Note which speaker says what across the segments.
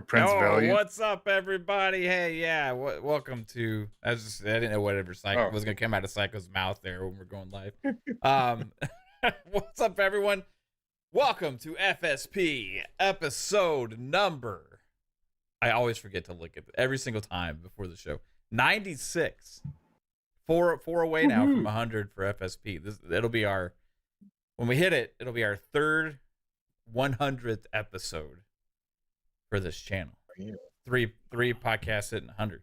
Speaker 1: Prince
Speaker 2: Oh,
Speaker 1: Valiant.
Speaker 2: what's up, everybody? Hey, yeah, welcome to. I didn't know whatever Psycho was gonna come out of Psycho's mouth there when we're going live. What's up, everyone? Welcome to FSP episode number. I always forget to look at it every single time before the show. 96. Four away now from 100 for FSP. It'll be our when we hit it. It'll be our third 100th episode for this channel. Three podcasts hitting 100.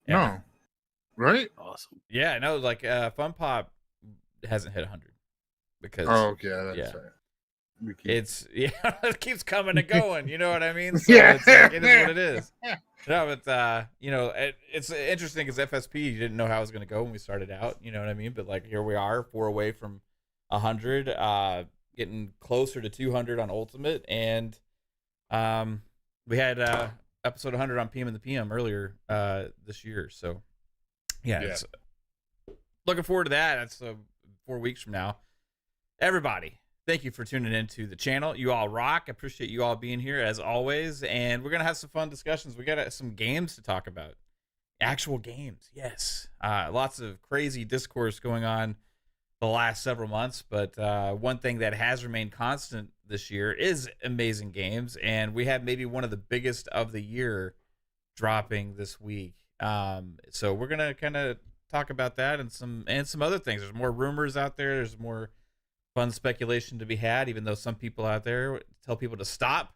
Speaker 2: Yeah.
Speaker 1: No, right?
Speaker 3: Awesome.
Speaker 2: Yeah, no, like Fun Pop hasn't hit 100 because
Speaker 1: That's right.
Speaker 2: It keeps coming and going. You know what I mean? So
Speaker 1: Yeah.
Speaker 2: it's like, it is what it is. No, but it's interesting because FSP, you didn't know how it was going to go when we started out. You know what I mean? But like here we are, 4 away from 100, getting closer to 200 on Ultimate, and we had episode 100 on PM and the PM earlier this year. So yeah. It's, looking forward to that. That's 4 weeks from now. Everybody, thank you for tuning into the channel. You all rock. I appreciate you all being here as always. And we're going to have some fun discussions. We got some games to talk about. Actual games. Yes. Lots of crazy discourse going on the last several months. But one thing that has remained constant this year is amazing games. And we have maybe one of the biggest of the year dropping this week. So we're going to kind of talk about that and some other things. There's more rumors out there. There's more fun speculation to be had, even though some people out there tell people to stop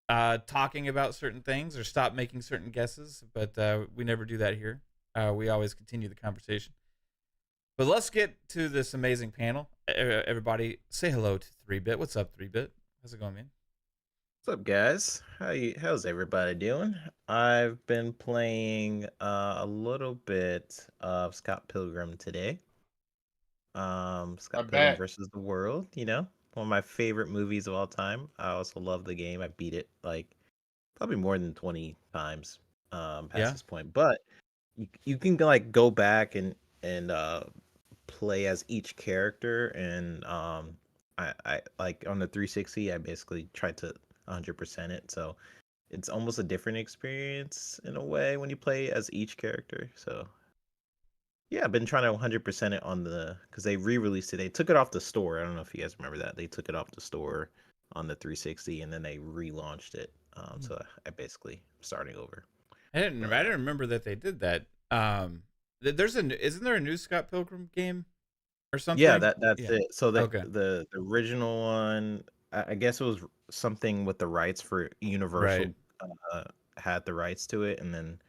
Speaker 2: talking about certain things or stop making certain guesses, but we never do that here. We always continue the conversation. But let's get to this amazing panel. Everybody say hello to 3-Bit. What's up, 3-Bit? How's it going, man?
Speaker 3: What's up, guys? How's everybody doing? I've been playing a little bit of Scott Pilgrim today. Scott Pilgrim versus the World, one of my favorite movies of all time. I also love the game. I beat it like probably more than 20 times past this point. But you can like go back and play as each character, and I like on the 360 I basically tried to 100% it, so it's almost a different experience in a way when you play as each character. So yeah, I've been trying to 100% it on because they re-released it. They took it off the store. I don't know if you guys remember that. They took it off the store on the 360 and then they relaunched it. So I basically starting over.
Speaker 2: I didn't remember that they did that. Isn't there a new Scott Pilgrim game or something?
Speaker 3: Yeah, that's it. So the original one, I guess it was something with the rights for Universal, had the rights to it, and then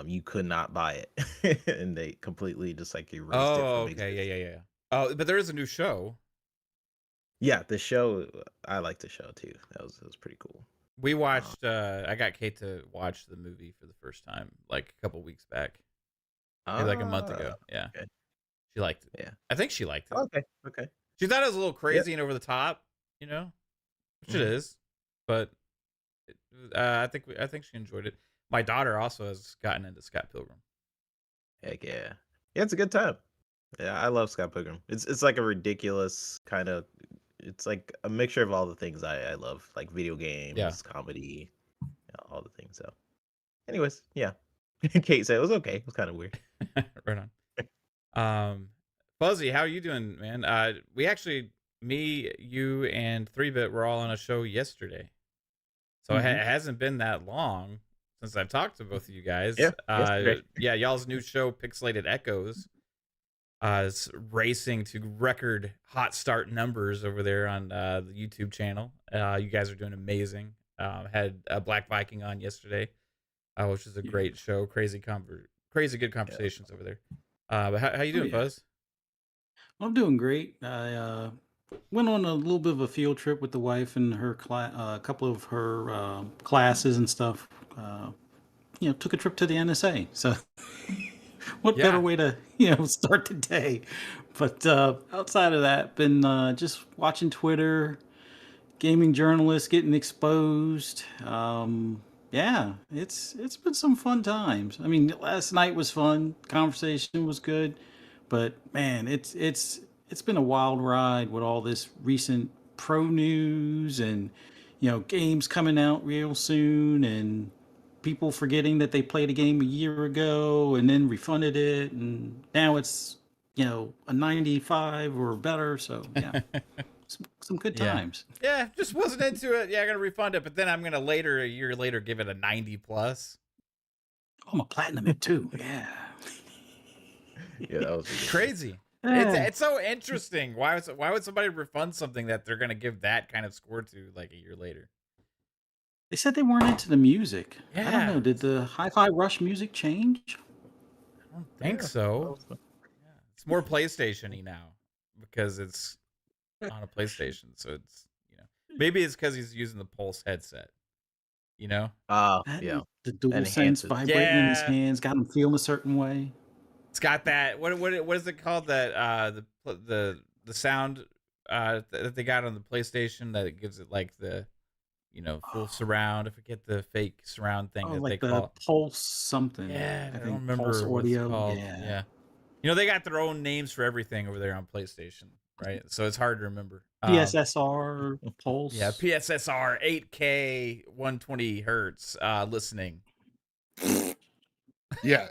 Speaker 3: you could not buy it, and they completely just like erased it.
Speaker 2: Oh, okay, yeah. Oh, but there is a new show.
Speaker 3: Yeah, the show, I like the show too. That was pretty cool.
Speaker 2: We watched. I got Kate to watch the movie for the first time like a couple weeks back, maybe like a month ago. Yeah, okay. She liked it.
Speaker 3: Yeah,
Speaker 2: I think she liked it.
Speaker 3: Okay.
Speaker 2: She thought it was a little crazy and over the top, which it is, but I think she enjoyed it. My daughter also has gotten into Scott Pilgrim.
Speaker 3: Heck yeah, it's a good time. Yeah, I love Scott Pilgrim. It's like a ridiculous kind of. It's like a mixture of all the things I love, like video games, comedy, all the things. So, anyways, yeah. Kate said it was okay. It was kind of weird.
Speaker 2: Right on. Fuzzy, how are you doing, man? We actually, me, you, and 3-Bit were all on a show yesterday, so it hasn't been that long since I've talked to both of you guys. Yeah, y'all's new show, Pixelated Echoes, is racing to record hot start numbers over there on the YouTube channel. You guys are doing amazing. Had Black Viking on yesterday, which is a great show. Crazy good conversations over there. But how you doing, Fuzz?
Speaker 4: I'm doing great. I went on a little bit of a field trip with the wife and her a couple of her classes and stuff. Took a trip to the NSA. So what better way to start the day? But outside of that, been just watching Twitter, gaming journalists getting exposed. It's been some fun times. I mean, last night was fun. Conversation was good. But man, it's been a wild ride with all this recent pro news and games coming out real soon and people forgetting that they played a game a year ago and then refunded it, and now it's a 95 or better. So yeah, some good
Speaker 2: Yeah.
Speaker 4: times.
Speaker 2: Yeah, just wasn't into it. Yeah, I'm gonna refund it, but then I'm gonna a year later, give it a 90 plus.
Speaker 4: Oh, I'm a platinum it too. Yeah.
Speaker 3: Yeah, that was ridiculous.
Speaker 2: Crazy.
Speaker 4: Yeah.
Speaker 2: It's so interesting. Why would somebody refund something that they're gonna give that kind of score to like a year later?
Speaker 4: They said they weren't into the music. I don't
Speaker 2: Yeah.
Speaker 4: know. Did the Hi-Fi Rush music change?
Speaker 2: I don't think
Speaker 3: Yeah,
Speaker 2: so.
Speaker 3: that was-
Speaker 2: Yeah. It's more PlayStation-y now because it's on a PlayStation, so it's maybe it's because he's using the Pulse headset.
Speaker 3: yeah.
Speaker 4: The dual sense
Speaker 3: enhances.
Speaker 4: vibrating in his
Speaker 2: Yeah.
Speaker 4: hands got him feeling a certain way.
Speaker 2: It's got that what is it called, that the sound that they got on the PlayStation that it gives it like the full surround. I forget the fake surround thing
Speaker 4: Oh,
Speaker 2: that they
Speaker 4: like the
Speaker 2: call.
Speaker 4: Pulse something.
Speaker 2: Yeah,
Speaker 4: I
Speaker 2: I don't
Speaker 4: think
Speaker 2: remember
Speaker 4: Pulse
Speaker 2: what it's
Speaker 4: Audio.
Speaker 2: called.
Speaker 4: Yeah.
Speaker 2: Yeah. They got their own names for everything over there on PlayStation, right? So it's hard to remember.
Speaker 4: PSSR Pulse.
Speaker 2: Yeah, PSSR 8K 120 hertz listening.
Speaker 1: Yeah.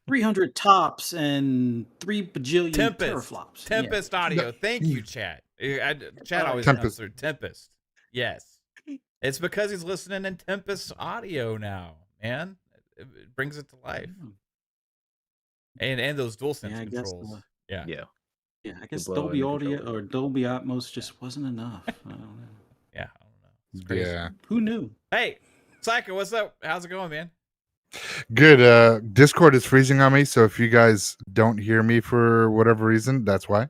Speaker 4: 300 tops and 3 bajillion
Speaker 2: Tempest.
Speaker 4: teraflops.
Speaker 2: Tempest audio. Thank you, Chad. Chad always
Speaker 1: Tempest.
Speaker 2: comes through Tempest. Yes. It's because he's listening in Tempest audio now, man. It brings it to life. And those DualSense
Speaker 4: Yeah, I guess,
Speaker 2: controls. Yeah.
Speaker 3: Yeah.
Speaker 4: Yeah, I guess
Speaker 3: blow
Speaker 4: Dolby
Speaker 3: in the
Speaker 4: Audio
Speaker 3: controller.
Speaker 4: or Dolby Atmos just wasn't enough. I don't know.
Speaker 2: Yeah, I don't know. It's crazy.
Speaker 1: Yeah.
Speaker 4: Who knew?
Speaker 2: Hey, Psycho, what's up? How's it going, man?
Speaker 1: Good. Discord is freezing on me, so if you guys don't hear me for whatever reason, that's why.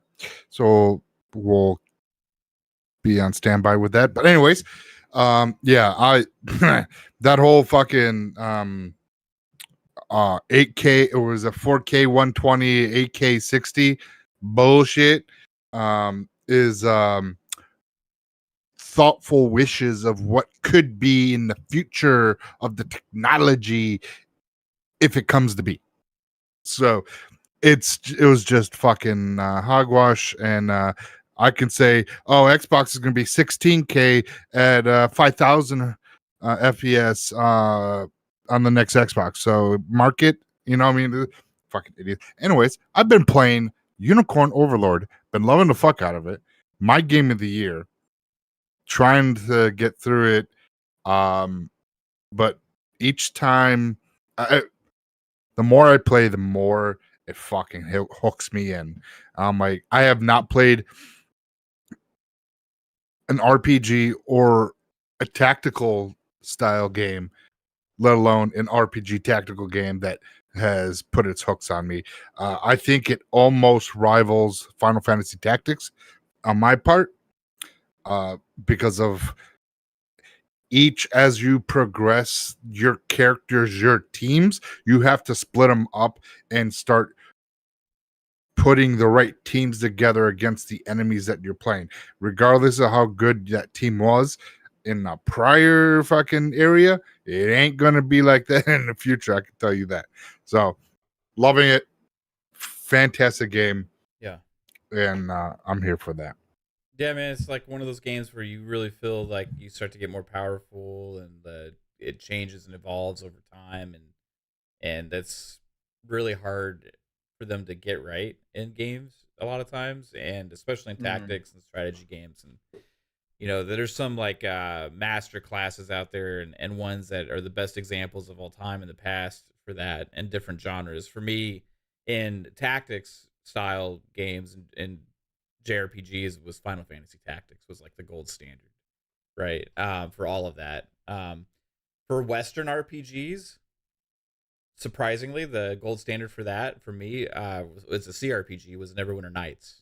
Speaker 1: So we'll be on standby with that. But anyways, yeah, I that whole fucking 8K, it was a 4K 120, 8K 60 bullshit is thoughtful wishes of what could be in the future of the technology if it comes to be. So it was just fucking hogwash, and I can say, oh, Xbox is going to be 16K at 5,000 FPS on the next Xbox. So market, I mean, fucking idiot. Anyways, I've been playing Unicorn Overlord, been loving the fuck out of it. My game of the year, trying to get through it, but each time, the more I play, the more it fucking hooks me in. Like, I have not played an RPG or a tactical style game, let alone an RPG tactical game that has put its hooks on me. I think it almost rivals Final Fantasy Tactics on my part, because of each, as you progress your characters, your teams, you have to split them up and start putting the right teams together against the enemies that you're playing, regardless of how good that team was in a prior fucking area. It ain't gonna be like that in the future, I can tell you that. So loving it, fantastic game.
Speaker 2: Yeah.
Speaker 1: And I'm here for that.
Speaker 2: Yeah, man, it's like one of those games where you really feel like you start to get more powerful, and it changes and evolves over time, and that's really hard for them to get right in games a lot of times, and especially in tactics and strategy games. And there's some like master classes out there, and ones that are the best examples of all time in the past for that, and different genres. For me, in tactics style games and JRPGs, was Final Fantasy Tactics was like the gold standard, right? For all of that. For Western RPGs, surprisingly, the gold standard for that for me was a CRPG, was Neverwinter Nights,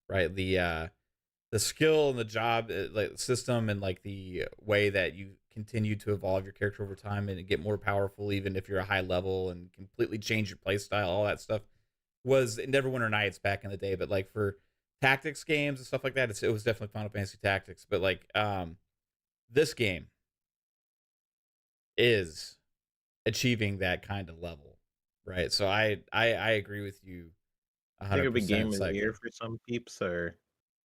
Speaker 2: right? The skill and the job like system, and like the way that you continue to evolve your character over time and get more powerful, even if you're a high level, and completely change your play style, all that stuff was Neverwinter Nights back in the day. But like for tactics games and stuff like that, it was definitely Final Fantasy Tactics. But like this game is achieving that kind of level, right? So I agree with you 100%.
Speaker 3: I think it'll be game of the year for some peeps, or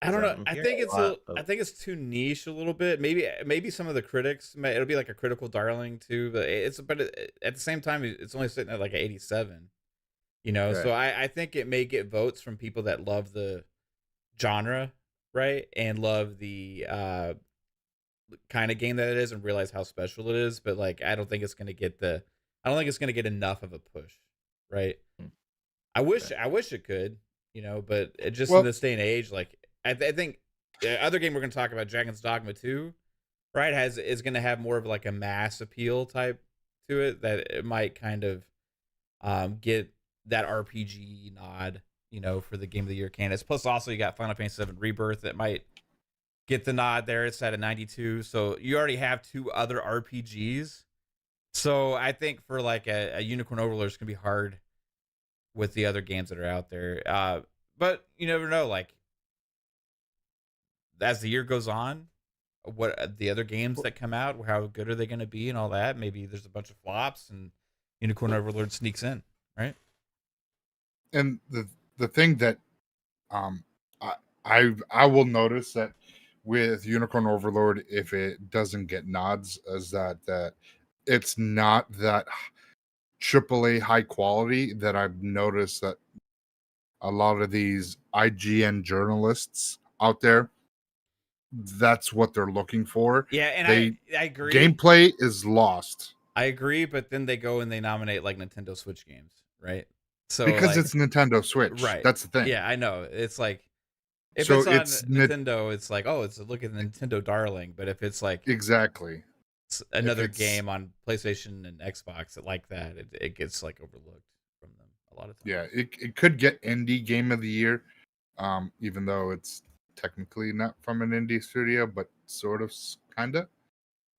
Speaker 2: I don't know.
Speaker 3: I'm
Speaker 2: I
Speaker 3: hearing
Speaker 2: think
Speaker 3: a lot
Speaker 2: I
Speaker 3: of
Speaker 2: think it's too niche a little bit. Maybe some of the critics it'll be like a critical darling too, but at the same time it's only sitting at like an 87. You know, so
Speaker 3: right.
Speaker 2: I think it may get votes from people that love the genre, right, and love the kind of game that it is and realize how special it is. But like, I don't think it's gonna get enough of a push, right?
Speaker 3: Hmm, okay.
Speaker 2: I wish it could, you know, but it just in
Speaker 1: Well,
Speaker 2: this day and age, like I think the other game we're gonna talk about, Dragon's Dogma 2, right, is gonna have more of like a mass appeal type to it that it might kind of get that RPG nod, you know, for the Game of the Year candidates. Plus, also you got Final Fantasy VII Rebirth that might get the nod there. It's at a 92, so you already have two other RPGs. So I think for like a Unicorn Overlord, it's gonna be hard with the other games that are out there. But you never know. Like as the year goes on, what the other games that come out, how good are they going to be, and all that. Maybe there's a bunch of flops, and Unicorn Overlord sneaks in, right?
Speaker 1: and the thing that um I I will notice that with Unicorn Overlord, if it doesn't get nods, is that it's not that AAA high quality. That I've noticed that a lot of these IGN journalists out there, that's what they're looking for.
Speaker 2: Yeah, and
Speaker 1: They
Speaker 2: I agree.
Speaker 1: gameplay is lost
Speaker 2: I agree, but then they go and they nominate like Nintendo Switch games, right? So
Speaker 1: because
Speaker 2: like,
Speaker 1: it's Nintendo Switch.
Speaker 2: right?
Speaker 1: That's the thing.
Speaker 2: Yeah, I know. It's like if
Speaker 1: So
Speaker 2: it's on
Speaker 1: it's
Speaker 2: Nintendo, it's like, oh, it's a look at the Nintendo darling. But if it's like
Speaker 1: exactly if
Speaker 2: another
Speaker 1: it's
Speaker 2: game on PlayStation and Xbox like that, it gets like overlooked from them a lot of times.
Speaker 1: yeah, it could get indie game of the year, even though it's technically not from an indie studio, but sort of, kind of,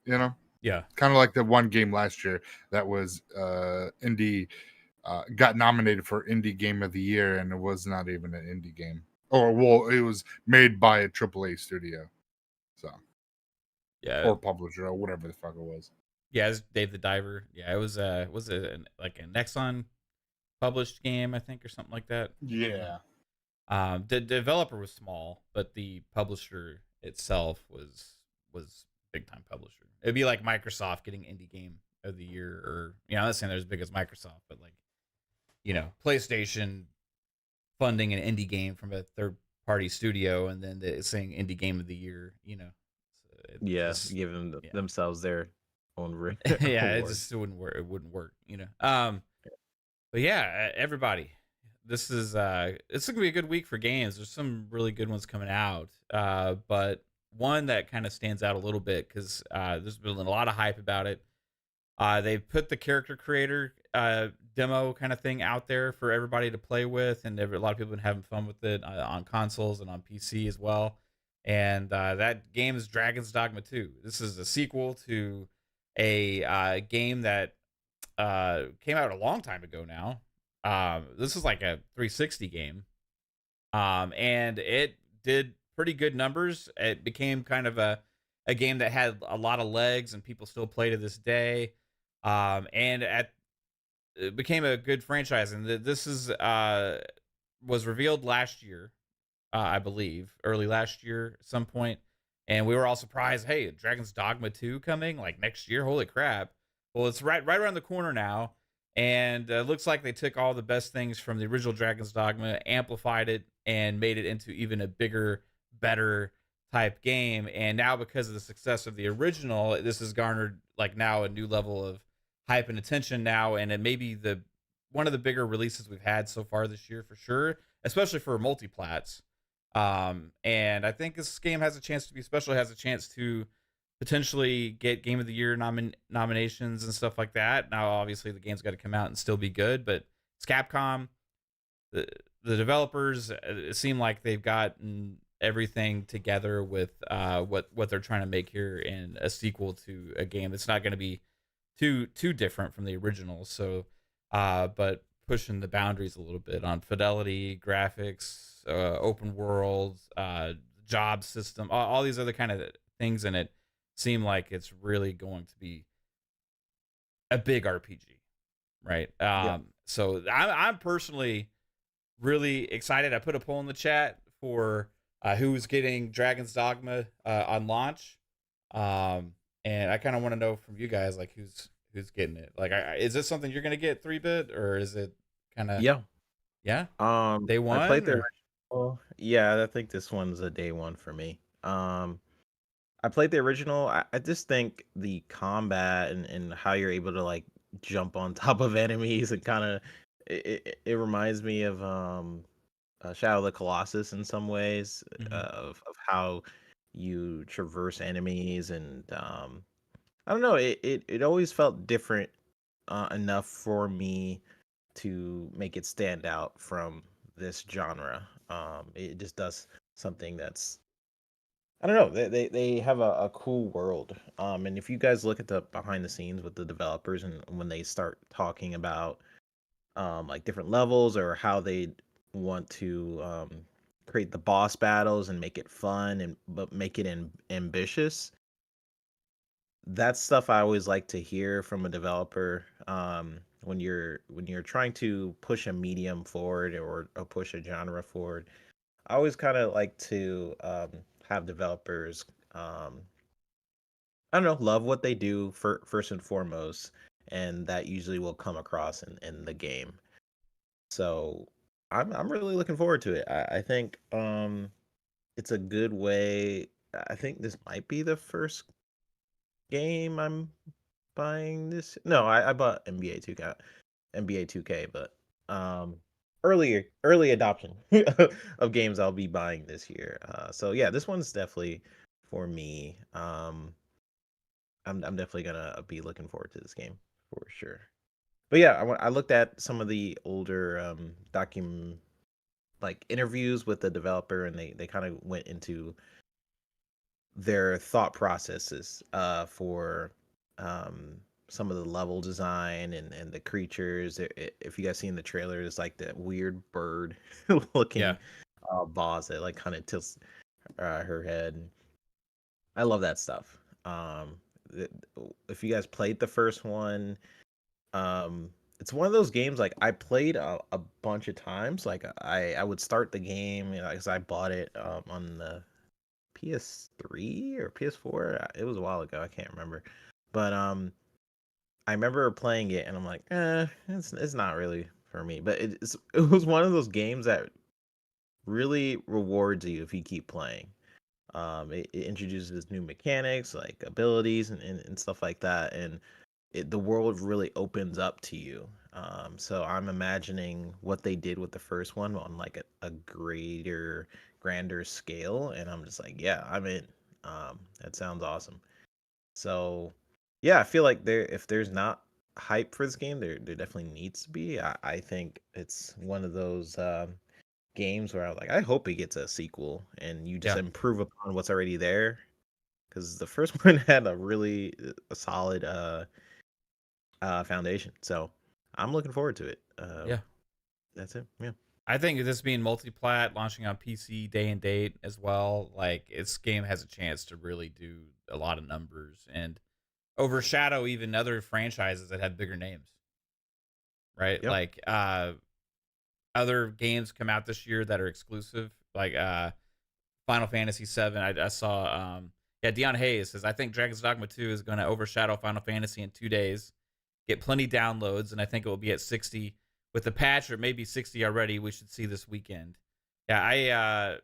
Speaker 1: you know,
Speaker 2: Yeah.
Speaker 1: kind of like the one game last year that was indie, got nominated for indie game of the year, and it was not even an indie game, or well, it was made by a AAA studio, so
Speaker 2: Yeah.
Speaker 1: or publisher or whatever the fuck it was.
Speaker 2: Yeah, it's Dave the Diver. Yeah, it was like a Nexon published game, I think, or something like that.
Speaker 1: Yeah,
Speaker 2: The developer was small, but the publisher itself was big time publisher. It'd be like Microsoft getting indie game of the year, or I'm not saying they're as big as Microsoft, but like PlayStation funding an indie game from a third party studio, and then saying indie game of the year. So
Speaker 3: Yeah,
Speaker 2: just,
Speaker 3: giving
Speaker 2: yeah.
Speaker 3: themselves their own
Speaker 2: Yeah,
Speaker 3: award.
Speaker 2: it wouldn't work. It wouldn't work. But yeah, everybody, this is it's gonna be a good week for games. There's some really good ones coming out. But one that kind of stands out a little bit because there's been a lot of hype about it. They put the character creator demo kind of thing out there for everybody to play with, and a lot of people have been having fun with it on consoles and on PC as well. And that game is Dragon's Dogma 2. This is a sequel to a game that came out a long time ago now. This is like a 360 game, and it did pretty good numbers. It became kind of a game that had a lot of legs, and people still play to this day. And it became a good franchise, and this is was revealed last year, I believe, early last year at some point. And we were all surprised. Hey, Dragon's Dogma 2 coming like next year? Holy crap! Well, it's right around the corner now, and looks like they took all the best things from the original Dragon's Dogma, amplified it, and made it into even a bigger, better type game. And now, because of the success of the original, this has garnered like now a new level of hype and attention now, and it may be one of the bigger releases we've had so far this year for sure, especially for multiplats. And I think this game has a chance to be special. It has a chance to potentially get Game of the Year nominations and stuff like that. Now, obviously, the game's got to come out and still be good, but it's Capcom. The developers, it seem like they've gotten everything together with what they're trying to make here in a sequel to a game that's not going to be too different from the original. So, but pushing the boundaries a little bit on fidelity, graphics, open world, job system, all these other kind of things in it seem like it's really going to be a big RPG, right?
Speaker 3: Yeah.
Speaker 2: So I'm personally really excited. I put a poll in the chat for who's getting Dragon's Dogma on launch. And I kind of want to know from you guys, like, who's getting it. Like, is this something you're gonna get 3-bit, or is it kind of
Speaker 3: Yeah.
Speaker 2: yeah day
Speaker 3: I played
Speaker 2: one
Speaker 3: the
Speaker 2: or
Speaker 3: original. Yeah, I think this one's a day one for me. I played the original. I just think the combat and how you're able to like jump on top of enemies and kind of it reminds me of Shadow of the Colossus in some ways
Speaker 2: Mhm.
Speaker 3: of how you traverse enemies and I don't know. It always felt different enough for me to make it stand out from this genre. It just does something that's I don't know. They have a cool world. And if you guys look at the behind the scenes with the developers and when they start talking about like different levels or how they want to create the boss battles and make it fun and but make it ambitious, that's stuff I always like to hear from a developer. When you're trying to push a medium forward or push a genre forward, I always kind of like to have developers I don't know, love what they do for first and foremost, and that usually will come across in the game. So I'm really looking forward to it. I think it's a good way. I think this might be the first game I'm buying this. No, I bought NBA 2K, but early adoption of games I'll be buying this year. So yeah, this one's definitely for me. I'm definitely gonna be looking forward to this game for sure. But yeah, I looked at some of the older like interviews with the developer, and they kind of went into their thought processes for some of the level design and the creatures. If you guys seen the trailer, it's like that weird bird
Speaker 2: yeah
Speaker 3: looking boss that like kind of tilts her head. I love that stuff. Th- if you guys played the first one, it's one of those games like I played a bunch of times. Like I would start the game, you know, because I bought it on the PS3 or PS4. It was a while ago. I can't remember, but I remember playing it and I'm like, it's not really for me. But it was one of those games that really rewards you if you keep playing. It introduces new mechanics like abilities and stuff like that, and the world really opens up to you. So I'm imagining what they did with the first one on like a grander scale, and I'm just like, yeah, I'm in. That sounds awesome. So yeah, I feel like if there's not hype for this game, there definitely needs to be. I think it's one of those games where I was like, I hope it gets a sequel and you just
Speaker 2: yeah
Speaker 3: improve upon what's already there. Because the first one had a really a solid foundation. So I'm looking forward to it.
Speaker 2: yeah
Speaker 3: That's it. Yeah.
Speaker 2: I think this being multi-plat, launching on PC day and date as well, like its game has a chance to really do a lot of numbers and overshadow even other franchises that have bigger names, right?
Speaker 3: Yep.
Speaker 2: Like other games come out this year that are exclusive, like Final Fantasy 7. I saw yeah, Dion Hayes says I think Dragon's Dogma 2 is going to overshadow Final Fantasy in 2 days. Get plenty downloads, and I think it will be at 60 with the patch, or maybe 60 already. We should see this weekend. Yeah,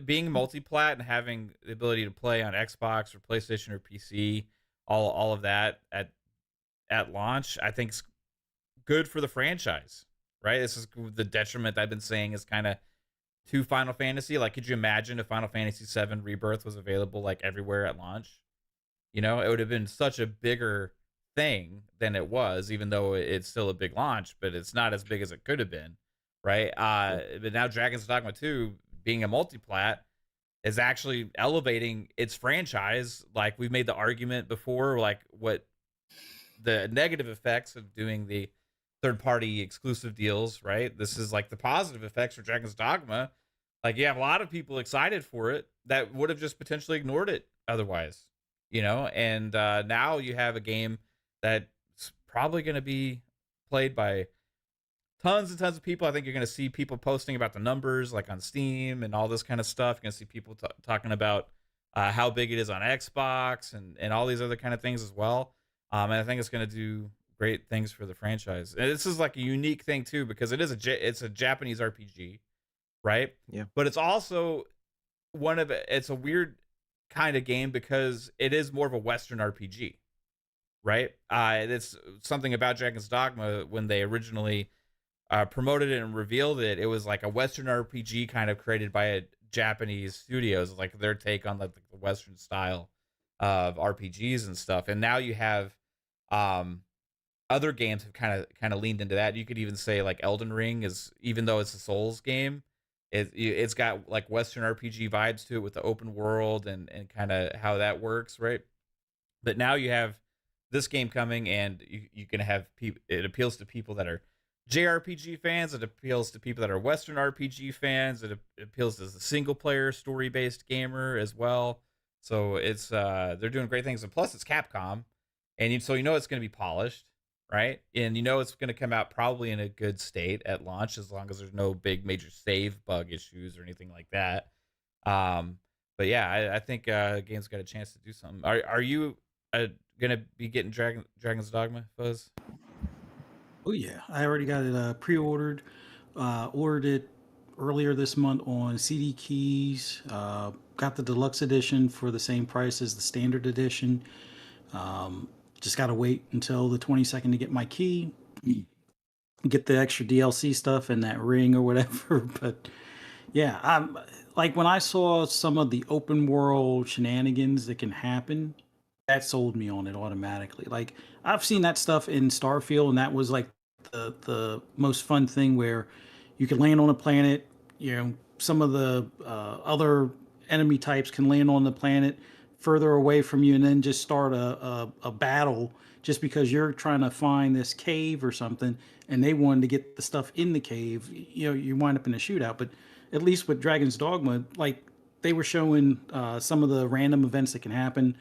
Speaker 2: being multi-plat and having the ability to play on Xbox or PlayStation or PC, all of that at launch, I think is good for the franchise. Right? This is the detriment I've been saying is kind of to Final Fantasy. Like, could you imagine if Final Fantasy 7 Rebirth was available like everywhere at launch? You know, it would have been such a bigger thing than it was, even though it's still a big launch, but it's not as big as it could have been, right? But now Dragon's Dogma 2 being a multiplat is actually elevating its franchise. Like we've made the argument before, like what the negative effects of doing the third party exclusive deals, right? This is like the positive effects for Dragon's Dogma. Like you have a lot of people excited for it that would have just potentially ignored it otherwise, you know? And now you have a game that's probably going to be played by tons and tons of people. I think you're going to see people posting about the numbers, like on Steam and all this kind of stuff. You're going to see people talking about how big it is on Xbox and all these other kind of things as well. And I think it's going to do great things for the franchise. And this is like a unique thing too, because it's a Japanese RPG, right?
Speaker 3: Yeah.
Speaker 2: But it's also it's a weird kind of game because it is more of a Western RPG, right? It's something about Dragon's Dogma when they originally promoted it and revealed it. It was like a Western RPG kind of created by a Japanese studios, like their take on the Western style of RPGs and stuff. And now you have other games have kind of leaned into that. You could even say like Elden Ring is, even though it's a Souls game, it's got like Western RPG vibes to it with the open world and kind of how that works, right? But now you have this game coming, and you can have people. It appeals to people that are JRPG fans. It appeals to people that are Western RPG fans. It appeals to the single player story based gamer as well. So it's they're doing great things, and plus it's Capcom, and so you know it's going to be polished, right? And you know it's going to come out probably in a good state at launch, as long as there's no big major save bug issues or anything like that. But yeah, I think the game's got a chance to do something. Are you gonna be getting Dragon's Dogma, Fuzz?
Speaker 4: Oh yeah, I already got it pre-ordered. Ordered it earlier this month on CD Keys. Got the deluxe edition for the same price as the standard edition. Just gotta wait until the 22nd to get my key, get the extra DLC stuff and that ring or whatever. But yeah, I'm like, when I saw some of the open world shenanigans that can happen, that sold me on it automatically. Like, I've seen that stuff in Starfield, and that was like the most fun thing, where you can land on a planet. You know, some of the other enemy types can land on the planet further away from you, and then just start a battle just because you're trying to find this cave or something, and they wanted to get the stuff in the cave. You know, you wind up in a shootout. But at least with Dragon's Dogma, like, they were showing some of the random events that can happen.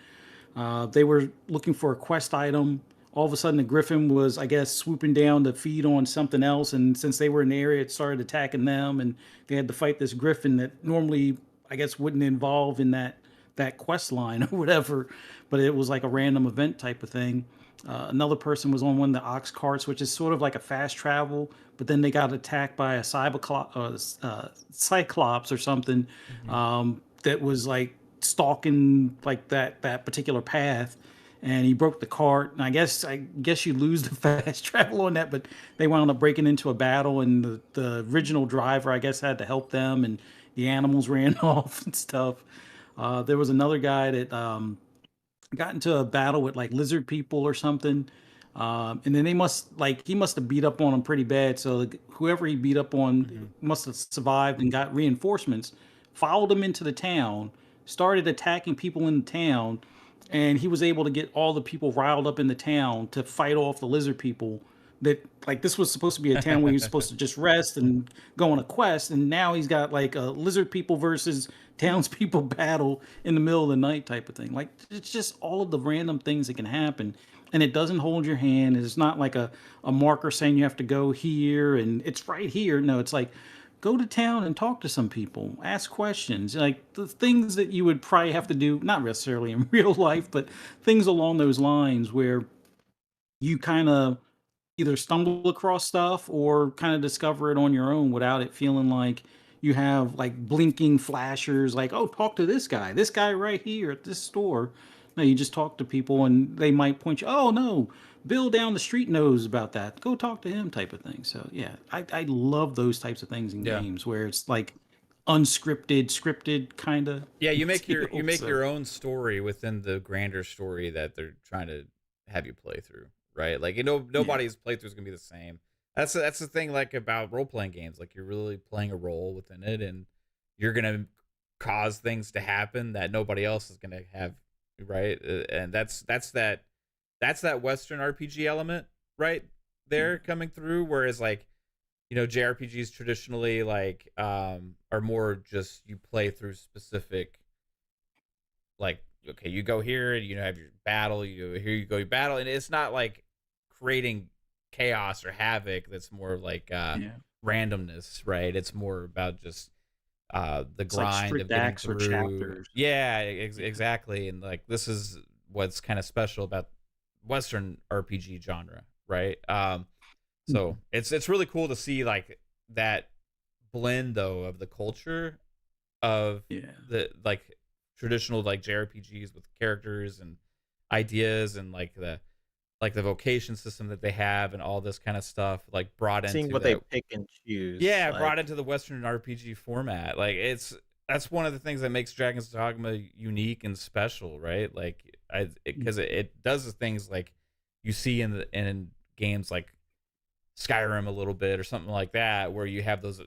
Speaker 4: They were looking for a quest item. All of a sudden, the griffin was, I guess, swooping down to feed on something else. And since they were in the area, it started attacking them. And they had to fight this griffin that normally, I guess, wouldn't involve in that quest line or whatever. But it was like a random event type of thing. Another person was on one of the ox carts, which is sort of like a fast travel. But then they got attacked by a cyclops or something, that was like stalking like that particular path, and he broke the cart. And I guess you lose the fast travel on that, but they wound up breaking into a battle, and the original driver, I guess, had to help them, and the animals ran off and stuff. There was another guy that got into a battle with like lizard people or something. And then he must have beat up on him pretty bad. So whoever he beat up on must have survived and got reinforcements, followed him into the town, started attacking people in the town, and he was able to get all the people riled up in the town to fight off the lizard people. That, like, this was supposed to be a town where he was supposed to just rest and go on a quest, and now he's got like a lizard people versus townspeople battle in the middle of the night type of thing. Like, it's just all of the random things that can happen, and it doesn't hold your hand. It's not like a marker saying you have to go here and it's right here. No, it's like, go to town and talk to some people, ask questions, like the things that you would probably have to do, not necessarily in real life, but things along those lines, where you kind of either stumble across stuff or kind of discover it on your own without it feeling like you have like blinking flashers, like, oh, talk to this guy right here at this store. No, you just talk to people, and they might point you, oh no, Bill down the street knows about that, go talk to him, type of thing. So yeah, I love those types of things in games where it's like unscripted, scripted kind of.
Speaker 2: Yeah, you make your own story within the grander story that they're trying to have you play through, right? Like, you know, nobody's playthrough is gonna be the same. That's the thing, like, about role playing games. Like, you're really playing a role within it, and you're gonna cause things to happen that nobody else is gonna have, right? And that's that Western RPG element right there coming through. Whereas, like, you know, JRPGs traditionally, like, are more just you play through specific, like, okay, you go here and you know have your battle, you go here, you go your battle, and it's not like creating chaos or havoc. That's more like randomness, right? It's more about just the
Speaker 4: It's like
Speaker 2: grind of
Speaker 4: strict
Speaker 2: getting
Speaker 4: acts or
Speaker 2: through.
Speaker 4: chapters.
Speaker 2: Yeah, exactly. And like this is what's kind of special about Western RPG genre, right? So it's really cool to see like that blend though of the culture of the like traditional like JRPGs with characters and ideas and like the vocation system that they have and all this kind of stuff like brought
Speaker 3: Seeing
Speaker 2: into
Speaker 3: what
Speaker 2: that.
Speaker 3: they pick and choose.
Speaker 2: Yeah,
Speaker 3: like,
Speaker 2: brought into the Western RPG format. Like that's one of the things that makes Dragon's Dogma unique and special, right? Like because it does the things like you see in games like Skyrim a little bit or something like that, where you have those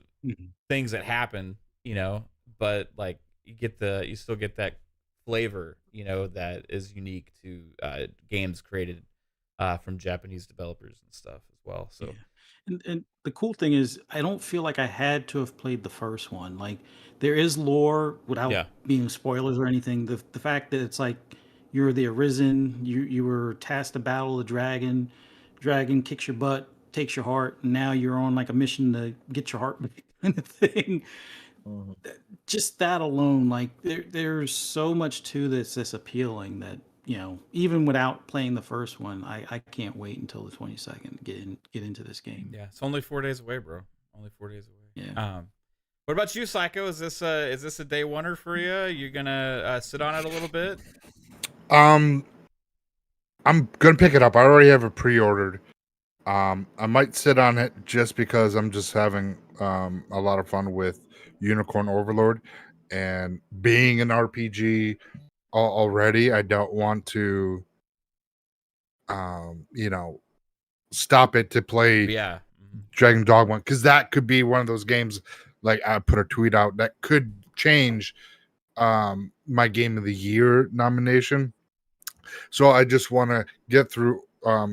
Speaker 2: things that happen, but like you still get that flavor, that is unique to games created from Japanese developers and stuff as well. So,
Speaker 4: and the cool thing is, I don't feel like I had to have played the first one. Like, there is lore without being spoilers or anything. The fact that it's like you're the Arisen, you were tasked to battle the dragon kicks your butt, takes your heart, and now you're on like a mission to get your heart back kind of thing. Just that alone, like there's so much to this that's appealing that even without playing the first one, I can't wait until the 22nd to get into this game.
Speaker 2: Yeah, it's only 4 days away, bro. Only 4 days away.
Speaker 4: Yeah.
Speaker 2: What about you, Psycho? Is this a day oneer for you? You gonna sit on it a little bit?
Speaker 1: I'm gonna pick it up. I already have it pre-ordered. I might sit on it just because I'm just having a lot of fun with Unicorn Overlord, and being an RPG already, I don't want to stop it to play Dragon Dogma, because that could be one of those games, like I put a tweet out, that could change my Game of the Year nomination. So I just want to get through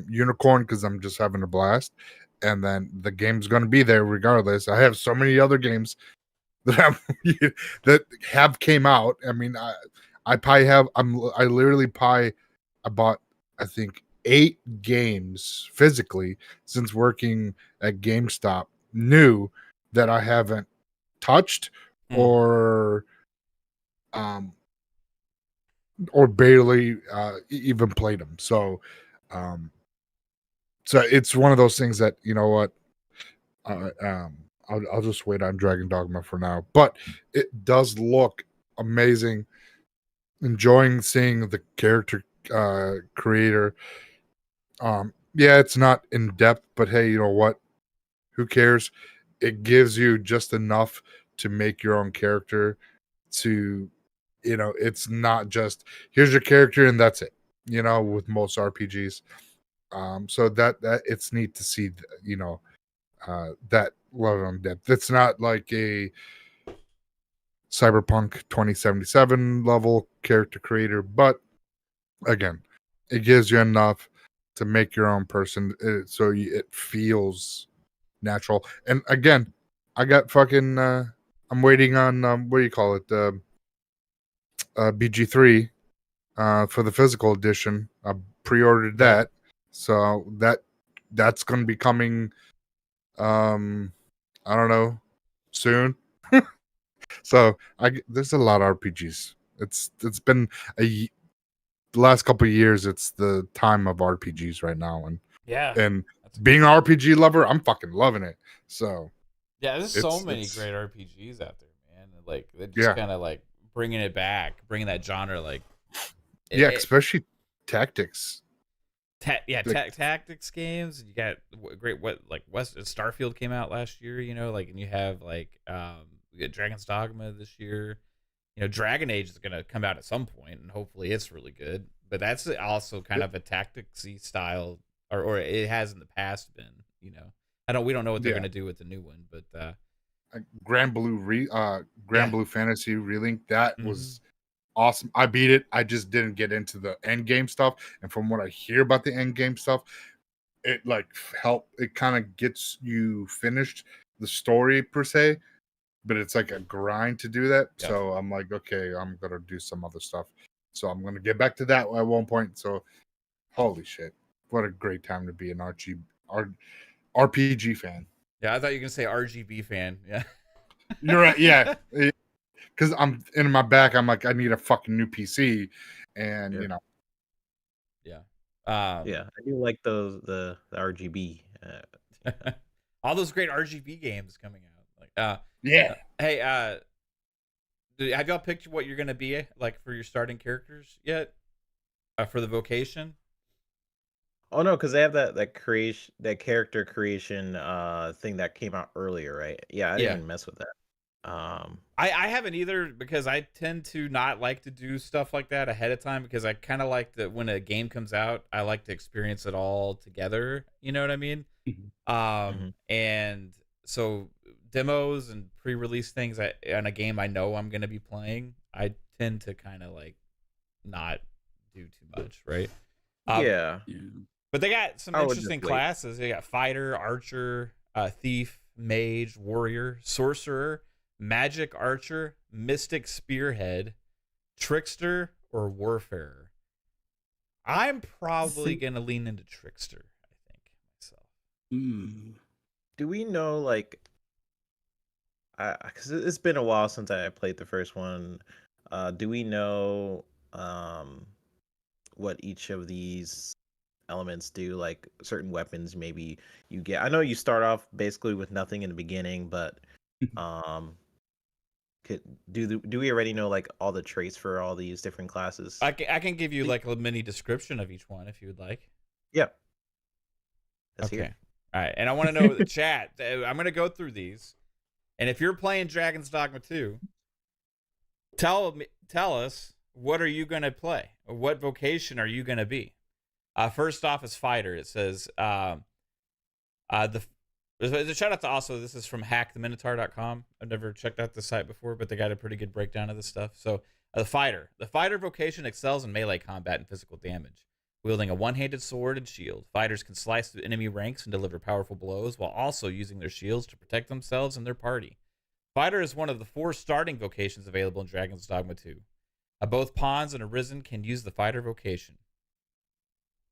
Speaker 1: Unicorn because I'm just having a blast, and then the game's going to be there regardless. I have so many other games that that have came out. I mean, I bought, I think, 8 games physically since working at GameStop, new, that I haven't touched or barely even played them. So it's one of those things that, you know what, I'll just wait on Dragon Dogma for now, but it does look amazing. Enjoying seeing the character creator. Yeah, it's not in depth, but hey, you know what? Who cares? It gives you just enough to make your own character. To, it's not just here's your character and that's it. With most RPGs, so that it's neat to see, that level of depth. It's not like a Cyberpunk 2077 level character creator, but again, it gives you enough to make your own person, so it feels natural. And again, I got fucking I'm waiting on what do you call it, BG3 for the physical edition. I pre-ordered that, so that's going to be coming I don't know, soon. So there's a lot of RPGs. It's been the last couple of years. It's the time of RPGs right now, and being an RPG lover, I'm fucking loving it. So
Speaker 2: there's so many great RPGs out there, man. Like they're just kind of like bringing it back, bringing that genre, like
Speaker 1: especially tactics.
Speaker 2: Tactics games. You got great Starfield came out last year, and you have like we got Dragon's Dogma this year. Dragon Age is gonna come out at some point, and hopefully it's really good. But that's also kind of a tacticsy style, or it has in the past been. We don't know what they're gonna do with the new one, but
Speaker 1: Grand Blue Fantasy Relink, that was awesome. I beat it. I just didn't get into the end game stuff, and from what I hear about the end game stuff, it it kind of gets you finished the story per se, but it's like a grind to do that. So I'm like, okay, I'm gonna do some other stuff, so I'm gonna get back to that at one point. So holy shit, what a great time to be an RPG fan.
Speaker 2: Yeah, I thought you were gonna say RGB fan. Yeah.
Speaker 1: You're right. Yeah, because I'm in my back. I'm like, I need a fucking new PC, and
Speaker 3: Yeah.
Speaker 2: Yeah.
Speaker 3: Yeah, I do like those the RGB.
Speaker 2: All those great RGB games coming out. Like,
Speaker 1: yeah.
Speaker 2: Hey, have y'all picked what you're gonna be like for your starting characters yet? For the vocation?
Speaker 3: Oh no, because they have that creation, that character creation thing that came out earlier, right? Yeah, I didn't
Speaker 2: Yeah.
Speaker 3: even mess with that.
Speaker 2: I haven't either because I tend to not like to do stuff like that ahead of time because I kind of like that when a game comes out, I like to experience it all together. You know what I mean? And so demos and pre-release things on a game I know I'm gonna be playing, I tend to kind of like not do too much, right?
Speaker 3: Yeah.
Speaker 2: But they got some
Speaker 3: I would
Speaker 2: interesting
Speaker 3: just wait.
Speaker 2: classes. They got fighter, archer, thief, mage, warrior, sorcerer, magic archer, mystic spearhead, trickster, or warfarer. I'm probably gonna lean into trickster, I think, myself.
Speaker 3: Do we know, like, because it's been a while since I played the first one, do we know what each of these elements do? Like certain weapons maybe you get, I know you start off basically with nothing in the beginning, but do we already know like all the traits for all these different classes?
Speaker 2: I can give you like a mini description of each one if you would like.
Speaker 3: Yeah.
Speaker 2: Okay. All right. And I want to know the chat. I'm going to go through these. And if you're playing Dragon's Dogma 2, tell us, what are you going to play? What vocation are you going to be? First off is fighter. It says there's a shout out to also, this is from hacktheminotaur.com. I've never checked out the site before, but they got a pretty good breakdown of this stuff. So the fighter vocation excels in melee combat and physical damage. Wielding a one-handed sword and shield, fighters can slice through enemy ranks and deliver powerful blows while also using their shields to protect themselves and their party. Fighter is one of the 4 starting vocations available in Dragon's Dogma 2. Both pawns and Arisen can use the fighter vocation.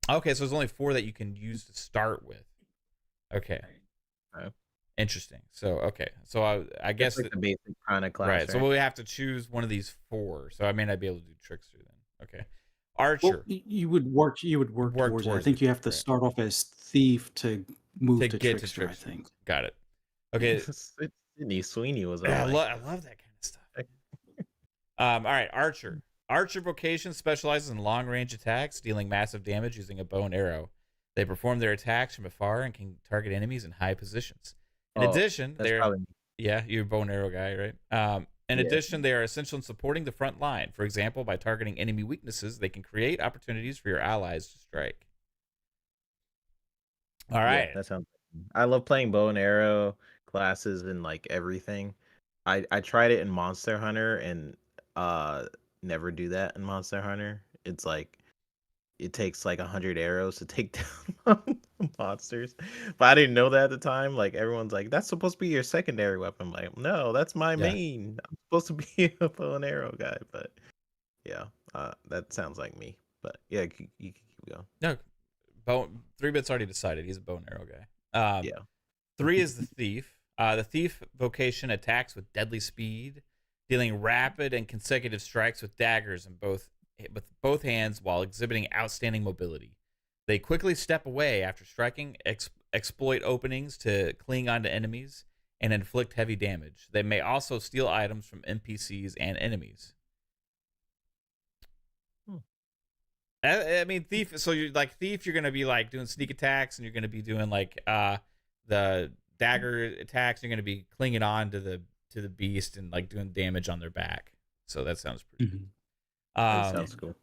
Speaker 2: Okay, so there's only 4 that you can use to start with. Okay. Interesting. So, okay. So I guess
Speaker 3: like the basic kind of class.
Speaker 2: Right. So we'll have to choose one of these 4. So I may not be able to do trickster then. Okay. Archer.
Speaker 4: Well, you would work towards it. I think you have to start off as thief to move to
Speaker 2: get
Speaker 4: trickster,
Speaker 2: to trickster.
Speaker 4: I think.
Speaker 2: Got it. Okay.
Speaker 3: Sydney Sweeney was on.
Speaker 2: I love that kind of stuff. All right, Archer. Archer vocation specializes in long-range attacks, dealing massive damage using a bow and arrow. They perform their attacks from afar and can target enemies in high positions. In addition, you're a bow and arrow guy, right? In addition, they are essential in supporting the front line. For example, by targeting enemy weaknesses, they can create opportunities for your allies to strike. All right.
Speaker 3: Yeah, that sounds. I love playing bow and arrow classes and like everything. I tried it in Monster Hunter and never do that in Monster Hunter. It's like it takes like 100 arrows to take down monsters. But I didn't know that at the time. Like everyone's like, that's supposed to be your secondary weapon. I'm like, no, that's my main. I'm supposed to be a bow and arrow guy. But yeah, that sounds like me. But yeah, you can keep going.
Speaker 2: No, 3-bit's already decided he's a bow and arrow guy. 3 is the thief. The thief vocation attacks with deadly speed, dealing rapid and consecutive strikes with daggers with both hands while exhibiting outstanding mobility. They quickly step away after striking, exploit openings to cling onto enemies, and inflict heavy damage. They may also steal items from NPCs and enemies. I mean, thief. So you're like thief. You're gonna be like doing sneak attacks, and you're gonna be doing like the dagger attacks. You're gonna be clinging on to the beast and like doing damage on their back. So that sounds pretty good.
Speaker 3: That sounds cool.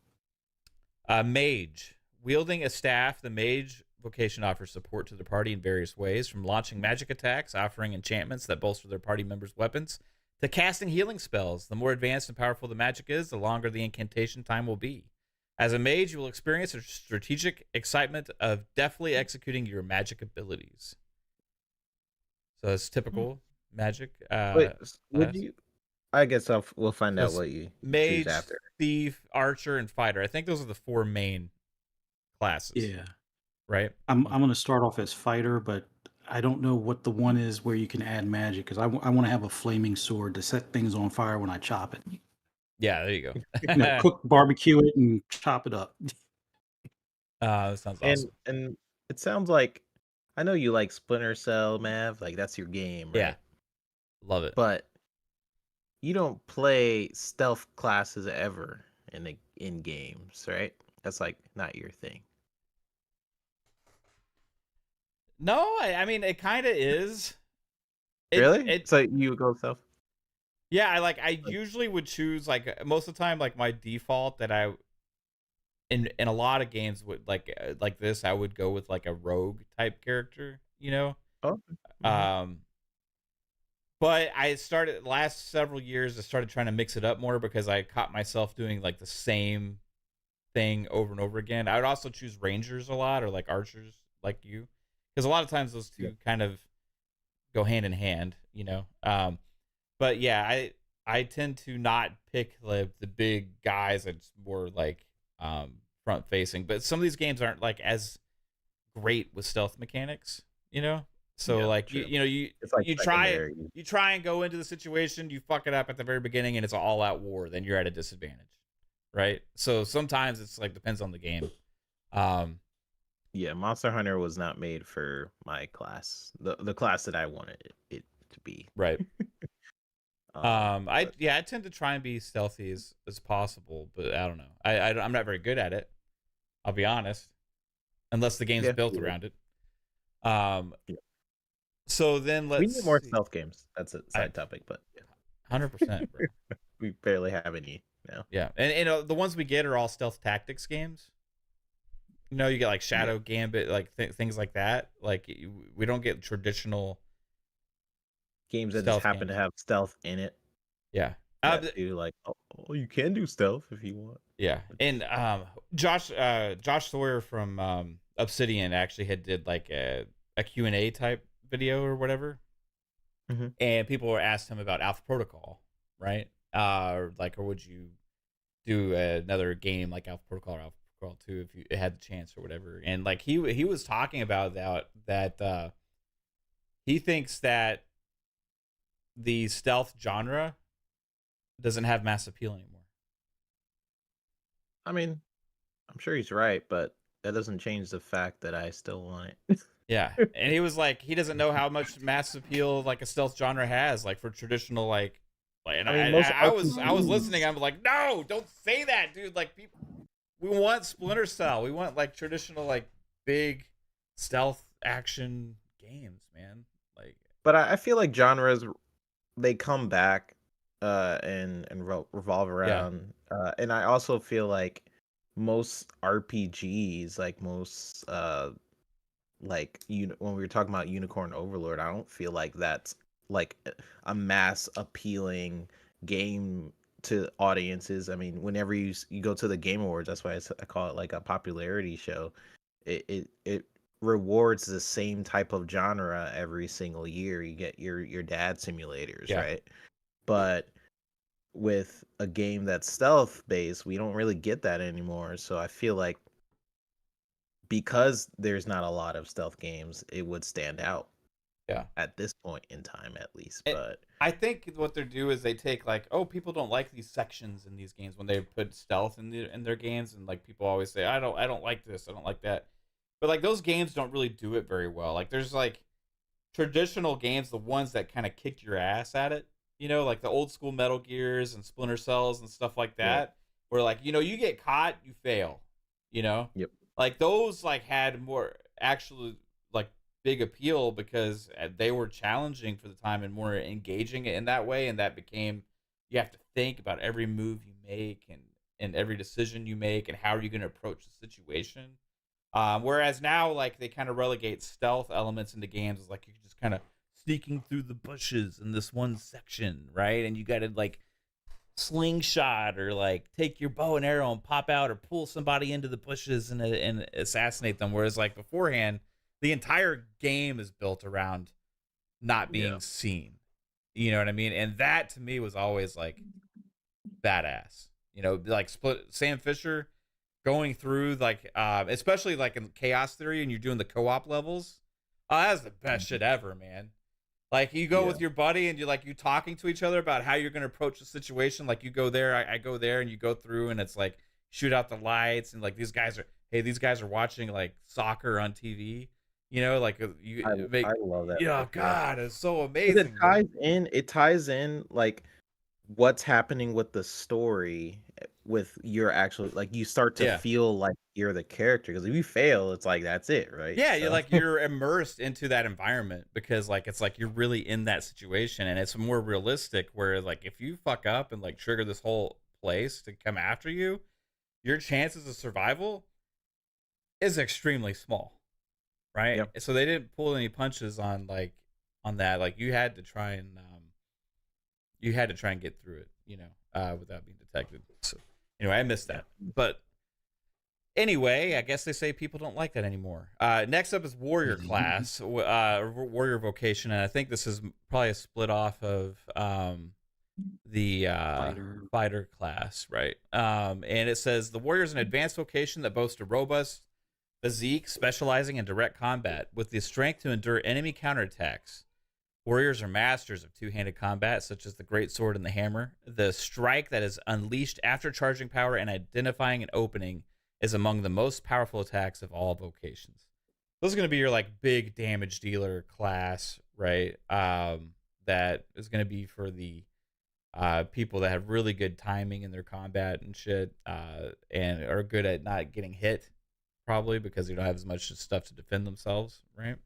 Speaker 2: Mage. Wielding a staff, the mage vocation offers support to the party in various ways, from launching magic attacks, offering enchantments that bolster their party members' weapons, to casting healing spells. The more advanced and powerful the magic is, the longer the incantation time will be. As a mage, you will experience a strategic excitement of deftly executing your magic abilities. So it's typical magic.
Speaker 3: Wait, would you? I guess we'll find out what you
Speaker 2: mage,
Speaker 3: choose after.
Speaker 2: thief, archer, and fighter. I think those are the 4 main classes.
Speaker 4: Yeah.
Speaker 2: right?
Speaker 4: I'm gonna start off as fighter, but I don't know what the one is where you can add magic because I want to have a flaming sword to set things on fire when I chop it.
Speaker 2: Yeah, there you go.
Speaker 4: Cook barbecue it and chop it up.
Speaker 2: That sounds awesome.
Speaker 3: And it sounds like I know you like Splinter Cell, Mav. Like that's your game,
Speaker 2: Yeah,
Speaker 3: right?
Speaker 2: love it.
Speaker 3: But you don't play stealth classes ever in games, right? That's like not your thing.
Speaker 2: No, I mean it kind of is.
Speaker 3: Really? So you would go stealth?
Speaker 2: Yeah, I usually would choose like most of the time like my default that I in a lot of games would like this I would go with like a rogue type character, you know.
Speaker 3: Oh.
Speaker 2: Um, but I started last several years. I started trying to mix it up more because I caught myself doing like the same thing over and over again. I would also choose rangers a lot or like archers like you, because a lot of times those two kind of go hand in hand, you know. But yeah, I tend to not pick the big guys. It's more like front facing. But some of these games aren't like as great with stealth mechanics, you know. So like
Speaker 3: it's like
Speaker 2: you try and go into the situation, you fuck it up at the very beginning, and it's an all out war. Then you're at a disadvantage, right? So sometimes it's like depends on the game.
Speaker 3: Yeah, Monster Hunter was not made for my class. The class that I wanted it to be.
Speaker 2: Right. I tend to try and be stealthy as possible, but I don't know. I'm not very good at it. I'll be honest, unless the game's built around it. So then
Speaker 3: we need more stealth games. That's a side topic, but
Speaker 2: 100%.
Speaker 3: We barely have any now.
Speaker 2: Yeah, and the ones we get are all stealth tactics games. You know, you get like Shadow Gambit, like things like that. Like we don't get traditional
Speaker 3: games that just happen to have stealth in it.
Speaker 2: Yeah.
Speaker 3: Do like you can do stealth if you want.
Speaker 2: Yeah. And Josh Sawyer from Obsidian actually did like a Q&A type video or whatever.
Speaker 3: Mm-hmm.
Speaker 2: And people were asked him about Alpha Protocol, right? Or would you do another game like Alpha Protocol or Alpha Protocol 2 if you had the chance or whatever? And like he was talking about that he thinks that the stealth genre doesn't have mass appeal anymore.
Speaker 3: I mean, I'm sure he's right, but that doesn't change the fact that I still want it.
Speaker 2: Yeah, and he was like, he doesn't know how much mass appeal like a stealth genre has, like for traditional and I was listening. I'm like, no, don't say that, dude. Like people, we want Splinter Cell. We want like traditional like big stealth action games, man. Like,
Speaker 3: but I feel like genres they come back and revolve around and I also feel like most RPGs like most like when we were talking about Unicorn Overlord, I don't feel like that's like a mass appealing game to audiences. I mean, whenever you go to the Game Awards, that's why I call it like a popularity show. It rewards the same type of genre every single year. You get your dad simulators, right? But with a game that's stealth based, we don't really get that anymore. So I feel like because there's not a lot of stealth games, it would stand out.
Speaker 2: Yeah.
Speaker 3: At this point in time, at least. But
Speaker 2: I think what they do is they take like, oh, people don't like these sections in these games when they put stealth in their games, and like people always say, I don't like this, I don't like that. But like those games don't really do it very well. Like there's like traditional games, the ones that kind of kick your ass at it, you know, like the old school Metal Gears and Splinter Cells and stuff like that, where like, you know, you get caught, you fail, you know?
Speaker 3: Yep.
Speaker 2: Like those like had more actually like big appeal because they were challenging for the time and more engaging in that way, and that became you have to think about every move you make and every decision you make and how are you going to approach the situation. Whereas now like they kind of relegate stealth elements into games. It's like you're just kind of sneaking through the bushes in this one section, right? And you got to like slingshot or like take your bow and arrow and pop out or pull somebody into the bushes and assassinate them. Whereas like beforehand, the entire game is built around not being seen. You know what I mean? And that to me was always like badass. You know, like Sam Fisher going through like especially like in Chaos Theory and you're doing the co-op levels. That's the best shit ever, man. Like you go with your buddy and you talking to each other about how you're gonna approach the situation. Like you go there, I go there, and you go through, and it's like shoot out the lights, and like these guys are watching like soccer on TV. You know, like
Speaker 3: I love that.
Speaker 2: Yeah, God, it's so amazing.
Speaker 3: It ties in like what's happening with the story with your actual, like you start to feel like you're the character, because if you fail, it's like that's it, right?
Speaker 2: Yeah, you're immersed into that environment because like it's like you're really in that situation, and it's more realistic where like if you fuck up and like trigger this whole place to come after you, your chances of survival is extremely small. Right?
Speaker 3: Yep.
Speaker 2: So they didn't pull any punches on that. Like you had to try and get through it, without being detected. So anyway, I missed that. But anyway, I guess they say people don't like that anymore. Next up is warrior class, warrior vocation, and I think this is probably a split off of the fighter class, right? And it says the warrior is an advanced vocation that boasts a robust physique, specializing in direct combat with the strength to endure enemy counterattacks. Warriors are masters of two-handed combat, such as the great sword and the hammer. The strike that is unleashed after charging power and identifying an opening is among the most powerful attacks of all vocations. This is going to be your like big damage dealer class, right? That is going to be for the people that have really good timing in their combat and shit, and are good at not getting hit, probably because they don't have as much stuff to defend themselves, right?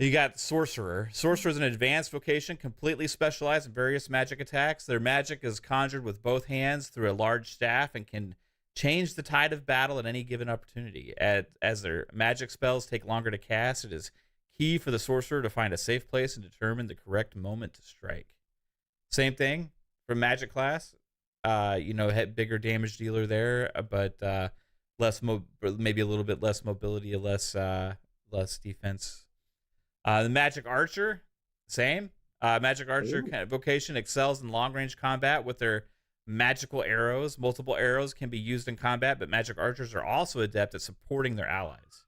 Speaker 2: You got sorcerer. Sorcerer is an advanced vocation, completely specialized in various magic attacks. Their magic is conjured with both hands through a large staff and can change the tide of battle at any given opportunity. As their magic spells take longer to cast, it is key for the sorcerer to find a safe place and determine the correct moment to strike. Same thing for magic class. Had bigger damage dealer there, but maybe a little bit less mobility, less defense. The magic archer, same. Magic archer vocation excels in long range combat with their magical arrows. Multiple arrows can be used in combat, but magic archers are also adept at supporting their allies.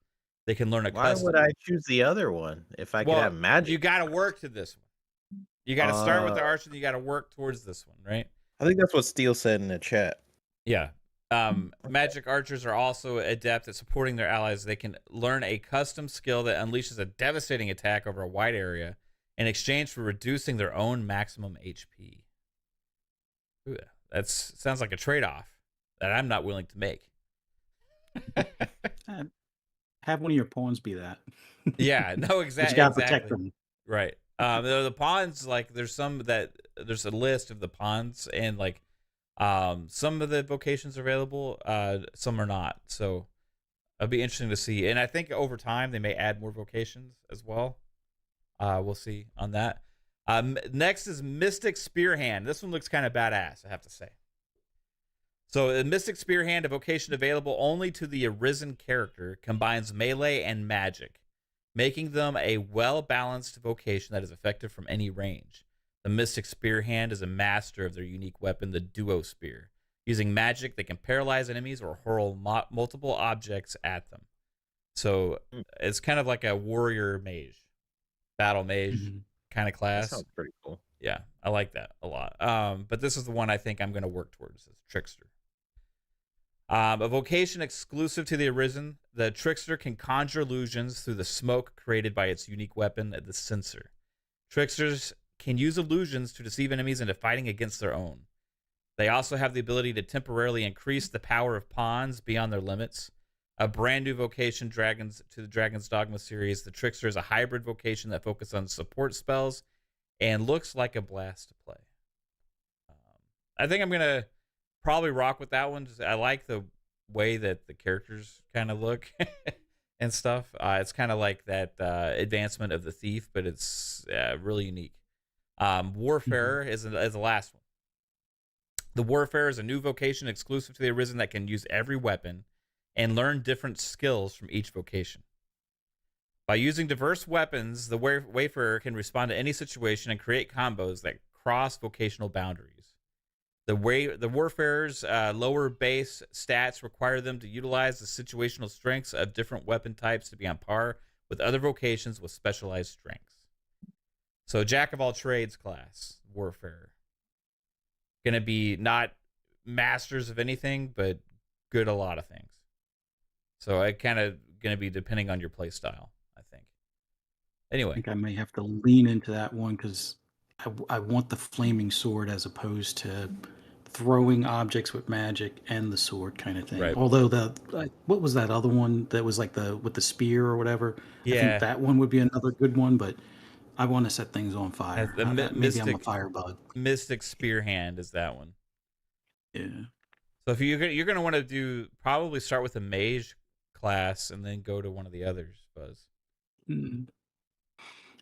Speaker 2: They can learn a
Speaker 3: Why would I choose the other one if I could have magic?
Speaker 2: You got to work to this one. You got to start with the archer, and you got to work towards this one, right?
Speaker 3: I think that's what Steele said in the chat.
Speaker 2: Yeah. Magic archers are also adept at supporting their allies. They can learn a custom skill that unleashes a devastating attack over a wide area in exchange for reducing their own maximum HP. Ooh, that sounds like a trade-off that I'm not willing to make.
Speaker 4: Have one of your pawns be that.
Speaker 2: Yeah, no, exactly.
Speaker 4: You got to protect them.
Speaker 2: Right. The pawns, like there's a list of the pawns, and like some of the vocations are available, some are not. So it'll be interesting to see. And I think over time they may add more vocations as well. We'll see on that. Next is Mystic Spearhand. This one looks kind of badass, I have to say. So the Mystic Spearhand, a vocation available only to the Arisen character, combines melee and magic, making them a well-balanced vocation that is effective from any range. The Mystic Spearhand is a master of their unique weapon, the Duo Spear. Using magic, they can paralyze enemies or hurl multiple objects at them. So it's kind of like a warrior mage, battle mage kind of class.
Speaker 3: That sounds pretty cool.
Speaker 2: Yeah, I like that a lot. But this is the one I think I'm going to work towards, is Trickster. A vocation exclusive to the Arisen, the Trickster can conjure illusions through the smoke created by its unique weapon, the Censer. Tricksters can use illusions to deceive enemies into fighting against their own. They also have the ability to temporarily increase the power of pawns beyond their limits. A brand new vocation to the Dragon's Dogma series, the Trickster is a hybrid vocation that focuses on support spells and looks like a blast to play. I think I'm going to probably rock with that one. I like the way that the characters kind of look and stuff. It's kind of like that advancement of the Thief, but it's really unique. Warfare is the last one. The Warfare is a new vocation exclusive to the Arisen that can use every weapon and learn different skills from each vocation. By using diverse weapons, the Wayfarer can respond to any situation and create combos that cross vocational boundaries. The warfarers' lower base stats require them to utilize the situational strengths of different weapon types to be on par with other vocations with specialized strengths. So, jack of all trades class, warfare. Gonna be not masters of anything, but good at a lot of things. So, I kind of gonna be depending on your play style, I think.
Speaker 4: I
Speaker 2: Anyway,
Speaker 4: think I may have to lean into that one because I want the flaming sword as opposed to throwing objects with magic and the sword kind of thing.
Speaker 2: Right.
Speaker 4: Although what was that other one that was like with the spear or whatever? I
Speaker 2: Yeah.
Speaker 4: think that one would be another good one, but I want to set things on fire.
Speaker 2: The
Speaker 4: Maybe I'm a firebug.
Speaker 2: Mystic Spear Hand is that one.
Speaker 4: Yeah.
Speaker 2: So if you're gonna want to probably start with a mage class and then go to one of the others, Buzz.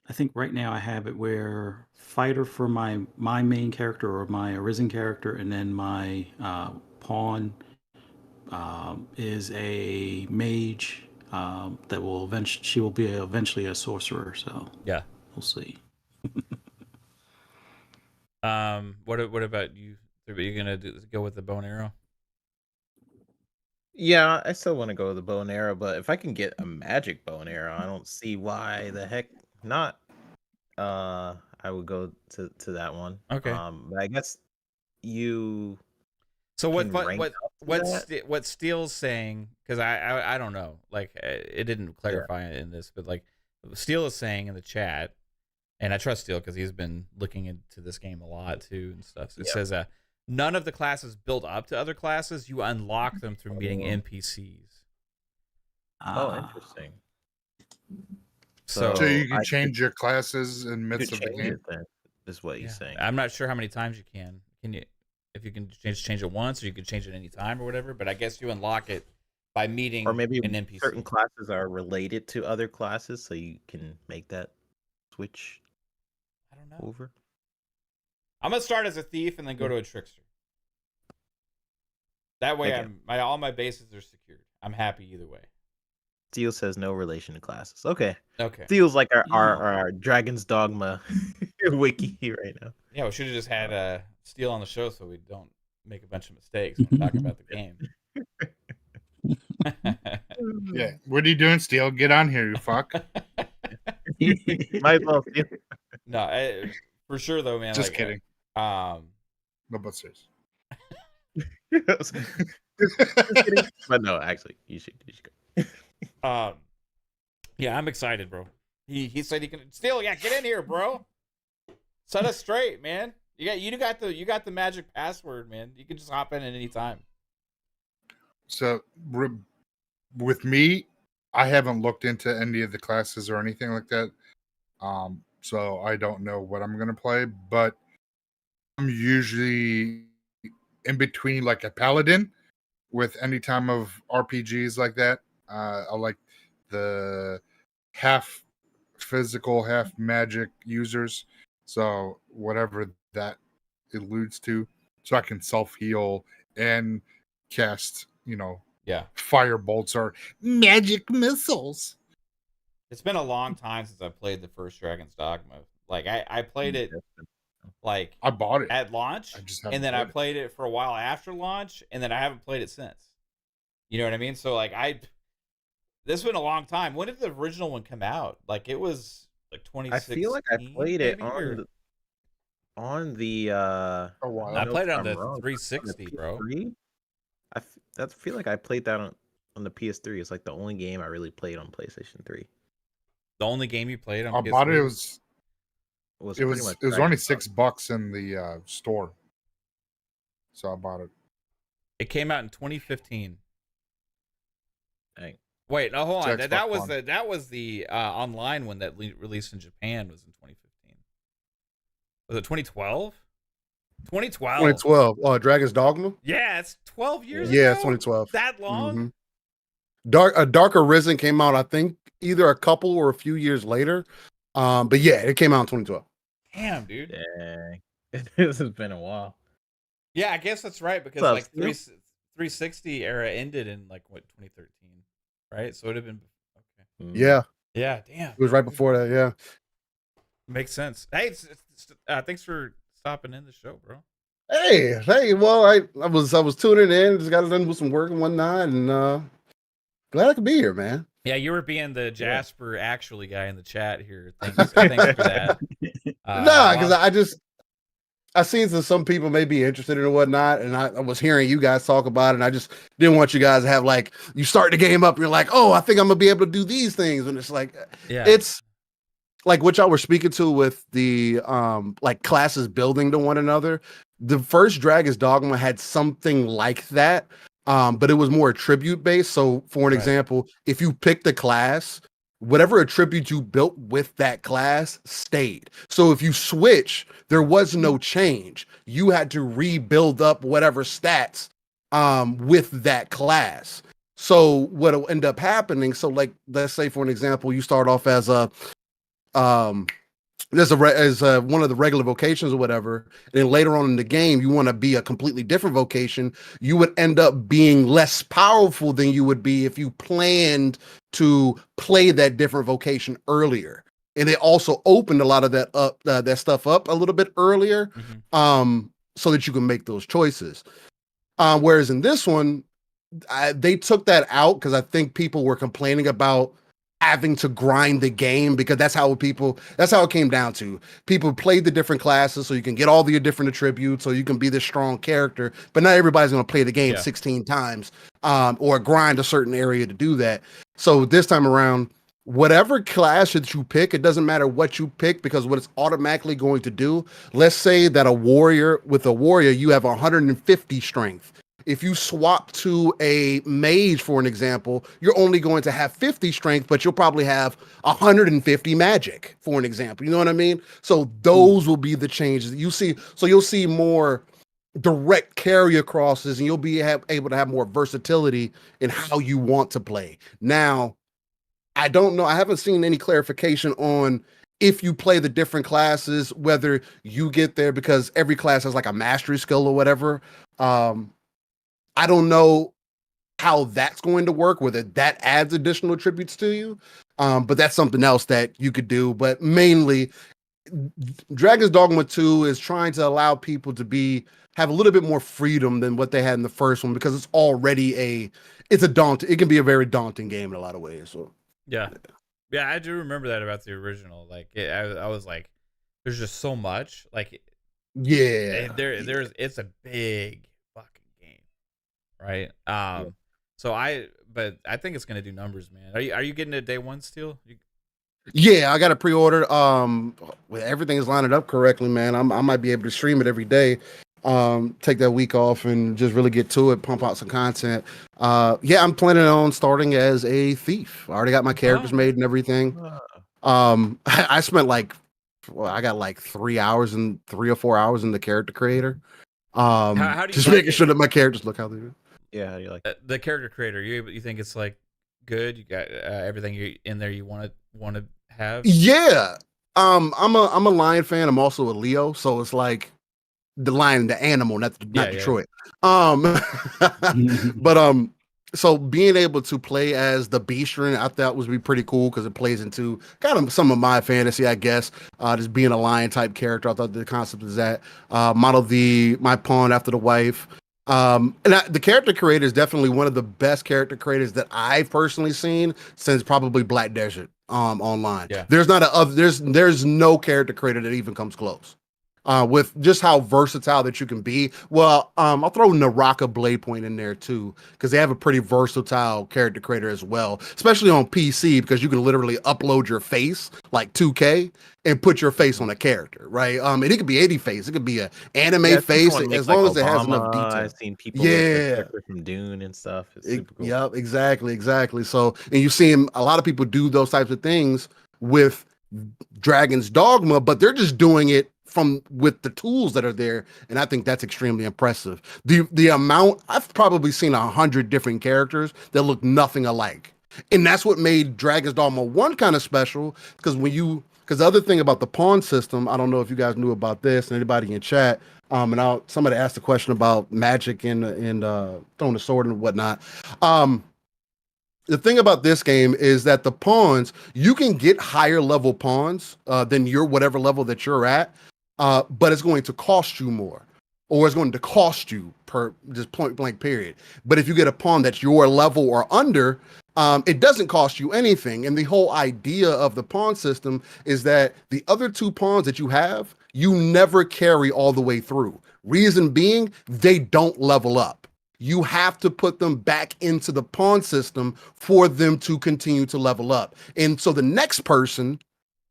Speaker 4: I think right now I have it where fighter for my main character or my arisen character, and then my pawn is a mage that will she will be eventually a sorcerer. So
Speaker 2: yeah,
Speaker 4: we'll see.
Speaker 2: What about you? Are you gonna go with the bow and arrow?
Speaker 3: Yeah, I still want to go with the bow and arrow, but if I can get a magic bow and arrow, I don't see why the heck not. I would go to that one.
Speaker 2: Okay.
Speaker 3: But I guess you.
Speaker 2: So
Speaker 3: can rank up to
Speaker 2: what Steele's saying, because I don't know, like it didn't clarify in this, but like Steele is saying in the chat, and I trust Steele because he's been looking into this game a lot too and stuff. So it says none of the classes build up to other classes. You unlock them through meeting NPCs.
Speaker 3: Oh, interesting.
Speaker 2: So
Speaker 1: you can change your classes in midst of the
Speaker 3: change
Speaker 1: game.
Speaker 3: it then, is what he's saying.
Speaker 2: I'm not sure how many times you can. Can you? If you can change it once, or you can change it any time or whatever. But I guess you unlock it by meeting
Speaker 3: Or maybe
Speaker 2: an NPC.
Speaker 3: certain classes are related to other classes, so you can make that switch.
Speaker 2: I don't know.
Speaker 3: Over.
Speaker 2: I'm gonna start as a thief and then go to a trickster. That way,
Speaker 3: Okay.
Speaker 2: all my bases are secured. I'm happy either way.
Speaker 3: Steel says no relation to classes. Okay.
Speaker 2: Okay.
Speaker 3: Steel's like our Dragon's Dogma wiki right now.
Speaker 2: Yeah, we should have just had Steel on the show so we don't make a bunch of mistakes when talking about the game.
Speaker 1: Yeah. What are you doing, Steel? Get on here, you fuck.
Speaker 3: Might as well. Steel.
Speaker 2: No, for sure though, man.
Speaker 1: Just
Speaker 2: like,
Speaker 1: kidding. No, but serious.
Speaker 3: Just kidding. But no, actually, you should go.
Speaker 2: Yeah, I'm excited, bro. He said he can Steel. Yeah, get in here, bro. Set us straight, man. You got the magic password, man. You can just hop in at any time.
Speaker 1: So with me, I haven't looked into any of the classes or anything like that. So I don't know what I'm gonna play, but I'm usually in between like a paladin with any time of RPGs like that. I like the half physical, half magic users. So whatever that alludes to, so I can self-heal and cast, fire bolts or magic missiles.
Speaker 2: It's been a long time since I played the first Dragon's Dogma. Like I played it like
Speaker 1: I bought it
Speaker 2: at launch, and then I played it for a while after launch, and then I haven't played it since. You know what I mean? So like this has been a long time. When did the original one come out? Like it was like 2016.
Speaker 3: I feel like I played it
Speaker 2: maybe,
Speaker 3: on the
Speaker 1: a while.
Speaker 2: I played it on the 360, bro.
Speaker 3: I feel like I played that on the PS3. It's like the only game I really played on PlayStation 3.
Speaker 2: The only game you played on
Speaker 1: I
Speaker 2: PS3?
Speaker 1: bought it. It was only $6 in the store, so I bought it.
Speaker 2: It came out in 2015.
Speaker 3: Dang.
Speaker 2: Wait, no, hold on.
Speaker 1: It's
Speaker 2: That was the online one that released in Japan was in 2015. Was it 2012? 2012.
Speaker 5: 2012. Dragon's Dogma.
Speaker 2: Yeah, it's 12 years ago.
Speaker 5: Yeah, it's 2012.
Speaker 2: That long?
Speaker 5: Mm-hmm. Dark Arisen came out, I think, either a couple or a few years later. But yeah, it came out in 2012.
Speaker 2: Damn, dude.
Speaker 3: Dang. This has been a while.
Speaker 2: Yeah, I guess that's right because
Speaker 3: What's up,
Speaker 2: like 360 era ended in like what 2013, right? So it'd have been okay.
Speaker 5: Yeah.
Speaker 2: Yeah, damn.
Speaker 5: It was right before that. Yeah.
Speaker 2: Makes sense. Hey, thanks for stopping in the show, bro.
Speaker 5: Hey, well, I was tuning in, just got done with some work and whatnot, and glad I could be here, man.
Speaker 2: Yeah, you were being the Jasper actually guy in the chat here. Thanks for that.
Speaker 5: Nah, because I seen that some people may be interested in it and whatnot, and I was hearing you guys talk about it, and I just didn't want you guys to have like you start the game up, you're like, oh, I think I'm gonna be able to do these things, and it's like, it's like what y'all were speaking to with the like classes building to one another. The first Dragon's Dogma had something like that, but it was more attribute based. So, for an example, if you picked a class, whatever attribute you built with that class stayed. So if you switch, there was no change. You had to rebuild up whatever stats with that class. So what'll end up happening? So, like, let's say for an example, you start off as a as one of the regular vocations or whatever, and then later on in the game you want to be a completely different vocation. You would end up being less powerful than you would be if you planned to play that different vocation earlier. And it also opened a lot of that up that stuff up a little bit earlier, so that you can make those choices. Whereas in this one, they took that out because I think people were complaining about having to grind the game, because that's how it came down to. People played the different classes so you can get all the different attributes so you can be this strong character, but not everybody's going to play the game 16 times or grind a certain area to do that. So this time around, whatever class that you pick, it doesn't matter what you pick, because what it's automatically going to do, let's say that with a warrior you have 150 strength. If you swap to a mage, for an example, you're only going to have 50 strength, but you'll probably have 150 magic, for an example. You know what I mean? So those will be the changes you see. So you'll see more direct carry acrosses, and you'll be able to have more versatility in how you want to play. Now, I don't know. I haven't seen any clarification on if you play the different classes, whether you get there because every class has like a mastery skill or whatever. I don't know how that's going to work, whether that adds additional attributes to you. But that's something else that you could do. But mainly, Dragon's Dogma 2 is trying to allow people to have a little bit more freedom than what they had in the first one, because it's already it can be a very daunting game in a lot of ways. So
Speaker 2: yeah, I do remember that about the original. Like I was like, there's just so much. Like it's a big right? But I think it's gonna do numbers, man. Are you getting it day one still?
Speaker 5: Yeah, I got it pre-ordered. Everything is lining up correctly, man. I might be able to stream it every day. Take that week off and just really get to it, pump out some content. I'm planning on starting as a thief. I already got my characters made and everything. I spent I got like 3 or 4 hours in the character creator. How do you just making sure that my characters look how they do.
Speaker 3: Yeah, how do you like
Speaker 2: the character creator? You think it's like good? You got everything you in there you want to have?
Speaker 5: Yeah. I'm a lion fan. I'm also a Leo, so it's like the lion, the animal, not Detroit. But so being able to play as the Beastren, I thought would be pretty cool, because it plays into kind of some of my fantasy, I guess. Just being a lion type character, I thought the concept is that model my pawn after the wife. The character creator is definitely one of the best character creators that I've personally seen since probably Black Desert online.
Speaker 2: Yeah.
Speaker 5: There's no character creator that even comes close. With just how versatile that you can be. Well, I'll throw Naraka Blade Point in there too, because they have a pretty versatile character creator as well, especially on PC, because you can literally upload your face like 2K and put your face on a character, right? And it could be any face, it could be an anime face, as long as it has enough detail.
Speaker 3: I've seen people from Dune and stuff. It's super cool.
Speaker 5: Yep, exactly. So, and you see a lot of people do those types of things with Dragon's Dogma, but they're just doing it with the tools that are there, and I think that's extremely impressive. The amount, I've probably seen 100 different characters that look nothing alike, and that's what made Dragon's Dogma 1 kind of special, because the other thing about the pawn system, I don't know if you guys knew about this, and anybody in chat, and somebody asked a question about magic and throwing a sword and whatnot. The thing about this game is that the pawns, you can get higher level pawns than whatever level that you're at, but it's going to cost you more. or it's going to cost you per just point blank period. But if you get a pawn that's your level or under, it doesn't cost you anything. And the whole idea of the pawn system is that the other two pawns that you have, you never carry all the way through. Reason being, they don't level up. You have to put them back into the pawn system for them to continue to level up. And so the next person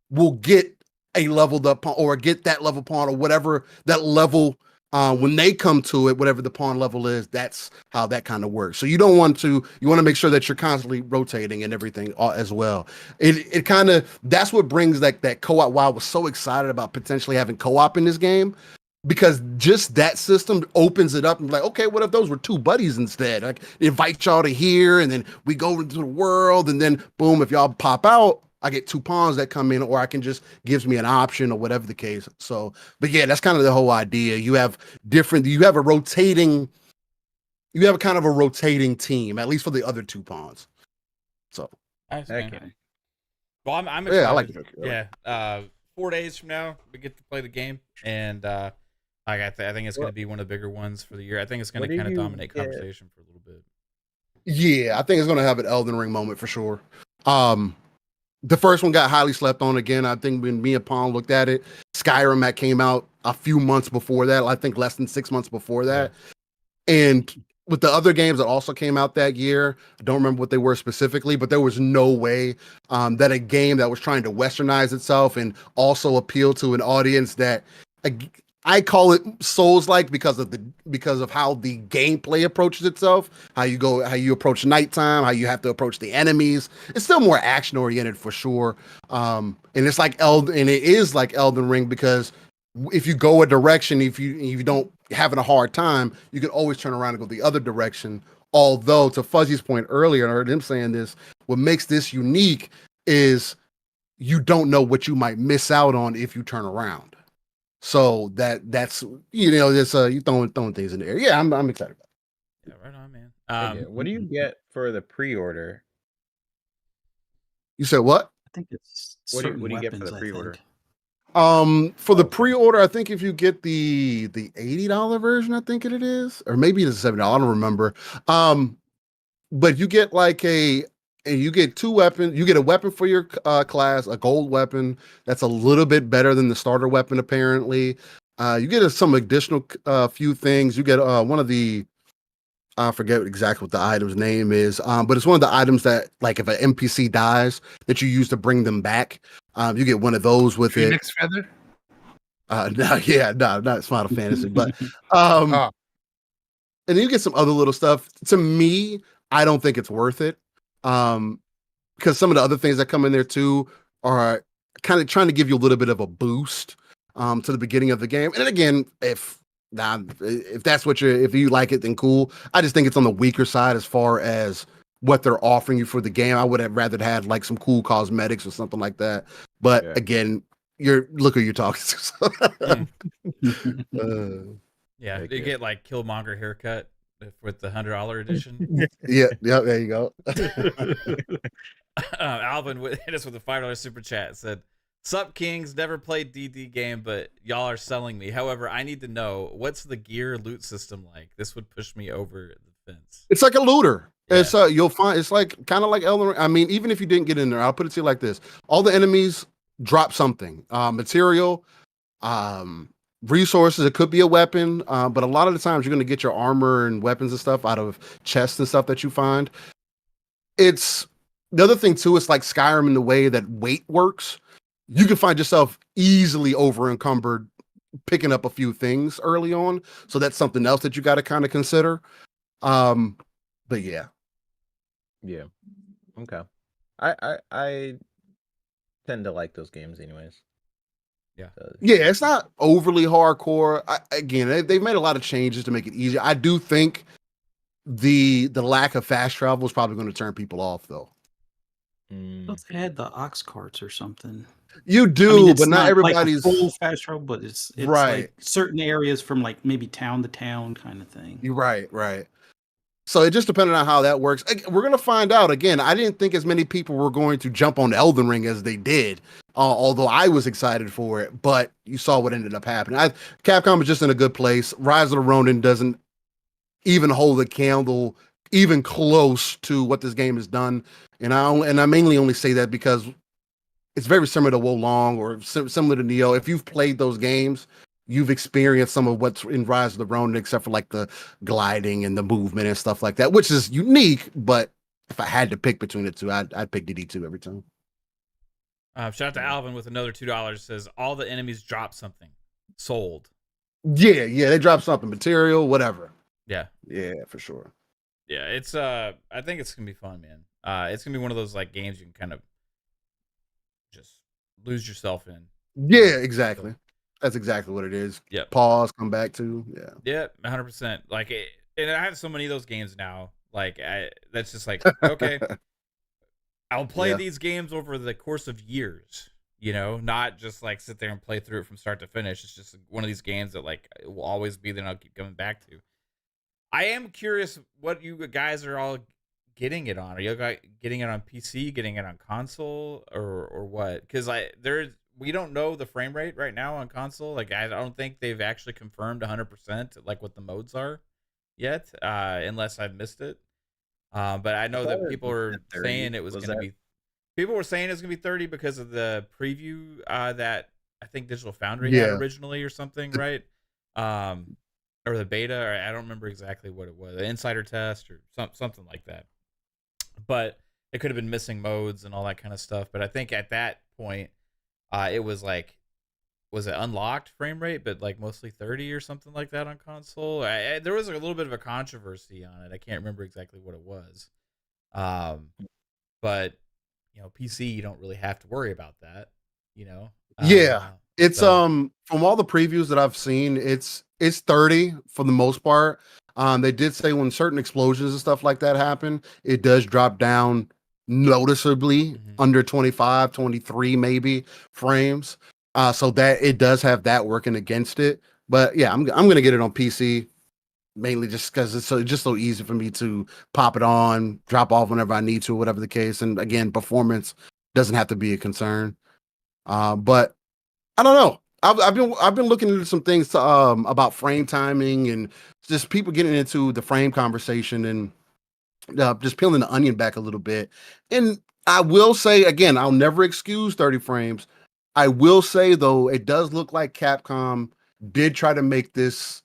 Speaker 5: will get a leveled up pawn or get that level pawn or whatever that level when they come to it, whatever the pawn level is, that's how that kind of works. So you want to make sure that you're constantly rotating and everything as well. It kind of, that's what brings that co-op. Why I was so excited about potentially having co-op in this game, because just that system opens it up and like, okay, what if those were two buddies instead? Like invite y'all to here and then we go into the world and then boom, if y'all pop out, I get two pawns that come in, or I can just gives me an option or whatever the case. So, but yeah, that's kind of the whole idea. You have a kind of a rotating team, at least for the other two pawns. So,
Speaker 3: Okay.
Speaker 2: Well, I'm excited.
Speaker 5: Yeah, I like it.
Speaker 2: Yeah. 4 days from now, we get to play the game, and I think it's going to be one of the bigger ones for the year. I think it's going to kind of dominate conversation for a little bit.
Speaker 5: Yeah, I think it's going to have an Elden Ring moment for sure. The first one got highly slept on again. I think when me and Pawn looked at it, Skyrim that came out a few months before that. I think less than 6 months before that. Yeah. And with the other games that also came out that year, I don't remember what they were specifically, but there was no way that a game that was trying to westernize itself and also appeal to an audience that I call it Souls-like because of how the gameplay approaches itself, how you approach nighttime, how you have to approach the enemies. It's still more action oriented for sure. And it's like it is like Elden Ring, because if you go a direction, if you don't having a hard time, you can always turn around and go the other direction. Although, to Fuzzy's point earlier, I heard him saying this, what makes this unique is you don't know what you might miss out on if you turn around. So that's it's you throwing things in the air. Yeah, I'm excited about it.
Speaker 2: Yeah, right on, man.
Speaker 3: What do you get for the pre-order?
Speaker 5: You said what?
Speaker 4: I think it's
Speaker 3: what do you get for the pre-order?
Speaker 5: For the pre-order, I think if you get the $80 version, I think it is, or maybe it's $70. I don't remember. But you get you get two weapons. You get a weapon for your class, a gold weapon that's a little bit better than the starter weapon, apparently. You get some additional few things. You get one of the, I forget exactly what the item's name is, but it's one of the items that, like, if an NPC dies, that you use to bring them back. You get one of those with
Speaker 1: Phoenix feather?
Speaker 5: No, not Final Fantasy, but and then you get some other little stuff. To me, I don't think it's worth it. Because some of the other things that come in there too are kind of trying to give you a little bit of a boost to the beginning of the game. And again, if that's if you like it, then cool. I just think it's on the weaker side as far as what they're offering you for the game. I would have rather had like some cool cosmetics or something like that. But again, look who you're talking to.
Speaker 2: Yeah, you get like Killmonger haircut with the $100 edition.
Speaker 5: yeah, there you go.
Speaker 2: Alvin hit us with a $5 super chat. Said, "Sup Kings, never played DD game, but y'all are selling me. However, I need to know, what's the gear loot system like? This would push me over the fence."
Speaker 5: It's like a looter. Yeah. It's you'll find it's like kind of like Elden Ring. I mean, even if you didn't get in there, I'll put it to you like this: all the enemies drop something, material, resources. It could be a weapon, but a lot of the times you're going to get your armor and weapons and stuff out of chests and stuff that you find. It's the other thing too. It's like Skyrim in the way that weight works. You can find yourself easily over encumbered picking up a few things early on, so that's something else that you got to kind of consider. But yeah,
Speaker 3: okay. I tend to like those games, anyways.
Speaker 5: Yeah, it's not overly hardcore. Again, they've made a lot of changes to make it easier. I do think the lack of fast travel is probably going to turn people off, though.
Speaker 4: But they had the ox carts or something.
Speaker 5: You do, but not everybody's
Speaker 4: like full fast travel. But it's
Speaker 5: right.
Speaker 4: Like certain areas from like maybe town to town kind of thing.
Speaker 5: You're right. So it just depended on how that works. We're gonna find out. Again, I didn't think as many people were going to jump on Elden Ring as they did, although I was excited for it. But you saw what ended up happening. Capcom is just in a good place. Rise of the Ronin doesn't even hold a candle even close to what this game has done, and I mainly only say that because it's very similar to Wolong or similar to Neo. If you've played those games, you've experienced some of what's in Rise of the Ronin, except for like the gliding and the movement and stuff like that, which is unique. But if I had to pick between the two, I'd pick DD2 every time.
Speaker 2: Shout out to Alvin with another $2. Says all the enemies drop something. Sold.
Speaker 5: Yeah, they drop something, material, whatever.
Speaker 2: Yeah,
Speaker 5: for sure.
Speaker 2: Yeah, it's I think it's gonna be fun, man. It's gonna be one of those like games you can kind of just lose yourself in.
Speaker 5: Yeah, exactly. That's exactly what it is.
Speaker 2: Yeah.
Speaker 5: Pause, come back to.
Speaker 2: Yeah, 100%. Like, and I have so many of those games now. Like, that's just like, okay, I'll play these games over the course of years. You know, not just like sit there and play through it from start to finish. It's just one of these games that like it will always be there and I'll keep coming back to. I am curious what you guys are all getting it on. Are you guys getting it on PC, getting it on console, or what? Because we don't know the frame rate right now on console. Like, I don't think they've actually confirmed 100% like what the modes are yet, unless I've missed it. But I know that people are saying it was going to be. People were saying it's going to be 30 because of the preview that I think Digital Foundry had originally or something, right? Or the beta, or I don't remember exactly what it was, the insider test or something like that. But it could have been missing modes and all that kind of stuff. But I think at that point, it was like, was it unlocked frame rate, but like mostly 30 or something like that on console? There was a little bit of a controversy on it. I can't remember exactly what it was. But you know, PC, you don't really have to worry about that. You know.
Speaker 5: It's from all the previews that I've seen, it's 30 for the most part. They did say when certain explosions and stuff like that happen, it does drop down noticeably under 25, 23 maybe frames. So that it does have that working against it. But yeah, I'm gonna get it on PC mainly just because it's so easy for me to pop it on, drop off whenever I need to, whatever the case. And again, performance doesn't have to be a concern. But I don't know. I've been looking into some things about frame timing and just people getting into the frame conversation and just peeling the onion back a little bit. And I will say again, I'll never excuse 30 frames. I will say though, it does look like Capcom did try to make this,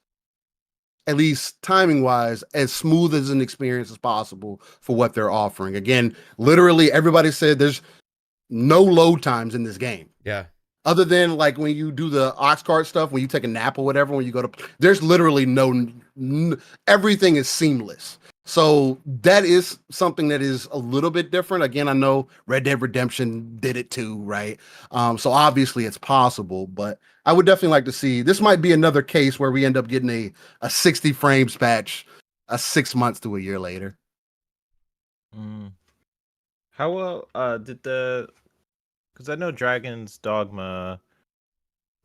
Speaker 5: at least timing wise, as smooth as an experience as possible for what they're offering. Again, literally everybody said there's no load times in this game.
Speaker 2: Yeah.
Speaker 5: Other than like when you do the ox cart stuff, when you take a nap or whatever, when you go to, there's literally everything is seamless. So that is something that is a little bit different. Again, I know Red Dead Redemption did it too, right? So obviously it's possible, but I would definitely like to see, this might be another case where we end up getting a 60 frames patch 6 months to a year later.
Speaker 3: How well did because I know Dragon's Dogma,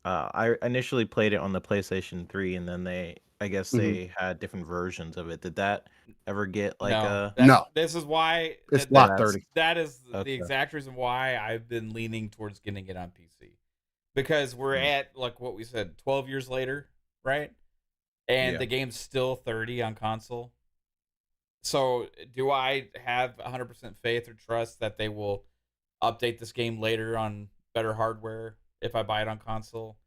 Speaker 3: I initially played it on the PlayStation 3 and then I guess they had different versions of it. Did that ever get like
Speaker 5: no?
Speaker 2: This is why
Speaker 5: it's locked 30.
Speaker 2: That is the exact reason why I've been leaning towards getting it on PC, because we're at like what we said, 12 years later, right? And the game's still 30 on console. So do I have 100% faith or trust that they will update this game later on better hardware if I buy it on console?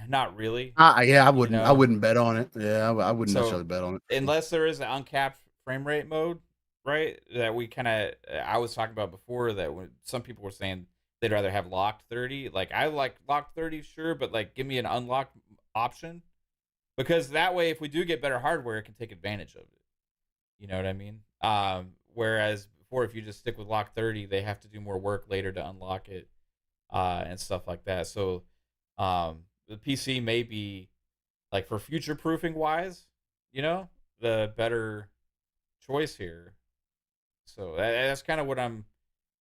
Speaker 2: Not really.
Speaker 5: I wouldn't. I wouldn't bet on it. Yeah, I wouldn't necessarily bet on it
Speaker 2: unless there is an uncapped frame rate mode, right? That we kind of I was talking about before, that when some people were saying they'd rather have locked 30. Like, I like locked 30, sure, but like give me an unlocked option, because that way if we do get better hardware, it can take advantage of it. You know what I mean? Whereas before, if you just stick with lock 30, they have to do more work later to unlock it and stuff like that. So the PC may be, like, for future proofing wise, you know, the better choice here. So that's kind of what I'm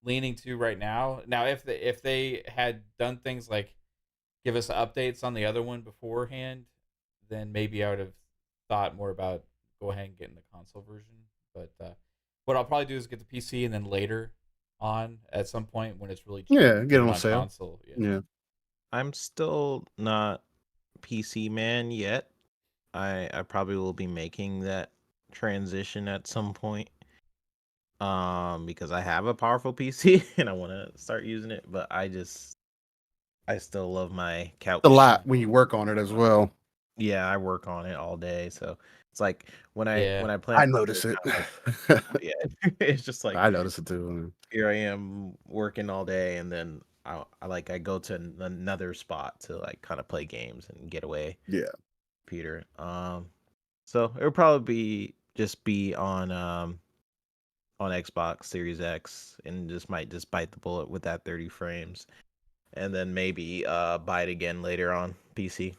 Speaker 2: leaning to right now. Now, if they had done things like give us updates on the other one beforehand, then maybe I would have thought more about go ahead and get in the console version. But what I'll probably do is get the PC and then later on at some point when it's really cheap,
Speaker 5: Yeah, get it on
Speaker 2: on
Speaker 5: sale.
Speaker 2: console.
Speaker 5: Yeah.
Speaker 3: I'm still not PC man yet. I probably will be making that transition at some point. Because I have a powerful PC and I want to start using it, but I still love my couch.
Speaker 5: A lot when you work on it as well.
Speaker 3: Yeah, I work on it all day, so it's like when I
Speaker 2: Yeah.
Speaker 3: play.
Speaker 5: I notice it.
Speaker 3: Yeah, it's just like
Speaker 5: I notice it too.
Speaker 3: here I am working all day, and then I go to another spot to like kind of play games and get away.
Speaker 5: Yeah.
Speaker 3: Peter. So it'll probably be on Xbox Series X, and might just bite the bullet with that 30 frames, and then maybe buy it again later on PC.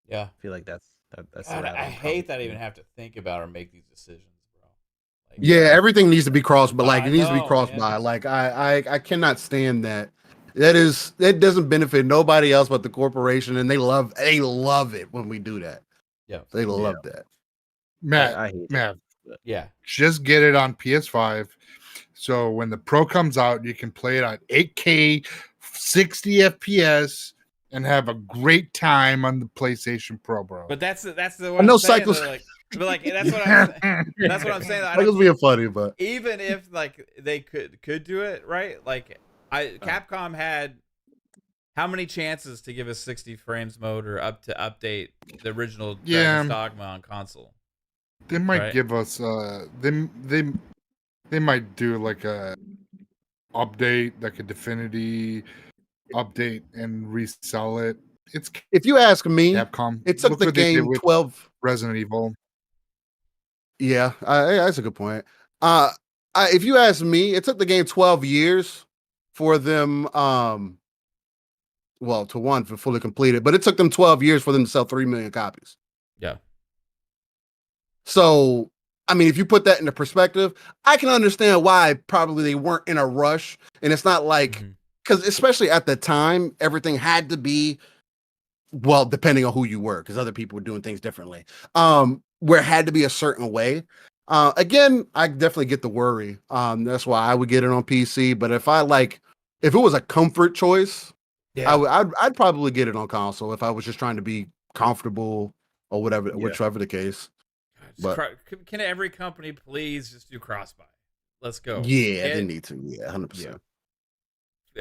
Speaker 2: Yeah.
Speaker 3: I feel like that's
Speaker 2: God,
Speaker 3: the
Speaker 2: I
Speaker 3: route I'm
Speaker 2: hate that I
Speaker 3: probably
Speaker 2: even have to think about or make these decisions, bro. Like,
Speaker 5: Yeah, everything needs to be crossed, but like
Speaker 2: I
Speaker 5: it needs to be
Speaker 2: know,
Speaker 5: crossed
Speaker 2: man.
Speaker 5: by. Like I cannot stand that. That doesn't benefit nobody else but the corporation, and they love it when we do that.
Speaker 2: Yeah.
Speaker 5: They love that.
Speaker 1: Matt,
Speaker 3: I hate
Speaker 1: Matt,
Speaker 3: it.
Speaker 2: Yeah.
Speaker 1: just get it on PS5. So when the Pro comes out, you can play it on 8K, 60 FPS, and have a great time on the PlayStation Pro, bro.
Speaker 2: But that's the
Speaker 5: I
Speaker 2: one
Speaker 5: know
Speaker 2: I'm saying.
Speaker 5: Cycles.
Speaker 2: Though, like, but like that's what I'm that's what I'm saying. I
Speaker 5: Cycles
Speaker 2: don't,
Speaker 5: being funny, but
Speaker 2: even if like they could do it right, like Capcom had how many chances to give us 60 frames mode or up to update the original Dragon's Dogma on console?
Speaker 1: They might
Speaker 2: right?
Speaker 1: give us they might do like a update, like a Divinity update and resell it. It's
Speaker 5: if you ask me,
Speaker 1: Capcom.
Speaker 5: it took
Speaker 1: Look
Speaker 5: the
Speaker 1: what they did
Speaker 5: game
Speaker 1: with
Speaker 5: 12.
Speaker 1: Resident Evil.
Speaker 5: Yeah, that's a good point. If you ask me, it took the game 12 years for them, well, for fully completed, but it took them 12 years for them to sell 3 million copies.
Speaker 2: Yeah.
Speaker 5: So, I mean, if you put that into perspective, I can understand why probably they weren't in a rush. And it's not like, because especially at the time, everything had to be, well, depending on who you were, because other people were doing things differently. Where it had to be a certain way. Again, I definitely get the worry. That's why I would get it on PC. But if it was a comfort choice, I'd probably get it on console if I was just trying to be comfortable or whatever, whichever the case. But
Speaker 2: can every company please just do cross-buy? Let's go.
Speaker 5: Yeah, they need to. Yeah, 100%.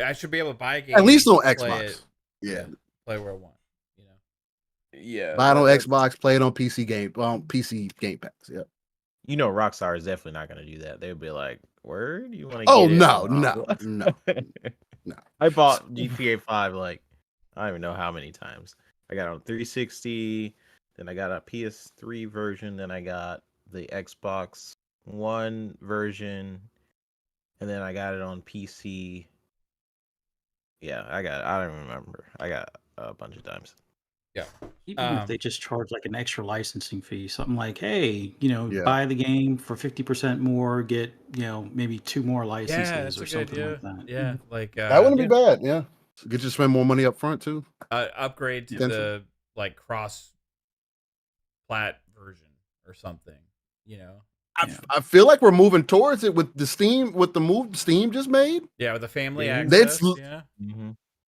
Speaker 2: I should be able to buy a game
Speaker 5: at least on
Speaker 2: play
Speaker 5: Xbox.
Speaker 2: it,
Speaker 5: Yeah,
Speaker 2: play where I want. You know.
Speaker 3: Yeah,
Speaker 5: buy it on Xbox, play it on PC Game Pass. Yeah.
Speaker 3: You know, Rockstar is definitely not going to do that. They'll be like, "Word, you want to?"
Speaker 5: Oh
Speaker 3: get
Speaker 5: no.
Speaker 3: no. I bought GTA 5 like I don't even know how many times. I got it on 360, then I got a PS3 version, then I got the Xbox One version, and then I got it on PC. Yeah, I don't remember. I got a bunch of times.
Speaker 2: Yeah.
Speaker 4: Even if they just charge like an extra licensing fee, something like, hey,
Speaker 5: Yeah.
Speaker 4: buy the game for 50% more, get, maybe 2 more licenses or something
Speaker 2: idea.
Speaker 4: like that.
Speaker 2: Yeah, like
Speaker 5: that wouldn't be bad. Yeah, get you to spend more money up front too.
Speaker 2: Upgrade to the like cross plat version or something.
Speaker 5: I feel like we're moving towards it with the move Steam just made.
Speaker 2: Yeah, with the family
Speaker 5: That's-
Speaker 2: access. Yeah.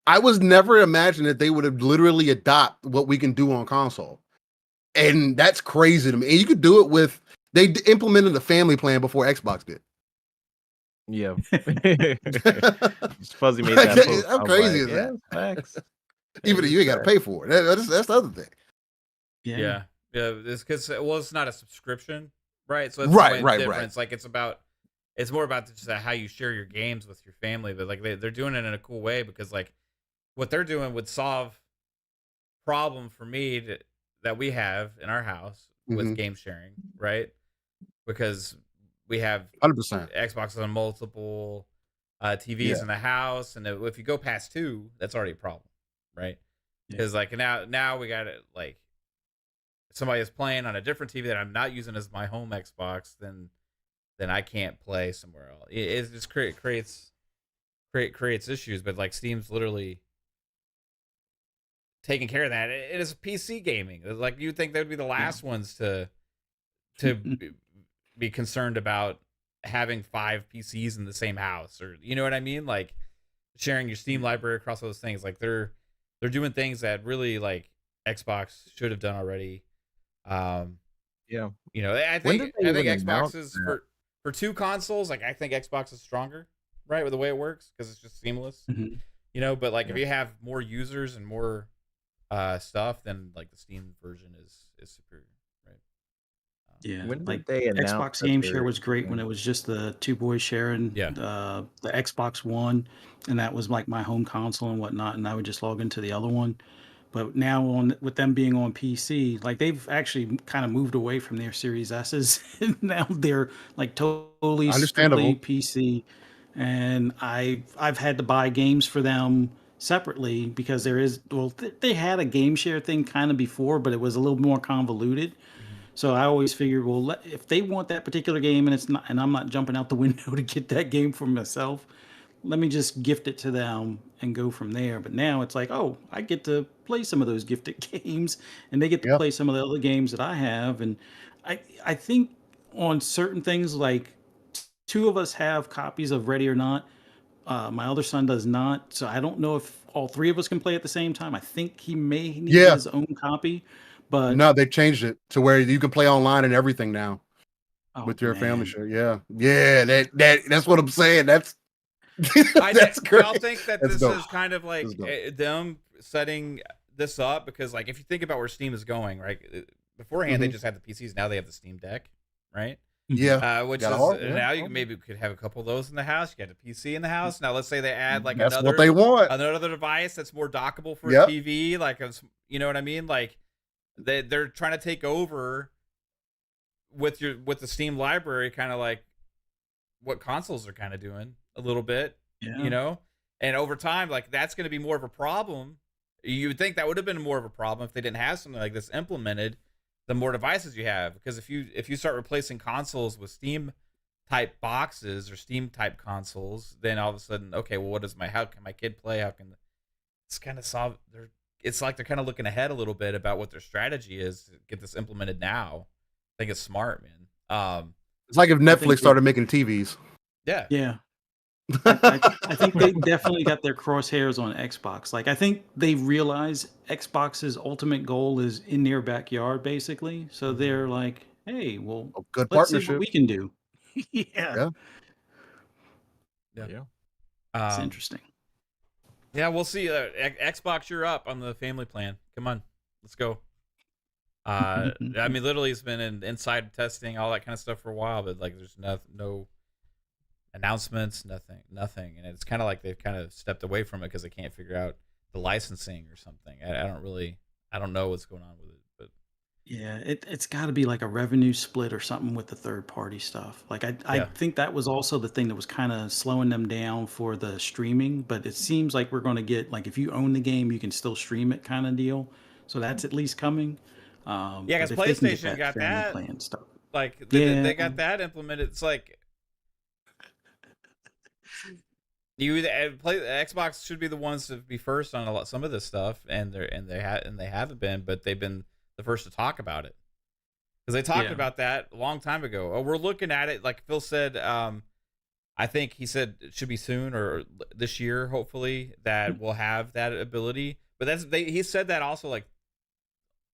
Speaker 5: I was never imagining that they would have literally adopt what we can do on console. And that's crazy to me. And you could do it they implemented the family plan before Xbox did.
Speaker 3: Yeah. Fuzzy made that post.
Speaker 5: How crazy is that?
Speaker 3: Facts.
Speaker 5: Even if you ain't got to pay for it. That's the other thing.
Speaker 2: Yeah. It's because it's not a subscription, right? So it's
Speaker 5: Right.
Speaker 2: It's like it's more about just how you share your games with your family, but like they're doing it in a cool way because like what they're doing would solve problem for me that we have in our house with game sharing, right? Because we have
Speaker 5: 100%
Speaker 2: Xboxes on multiple TVs in the house, and if you go past 2, that's already a problem, right? Because like now we got it like somebody is playing on a different TV that I'm not using as my home Xbox, then I can't play somewhere else. It just creates issues. But like Steam's literally taking care of that. It is PC gaming. Like you'd think they would be the last ones to to be concerned about having 5 PCs in the same house, or you know what I mean, like sharing your Steam library across those things. Like they're doing things that really like Xbox should have done already.
Speaker 3: Yeah.
Speaker 2: You know, I
Speaker 3: When
Speaker 2: think
Speaker 3: did they even
Speaker 2: Xbox
Speaker 3: announce
Speaker 2: is
Speaker 3: that?
Speaker 2: for 2 consoles. Like I think Xbox is stronger, right, with the way it works because it's just seamless.
Speaker 4: Mhm.
Speaker 2: You know, but like if
Speaker 3: Yeah.
Speaker 2: you have more users and more stuff, then like the Steam version is superior, right?
Speaker 4: Yeah,
Speaker 3: When
Speaker 4: like
Speaker 3: did they announce
Speaker 4: Xbox
Speaker 3: that
Speaker 4: Game
Speaker 3: they're
Speaker 4: Share was great when
Speaker 3: doing-
Speaker 4: it was just the two boys sharing
Speaker 2: Yeah.
Speaker 4: the Xbox One, and that was like my home console and whatnot, and I would just log into the other one. But now on with them being on PC, like they've actually kind of moved away from their Series S's, and now they're like totally strictly
Speaker 5: Understandable.
Speaker 4: PC. And I've had to buy games for them separately because there is they had a game share thing kind of before, but it was a little more convoluted. So I always figured, well, if they want that particular game and it's not, and I'm not jumping out the window to get that game for myself, let me just gift it to them and go from there. But now it's like, oh, I get to play some of those gifted games, and they get to
Speaker 5: Yeah.
Speaker 4: play some of the other games that I have. And I think on certain things, like 2 of us have copies of Ready or Not. My other son does not, so I don't know if all 3 of us can play at the same time. I think he may need
Speaker 5: Yeah.
Speaker 4: his own copy, but
Speaker 5: No, they changed it to where you can play online and everything now
Speaker 4: oh
Speaker 5: with your family
Speaker 4: man.
Speaker 5: share. Yeah. Yeah. That's what I'm saying. That's that's
Speaker 2: We all
Speaker 5: great.
Speaker 2: think that
Speaker 5: That's
Speaker 2: this
Speaker 5: dope.
Speaker 2: is kind of like
Speaker 5: That's dope.
Speaker 2: them setting this up because, like, if you think about where Steam is going, right? Beforehand, they
Speaker 5: Mhm.
Speaker 2: just had the PCs. Now they have the Steam Deck, right?
Speaker 5: Yeah.
Speaker 2: Which
Speaker 5: Got a
Speaker 2: is
Speaker 5: hard- yeah.
Speaker 2: now you maybe could have a couple of those in the house. You got a PC in the house. Now let's say they add like
Speaker 5: That's what they want.
Speaker 2: another device that's more dockable for a
Speaker 5: Yep.
Speaker 2: TV, like you know what I mean? Like they're trying to take over with the Steam library, kind of like what consoles are kind of doing a little bit,
Speaker 4: Yeah.
Speaker 2: you know. And over time, like that's going to be more of a problem. You would think that would have been more of a problem if they didn't have something like this implemented. The more devices you have, because if you start replacing consoles with Steam type boxes or Steam type consoles, then all of a sudden, okay, well, how can my kid play? How can it's kind of solve? It's like they're kind of looking ahead a little bit about what their strategy is to get this implemented now. I think it's smart, man.
Speaker 5: It's like if
Speaker 4: think
Speaker 5: Netflix started making TVs.
Speaker 2: Yeah,
Speaker 4: Yeah. I think they definitely got their crosshairs on Xbox. Like I think they realize Xbox's ultimate goal is in their backyard, basically. So they're like, "Hey, well,
Speaker 5: A good
Speaker 4: let's see
Speaker 5: partnership.
Speaker 4: what we can do." Yeah,
Speaker 5: Yeah.
Speaker 2: yeah.
Speaker 3: Yeah.
Speaker 4: it's interesting.
Speaker 2: Yeah, we'll see. Xbox, you're up on the family plan. Come on, let's go. I mean, literally, it's been in inside testing, all that kind of stuff for a while, but like, there's no announcements, nothing, and it's kind of like they've kind of stepped away from it because they can't figure out the licensing or something. I don't know what's going on with it, but
Speaker 4: Yeah, it's got to be like a revenue split or something with the third party stuff. Like I
Speaker 2: Yeah.
Speaker 4: think that was also the thing that was kind of slowing them down for the streaming. But it seems like we're going to get like if you own the game, you can still stream it kind of deal. So that's at least coming.
Speaker 2: yeah,
Speaker 4: But
Speaker 2: because
Speaker 4: if they can get
Speaker 2: PlayStation got
Speaker 4: family
Speaker 2: that.
Speaker 4: plan stuff,
Speaker 2: Like
Speaker 4: yeah,
Speaker 2: they got that implemented. It's like you play Xbox should be the ones to be first on some of this stuff, and they haven't been, but they've been the first to talk about it because they talked
Speaker 4: Yeah.
Speaker 2: about that a long time ago. Oh, we're looking at it, like Phil said. I think he said it should be soon or this year, hopefully, that we'll have that ability. But he said that also like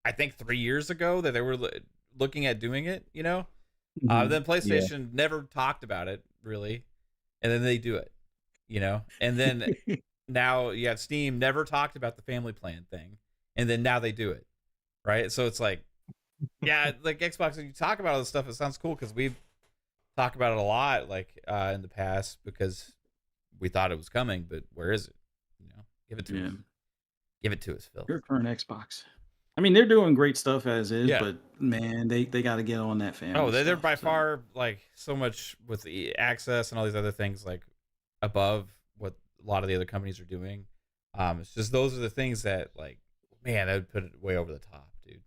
Speaker 2: I think 3 years ago that they were looking at doing it. You know,
Speaker 4: Mhm.
Speaker 2: then PlayStation never talked about it really, and then they do it. You know, and then now you have Steam never talked about the family plan thing, and then now they do it, right? So it's like, yeah, like Xbox, when you talk about all this stuff, it sounds cool because we've talked about it a lot, like in the past, because we thought it was coming, but where is it? You know, give it to us. Give it to us, Phil.
Speaker 4: Your current Xbox. I mean, they're doing great stuff as is,
Speaker 2: Yeah.
Speaker 4: but man, they got to get on that family.
Speaker 2: Oh, they're
Speaker 4: stuff,
Speaker 2: by
Speaker 4: so.
Speaker 2: far like so much with the access and all these other things like above what a lot of the other companies are doing. It's just those are the things that like, man, that would put it way over the top, dude.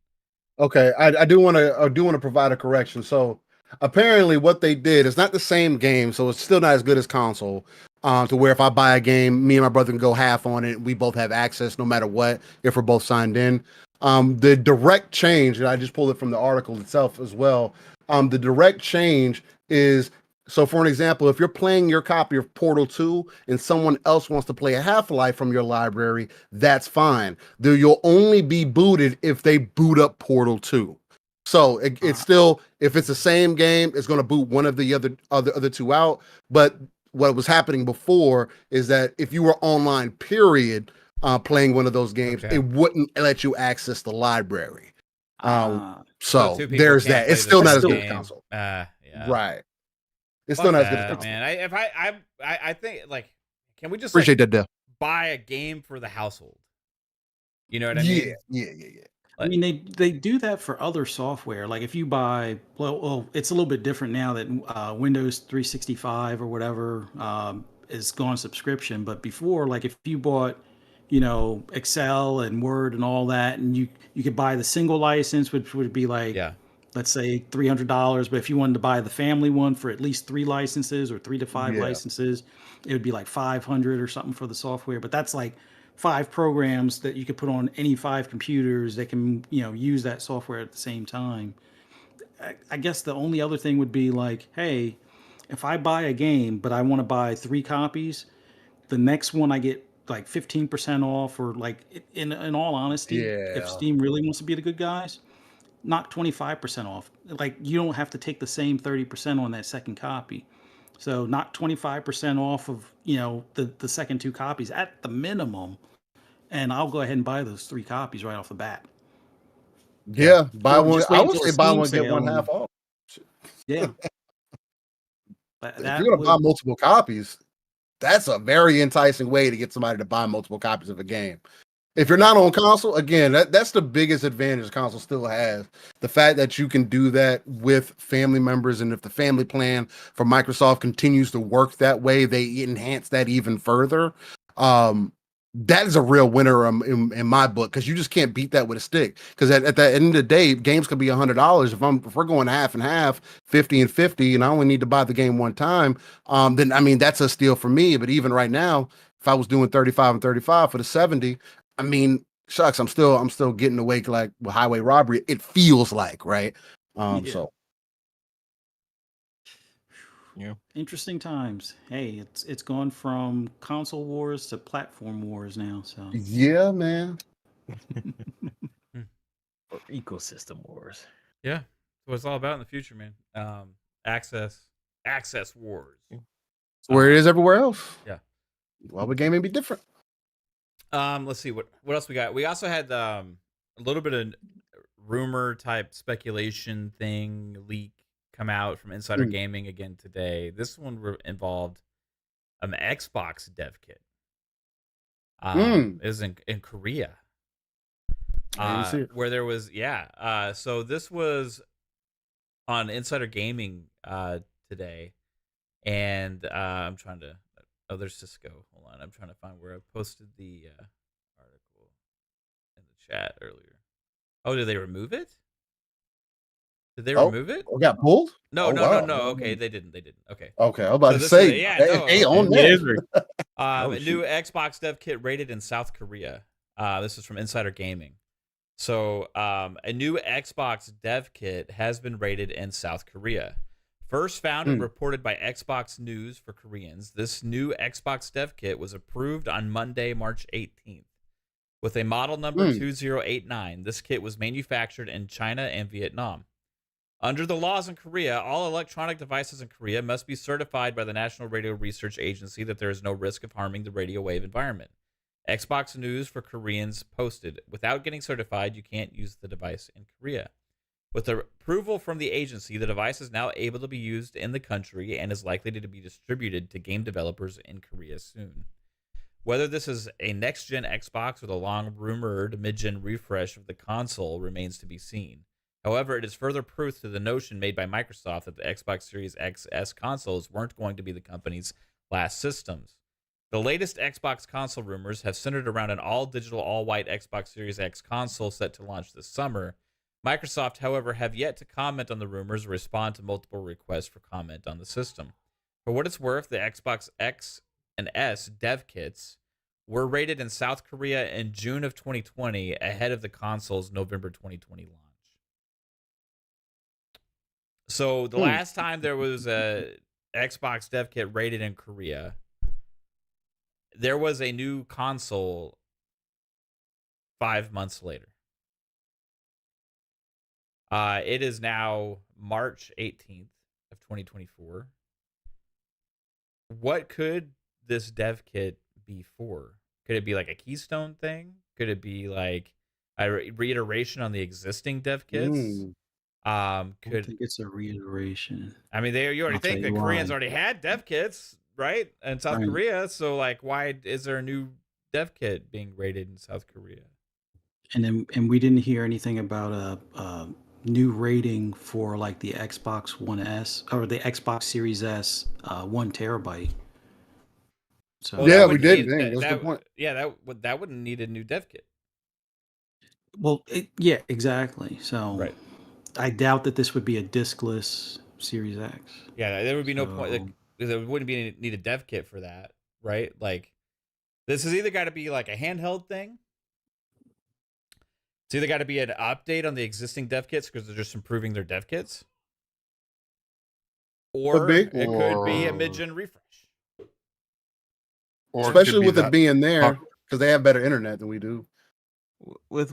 Speaker 5: Okay, I do want to provide a correction. So apparently, what they did is not the same game, so it's still not as good as console. To where if I buy a game, me and my brother can go half on it. We both have access, no matter what, if we're both signed in. The direct change, and I just pulled it from the article itself as well. The direct change is, so for an example, if you're playing your copy of Portal 2 and someone else wants to play a Half-Life from your library, that's fine. You'll only be booted if they boot up Portal 2. So it's still, if it's the same game, it's going to boot one of the other two out. But what was happening before is that if you were online, period, playing one of those games, it wouldn't let you access the library. So there's that. It's still not as good as console.
Speaker 2: Yeah.
Speaker 5: Right. It's
Speaker 2: Fuck
Speaker 5: still not as good as
Speaker 2: that,
Speaker 5: console.
Speaker 2: man. I think, like, can we just
Speaker 5: Appreciate that, Dale.
Speaker 2: buy a game for the household? You know what I mean?
Speaker 5: Yeah.
Speaker 4: I mean, they do that for other software. Like if you buy, well, it's a little bit different now that Windows 365 or whatever is gone subscription. But before, like if you bought, Excel and Word and all that, and you could buy the single license, which would be like, let's say $300. But if you wanted to buy the family one for at least 3 licenses or 3 to 5 licenses, it would be like $500 or something for the software. But that's like 5 programs that you could put on any 5 computers that can, use that software at the same time. I guess the only other thing would be like, hey, if I buy a game, but I want to buy 3 copies, the next one I get like 15% off, or like in all honesty, if Steam really wants to be the good guys, knock 25% off. Like you don't have to take the same 30% on that second copy. So knock 25% off of, the second 2 copies at the minimum. And I'll go ahead and buy those 3 copies right off the bat.
Speaker 5: Yeah, buy
Speaker 4: Or
Speaker 5: one.
Speaker 4: just wait
Speaker 5: I would
Speaker 4: until
Speaker 5: say
Speaker 4: the
Speaker 5: buy
Speaker 4: Steam
Speaker 5: one, get
Speaker 4: sale
Speaker 5: one
Speaker 4: and-
Speaker 5: half off.
Speaker 4: Yeah.
Speaker 5: If you're gonna buy multiple copies, that's a very enticing way to get somebody to buy multiple copies of a game. If you're not on console, again, that's the biggest advantage console still has. The fact that you can do that with family members, and if the family plan for Microsoft continues to work that way, they enhance that even further. That is a real winner in my book, because you just can't beat that with a stick. Because at the end of the day, games could be $100. If we're going half and half, 50 and 50, and I only need to buy the game one time, then I mean that's a steal for me. But even right now, if I was doing 35 and 35 for the 70, I mean, shucks, I'm still getting away like with highway robbery. It feels like, right? So.
Speaker 3: Yeah.
Speaker 4: Interesting times. Hey, it's gone from console wars to platform wars now. So
Speaker 5: Yeah, man.
Speaker 3: Or ecosystem wars.
Speaker 2: Yeah, that's what it's all about in the future, man. Access wars.
Speaker 5: Where it is everywhere else.
Speaker 2: Yeah.
Speaker 5: Why would gaming be different?
Speaker 2: Let's see what else we got. We also had a little bit of rumor type speculation thing leak come out from Insider Gaming again today. This one involved an Xbox dev kit. It was in Korea. Where there was so this was on Insider Gaming today, and I'm trying to. Oh, there's Cisco. Hold on, I'm trying to find where I posted the article in the chat earlier. Oh, did they remove it? Did they remove it?
Speaker 5: Oh, got pulled?
Speaker 2: No. Okay, they didn't. Okay.
Speaker 5: Okay, I'm about to
Speaker 2: this
Speaker 5: say.
Speaker 2: is-
Speaker 5: On that.
Speaker 2: A new Xbox dev kit rated in South Korea. This is from Insider Gaming. So, a new Xbox dev kit has been rated in South Korea. First found and reported by Xbox News for Koreans, this new Xbox dev kit was approved on Monday, March 18th. With a model number 2089, this kit was manufactured in China and Vietnam. Under the laws in Korea, all electronic devices in Korea must be certified by the National Radio Research Agency that there is no risk of harming the radio wave environment. Xbox News for Koreans posted, without getting certified, you can't use the device in Korea. With the approval from the agency, the device is now able to be used in the country and is likely to be distributed to game developers in Korea soon. Whether this is a next-gen Xbox or the long-rumored mid-gen refresh of the console remains to be seen. However, it is further proof to the notion made by Microsoft that the Xbox Series XS consoles weren't going to be the company's last systems. The latest Xbox console rumors have centered around an all-digital, all-white Xbox Series X console set to launch this summer. Microsoft, however, have yet to comment on the rumors or respond to multiple requests for comment on the system. For what it's worth, the Xbox X and S dev kits were rated in South Korea in June of 2020 ahead of the console's November 2020 launch. So the last time there was a Xbox dev kit rated in Korea, there was a new console 5 months later. It is now March 18th of 2024. What could this dev kit be for? Could it be like a Keystone thing? Could it be like a reiteration on the existing dev kits?
Speaker 4: I don't think it's a reiteration.
Speaker 2: I mean, you already
Speaker 4: I'll
Speaker 2: think
Speaker 4: tell
Speaker 2: the
Speaker 4: you
Speaker 2: Koreans
Speaker 4: why.
Speaker 2: already had dev kits, right? In South
Speaker 4: Right.
Speaker 2: Korea. So, like, why is there a new dev kit being rated in South Korea?
Speaker 4: And we didn't hear anything about a new rating for like the Xbox One S or the Xbox Series S, 1 terabyte. So
Speaker 2: Well,
Speaker 5: Yeah,
Speaker 2: that
Speaker 5: we
Speaker 2: wouldn't
Speaker 5: did.
Speaker 2: need
Speaker 5: Dang, that's a good point.
Speaker 2: that wouldn't need a new dev kit.
Speaker 4: well, yeah, exactly. So
Speaker 2: Right.
Speaker 4: I doubt that this would be a diskless Series X.
Speaker 2: Yeah, there would be no point.
Speaker 4: So-
Speaker 2: There wouldn't be need a dev kit for that, right? Like, this has either got to be like a handheld thing. It's either got to be an update on the existing dev kits because they're just improving their dev kits, or
Speaker 5: Could be.
Speaker 2: it could be a
Speaker 1: Or-
Speaker 2: mid-gen refresh.
Speaker 1: Or it could
Speaker 5: Especially
Speaker 1: be
Speaker 5: with it
Speaker 1: that-
Speaker 5: being there, because they have better internet than we do.
Speaker 3: With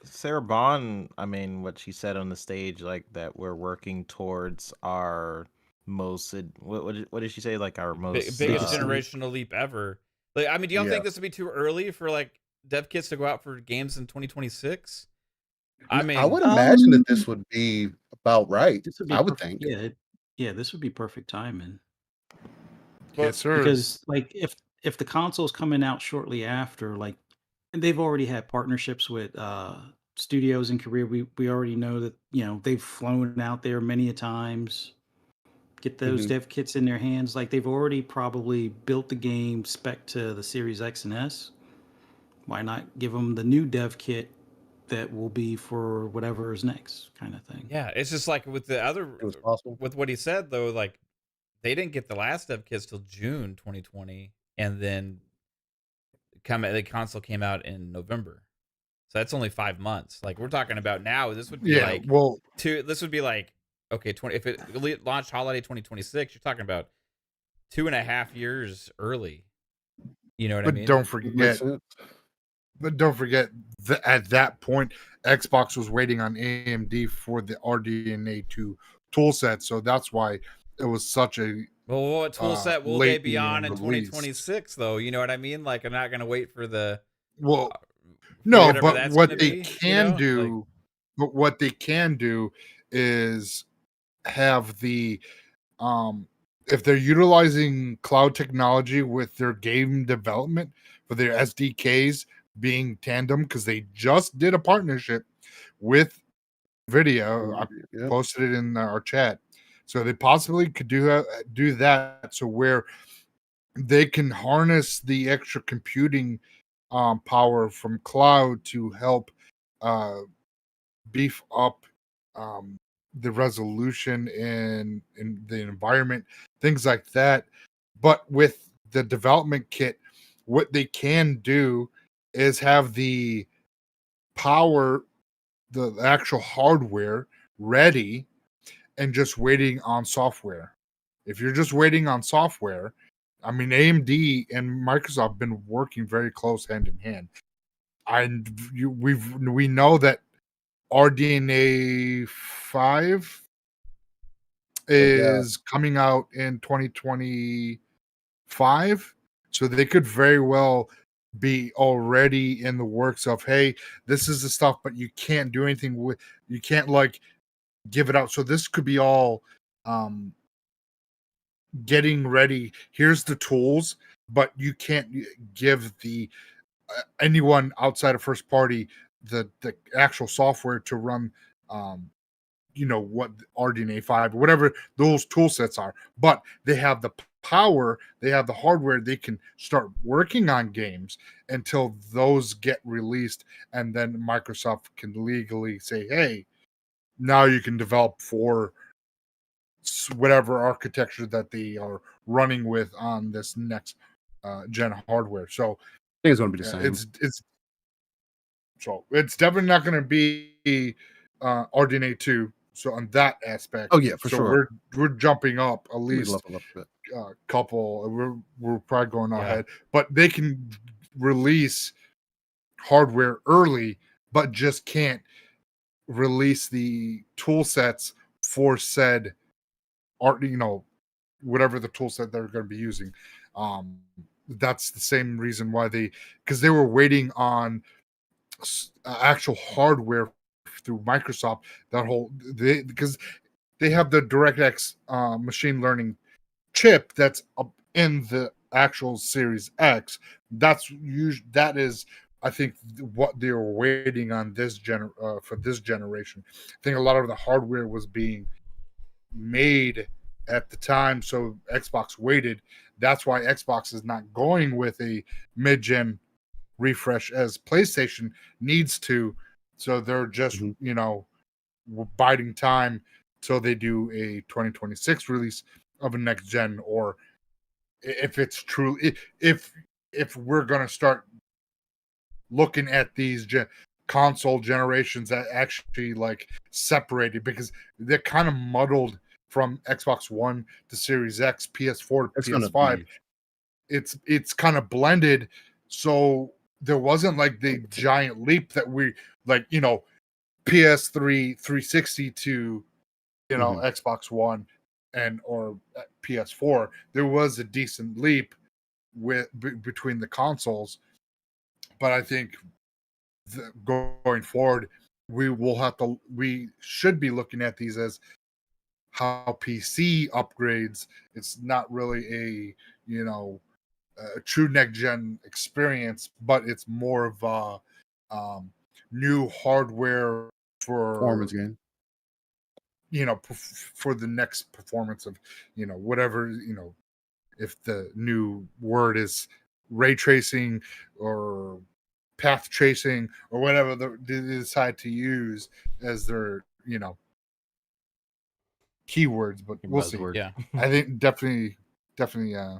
Speaker 3: Sarah Bond, I mean, what she said on the stage, like that we're working towards our most. What did she say? Like our most
Speaker 2: Biggest
Speaker 4: uh,
Speaker 2: generational leap ever. Like, I mean, do y'all
Speaker 5: Yeah.
Speaker 2: think this would be too early for like dev kits to go out for games in 2026? I mean,
Speaker 5: I would imagine that
Speaker 4: Um,
Speaker 5: this would be about right.
Speaker 4: This would be
Speaker 5: I would
Speaker 4: perfect.
Speaker 5: think.
Speaker 4: Yeah, this would be perfect timing.
Speaker 1: Yes, sir.
Speaker 4: Because like if the console's coming out shortly after, like, and they've already had partnerships with studios in Korea. We already know that, they've flown out there many a times, get those
Speaker 5: Mhm.
Speaker 4: dev kits in their hands. Like, they've already probably built the game spec to the Series X and S. Why not give them the new dev kit that will be for whatever is next, kind of thing.
Speaker 2: yeah, it's just like with the other,
Speaker 5: It was possible.
Speaker 2: with what he said though, like they didn't get the last dev kits till June 2020, and then the console came out in November, so that's only 5 months. Like, we're talking about now, this would be
Speaker 1: Yeah,
Speaker 2: like
Speaker 1: well,
Speaker 2: this would be like, okay, 20, if it launched holiday 2026, you're talking about 2.5 years early. You know what I
Speaker 1: but
Speaker 2: mean?
Speaker 1: don't
Speaker 5: Makes
Speaker 1: forget,
Speaker 5: sense.
Speaker 1: at that point, Xbox was waiting on AMD for the RDNA 2 tool set, so that's why it was such a
Speaker 2: Well, what tool set will
Speaker 1: late
Speaker 2: they be on in
Speaker 1: released.
Speaker 2: 2026 though? You know what I mean? Like, I'm not gonna wait for the
Speaker 1: well.
Speaker 2: for
Speaker 1: No,
Speaker 2: whatever
Speaker 1: but
Speaker 2: that's
Speaker 1: what
Speaker 2: gonna
Speaker 1: they
Speaker 2: be,
Speaker 1: can do,
Speaker 2: like,
Speaker 1: but what they can do is have the if they're utilizing cloud technology with their game development for their SDKs being tandem, because they just did a partnership with video. I
Speaker 5: Yeah.
Speaker 1: posted it in our chat, so they possibly could do that, so where they can harness the extra computing power from cloud to help beef up the resolution in the environment, things like that. But with the development kit, what they can do is have the power, the actual hardware ready, and just waiting on software. If you're just waiting on software, I mean, AMD and Microsoft have been working very close hand in hand. We know that RDNA 5 is coming out in 2025, so they could very well be already in the works of, hey, this is the stuff, but you can't do anything with, you can't like give it out. So this could be all getting ready. Here's the tools, but you can't give the anyone outside of first party the actual software to run what RDNA 5 or whatever those tool sets are, but they have the power, they have the hardware, they can start working on games until those get released, and then Microsoft can legally say, hey, now you can develop for whatever architecture that they are running with on this next gen hardware. So
Speaker 5: I think it's going to be the same.
Speaker 1: It's definitely not going to be RDNA 2. So on that aspect,
Speaker 5: Oh yeah, for sure.
Speaker 1: We're jumping up at
Speaker 5: We
Speaker 1: least
Speaker 5: level up a bit.
Speaker 1: couple. We're probably going ahead, but they can release hardware early, but just can't release the tool sets for said art. Whatever the tool set they're going to be using. That's the same reason why because they were waiting on actual hardware through Microsoft. Because they have the DirectX machine learning chip that's up in the actual Series X. That is, I think, what they were waiting on for this generation. I think a lot of the hardware was being made at the time, so Xbox waited. That's why Xbox is not going with a mid-gen refresh as PlayStation needs to. So they're just biding time till they do a 2026 release of a next gen, or if it's true, if we're gonna start looking at these console generations that actually like separated, because they're kind of muddled from Xbox One to Series X, PS4 to PS5. It's kind of blended, so there wasn't like the giant leap that we like, PS3 360 to Xbox One or PS4. There was a decent leap between the consoles, but I think going forward, we should be looking at these as how PC upgrades. It's not really a true next gen experience, but it's more of a new hardware for
Speaker 5: performance game.
Speaker 1: For the next performance of whatever, if the new word is ray tracing or path tracing or whatever they decide to use as their keywords, but we'll see.
Speaker 3: Buzzword.
Speaker 2: Yeah.
Speaker 1: I think definitely
Speaker 3: I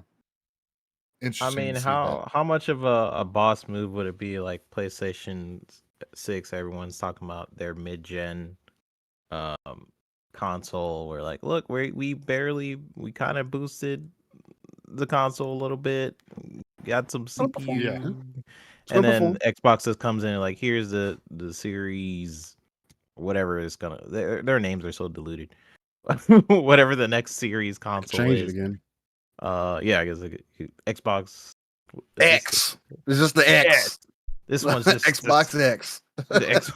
Speaker 1: interesting
Speaker 3: mean,
Speaker 1: to see that.
Speaker 3: how much of a boss move would it be like PlayStation 6? Everyone's talking about their mid-gen console. We're like, look, we kind of boosted the console a little bit, got some CPU,
Speaker 1: Yeah.
Speaker 3: and then Xbox just comes in and like, here's the series, whatever it's gonna. Their names are so diluted. Whatever the next series console
Speaker 5: Change
Speaker 3: is.
Speaker 5: it again.
Speaker 3: Yeah, I guess
Speaker 5: X.
Speaker 3: Xbox
Speaker 5: It's just the X.
Speaker 3: This one's just
Speaker 5: Xbox X.
Speaker 3: The X,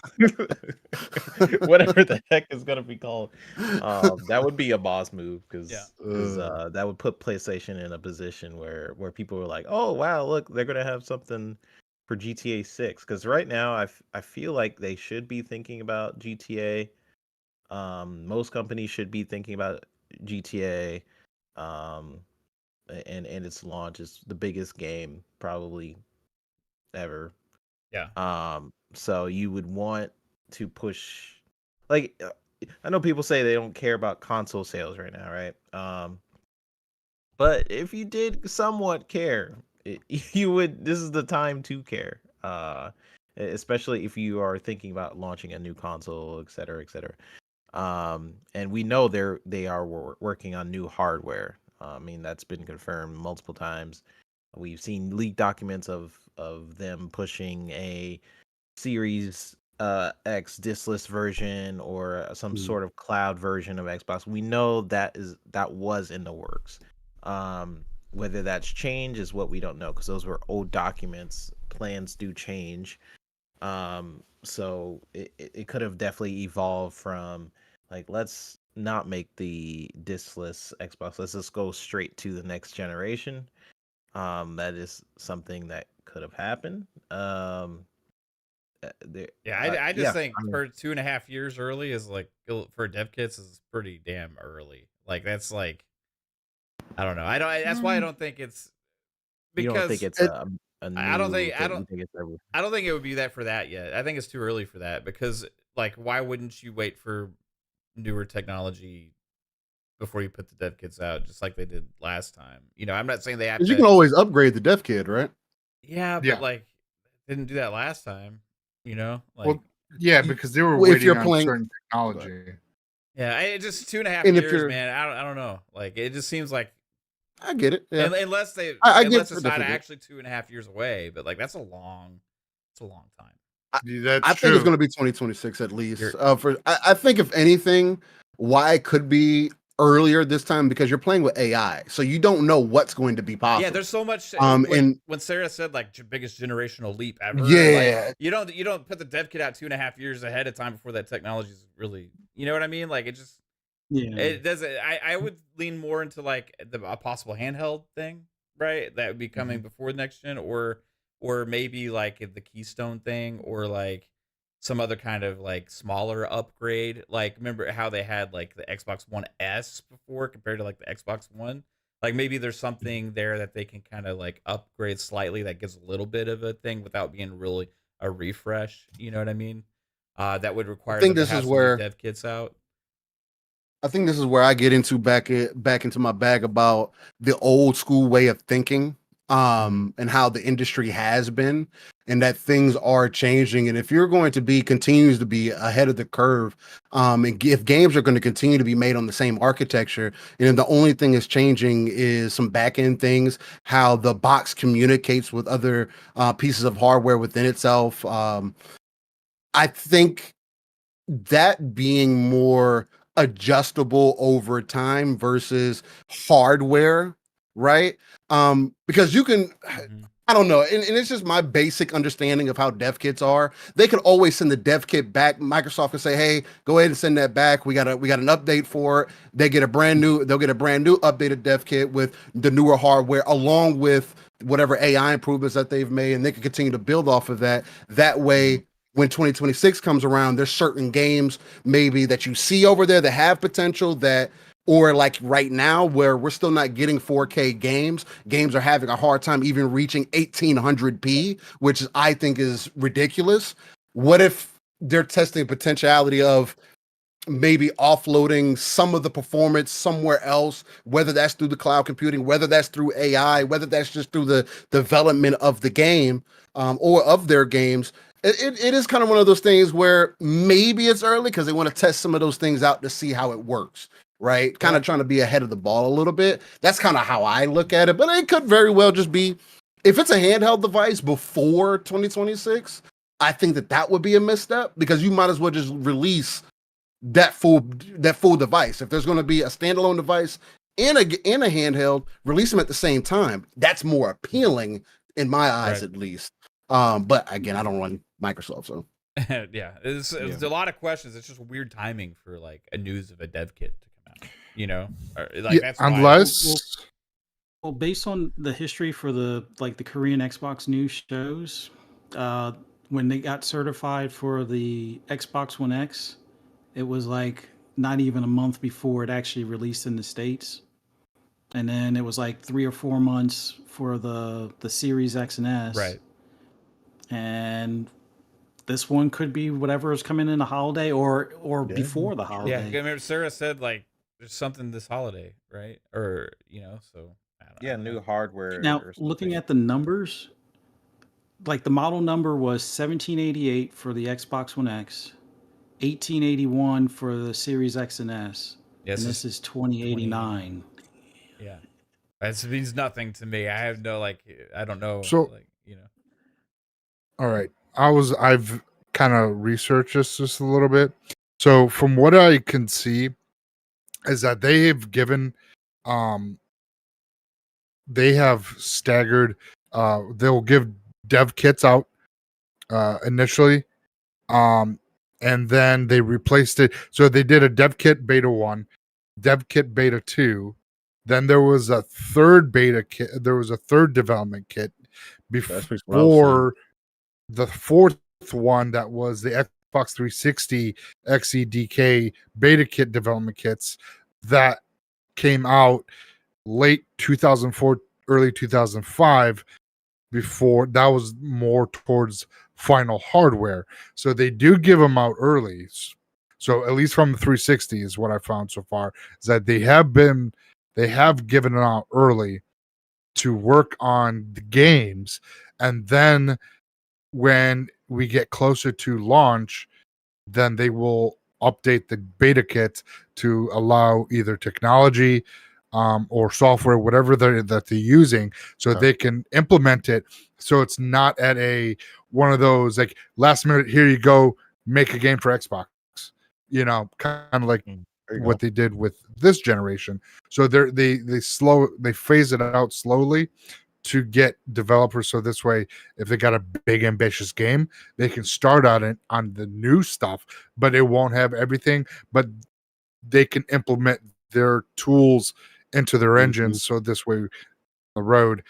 Speaker 3: whatever the heck is gonna be called. That would be a boss move because that would put PlayStation in a position where people were like, oh wow, look, they're gonna have something for GTA 6. Because right now, I feel like they should be thinking about GTA. Most companies should be thinking about GTA. And its launch is the biggest game probably ever.
Speaker 2: Yeah.
Speaker 3: So you would want to push, like, I know people say they don't care about console sales right now, right? But if you did somewhat care, you would. This is the time to care. Especially if you are thinking about launching a new console, et cetera, et cetera. And we know they are working on new hardware. I mean, that's been confirmed multiple times. We've seen leaked documents of them pushing a Series X diskless version or some sort of cloud version of Xbox. We know that was in the works. Whether that's changed is what we don't know, because those were old documents. Plans do change. So it could have definitely evolved from like, let's not make the diskless Xbox. Let's just go straight to the next generation. That is something that could have happened.
Speaker 2: I just think for 2.5 years early is like, for dev kits is pretty damn early. Like that's like, I don't know. That's why I don't think it's, because
Speaker 3: you don't think it's a new,
Speaker 2: I don't think
Speaker 3: it's
Speaker 2: I don't think it would be that for that yet. I think it's too early for that, because like, why wouldn't you wait for newer technology before you put the dev kits out, just like they did last time. I'm not saying they have
Speaker 5: 'Cause
Speaker 2: to.
Speaker 5: you can always upgrade the dev kit, right?
Speaker 2: Yeah, but
Speaker 1: Yeah.
Speaker 2: like didn't do that last time. Like
Speaker 1: Well, yeah, because they were
Speaker 5: Well, if
Speaker 1: waiting
Speaker 5: you're
Speaker 1: on
Speaker 5: playing-
Speaker 1: certain technology.
Speaker 2: yeah, it just 2.5
Speaker 5: And if
Speaker 2: years,
Speaker 5: you're-
Speaker 2: man. I don't know. Like it just seems like
Speaker 5: I get it. Yeah.
Speaker 2: unless
Speaker 5: I get
Speaker 2: unless
Speaker 5: the
Speaker 2: it's not
Speaker 5: difference.
Speaker 2: actually 2.5 years away, but like it's a long time.
Speaker 1: That's
Speaker 5: I
Speaker 1: true.
Speaker 5: think it's going to be 2026 at least.
Speaker 2: You're-
Speaker 5: I think if anything, why it could be earlier this time because you're playing with AI, so you don't know what's going to be possible.
Speaker 2: Yeah, there's so much.
Speaker 5: And
Speaker 2: when Sarah said like biggest generational leap ever,
Speaker 5: Yeah.
Speaker 2: like, you don't put the dev kit out 2.5 years ahead of time before that technology is really, you know what I mean? Like it just, it doesn't. I would lean more into like a possible handheld thing, right? That would be coming before the next gen, or maybe like the Keystone thing, or like some other kind of like smaller upgrade. Like remember how they had like the Xbox One S before compared to like the Xbox One? Like maybe there's something there that they can kind of like upgrade slightly that gives a little bit of a thing without being really a refresh. You know what I mean? That would require
Speaker 5: think
Speaker 2: them
Speaker 5: this
Speaker 2: to have
Speaker 5: is
Speaker 2: some new
Speaker 5: where-
Speaker 2: dev kits out.
Speaker 5: I think this is where I get into back into my bag about the old school way of thinking, and how the industry has been, and that things are changing. And if you're going to continues to be ahead of the curve, and if games are going to continue to be made on the same architecture, and the only thing that's changing is some back end things, how the box communicates with other pieces of hardware within itself. I think that being more adjustable over time versus hardware, right? Because you can, I don't know, and it's just my basic understanding of how dev kits are. They could always send the dev kit back. Microsoft can say, "Hey, go ahead and send that back. We got an update for it." They'll get a brand new updated dev kit with the newer hardware, along with whatever AI improvements that they've made, and they can continue to build off of that. That way, when 2026 comes around, there's certain games maybe that you see over there that have potential that, or like right now where we're still not getting 4K games are having a hard time even reaching 1800p, which I think is ridiculous. What if they're testing potentiality of maybe offloading some of the performance somewhere else, whether that's through the cloud computing, whether that's through AI, whether that's just through the development of the game, or of their games. It is kind of one of those things where maybe it's early because they want to test some of those things out to see how it works, right? Kind of trying to be ahead of the ball a little bit. That's kind of how I look at it, but it could very well just be, if it's a handheld device before 2026, I think that would be a misstep because you might as well just release that full device. If there's going to be a standalone device and a handheld, release them at the same time. That's more appealing in my eyes, at least. But again, I don't run Microsoft, so
Speaker 2: yeah, it's a lot of questions. It's just weird timing for like a news of a dev kit to come out. Or, like that's why-
Speaker 1: Unless
Speaker 4: Well, based on the history for the Korean Xbox news shows, when they got certified for the Xbox One X, it was like not even a month before it actually released in the States. And then it was like 3 or 4 months for the Series X and S.
Speaker 2: right.
Speaker 4: And this one could be whatever is coming in the holiday or before the
Speaker 2: Yeah,
Speaker 4: holiday.
Speaker 2: I remember Sarah said like there's something this holiday, right? Or so I don't know.
Speaker 3: new hardware.
Speaker 4: Now,
Speaker 3: or
Speaker 4: looking
Speaker 3: something.
Speaker 4: at the numbers, like the model number was 1788 for the Xbox One X, 1881 for the Series X and S,
Speaker 2: Yes,
Speaker 4: and this is 2089.
Speaker 2: Yeah, that means nothing to me. I have no I don't know.
Speaker 1: So-
Speaker 2: All
Speaker 1: right, I've kind of researched this just a little bit. So from what I can see is that they have given they have staggered they'll give dev kits out initially, and then they replaced it. So they did a dev kit beta 1, dev kit beta 2, then there was a third beta kit, there was a third development kit before the fourth one that was the Xbox 360 XEDK beta kit development kits that came out late 2004, early 2005. Before that was more towards final hardware, so they do give them out early. So at least from the 360 is what I found so far, is that they have given it out early to work on the games, and then when we get closer to launch, then they will update the beta kit to allow either technology or software, whatever that they're using, so they can implement it. So it's not at a one of those like last minute, here you go, make a game for Xbox. Kind of like what they did with this generation. So they phase it out slowly to get developers, so this way if they got a big ambitious game, they can start on it on the new stuff, but it won't have everything, but they can implement their tools into their engines, so this way on the road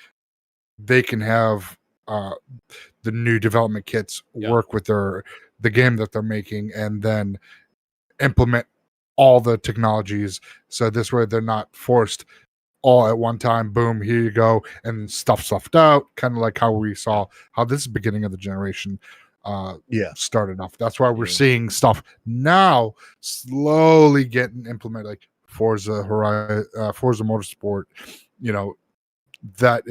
Speaker 1: they can have the new development kits work with the game that they're making, and then implement all the technologies, so this way they're not forced all at one time, boom, here you go, and stuffed out, kind of like how we saw how this beginning of the generation started off. That's why we're seeing stuff now slowly getting implemented, like Forza Motorsport, that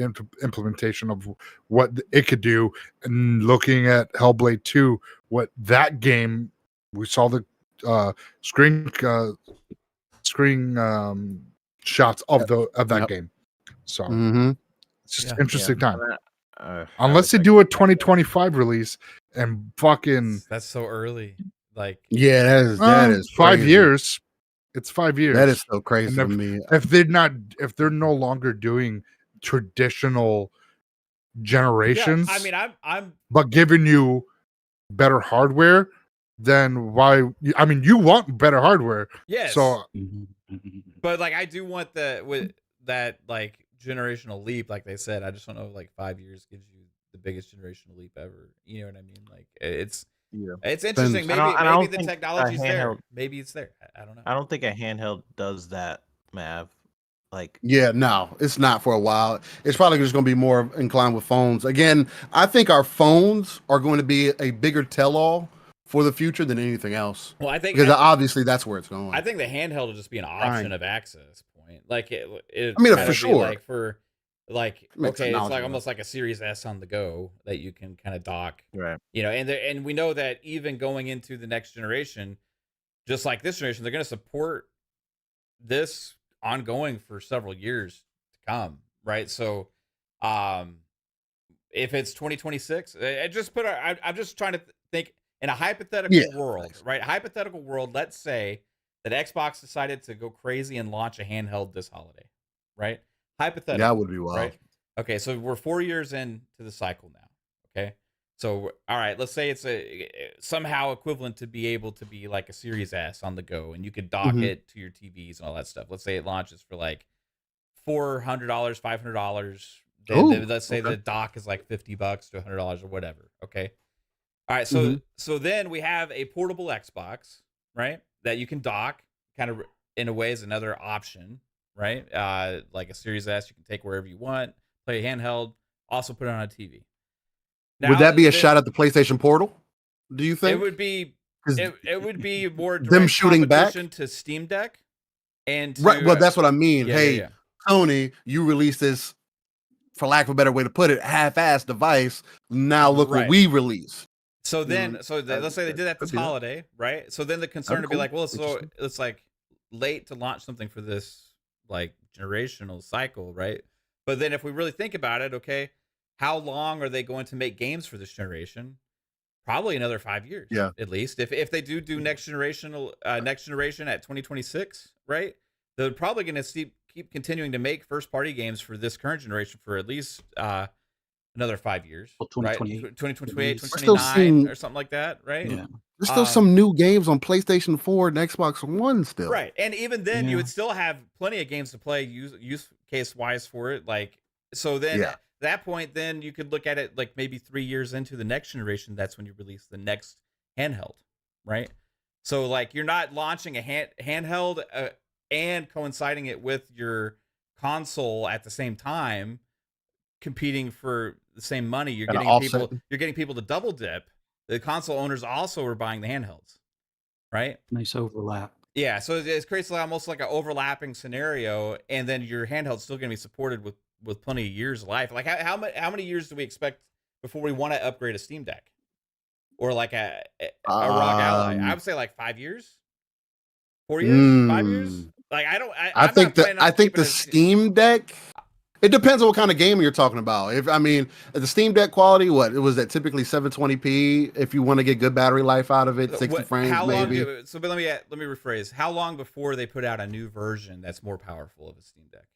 Speaker 1: implementation of what it could do. And looking at Hellblade 2, what that game, we saw the screen shots of that game. So it's just an interesting time. Unless they do a 2025 release and fucking
Speaker 2: that's so early. Like
Speaker 5: that is
Speaker 1: 5
Speaker 5: crazy.
Speaker 1: years. It's 5 years.
Speaker 5: That is so crazy to me.
Speaker 1: If they're no longer doing traditional generations,
Speaker 2: I mean, I'm
Speaker 1: but giving you better hardware, then why? I mean, you want better hardware.
Speaker 2: Yes.
Speaker 1: So,
Speaker 2: but like, I do want with that like generational leap, like they said. I just don't know if like 5 years gives you the biggest generational leap ever. You know what I mean? Like it's interesting. Maybe the technology's there. Maybe it's there. I don't know.
Speaker 3: I don't think a handheld does that, Mav. Like,
Speaker 5: no, it's not for a while. It's probably just going to be more inclined with phones. Again, I think our phones are going to be a bigger tell-all for the future than anything else.
Speaker 2: Well, I think
Speaker 5: because obviously that's where it's going.
Speaker 2: I think the handheld will just be an option of access point. Like it
Speaker 5: I mean, for sure.
Speaker 2: Like for like okay, it's like almost like a Series S on the go that you can kind of dock.
Speaker 3: Right.
Speaker 2: And we know that even going into the next generation, just like this generation, they're going to support this ongoing for several years to come, right? So if it's 2026, I'm just trying to think in a hypothetical world, right? Hypothetical world, let's say that Xbox decided to go crazy and launch a handheld this holiday, right? Hypothetical.
Speaker 5: That would be wild.
Speaker 2: Right? Okay, so we're 4 years into the cycle now. Okay, so all right, let's say it's somehow equivalent to be able to be like a Series S on the go, and you could dock it to your TVs and all that stuff. Let's say it launches for like $400, $500. Let's say the dock is like $50 to $100 or whatever. Okay. All right, so then we have a portable Xbox, right? That you can dock, kind of in a way as another option, right? Like a Series S, you can take wherever you want, play a handheld, also put it on a TV.
Speaker 5: Now, would that be a shot at the PlayStation Portal? Do you think
Speaker 2: it would be? It would be more direct
Speaker 5: them shooting back
Speaker 2: to Steam Deck, and
Speaker 5: right. Well, that's what I mean.
Speaker 2: Yeah,
Speaker 5: Sony, you released this, for lack of a better way to put it, half-assed device. Now look what we release.
Speaker 2: So then, let's say they did that this holiday, right? So then the concern would be like, well, so it's like late to launch something for this like generational cycle, right? But then if we really think about it, okay, how long are they going to make games for this generation? Probably another 5 years, at least. If they do next generation at 2026, right? They're probably going to keep continuing to make first party games for this current generation for at least another 5 years,
Speaker 4: well,
Speaker 2: right?
Speaker 4: 2028,
Speaker 2: 2029 or something like that, right?
Speaker 4: Yeah.
Speaker 5: There's still some new games on PlayStation 4 and Xbox One still.
Speaker 2: Right. And even then you would still have plenty of games to play use case wise for it. Like, so then at that point, then you could look at it like maybe 3 years into the next generation. That's when you release the next handheld, right? So like you're not launching a handheld and coinciding it with your console at the same time, competing for the same money. You're getting people to double dip. The console owners also are buying the handhelds. right?
Speaker 4: Nice overlap.
Speaker 2: Yeah, so it creates almost like an overlapping scenario, and then your handheld's still going to be supported with plenty of years of life. Like how many years do we expect before we want to upgrade a Steam Deck or like a ROG Ally? I would say like 5 years, 4 years, 5 years. Like I'm not planning on
Speaker 5: I think
Speaker 2: keeping
Speaker 5: the Steam Deck. It depends on what kind of game you're talking about. If the Steam Deck quality, what it was that typically 720p. If you want to get good battery life out of it, 60 frames
Speaker 2: how
Speaker 5: maybe.
Speaker 2: But let me rephrase. How long before they put out a new version that's more powerful of a Steam Deck?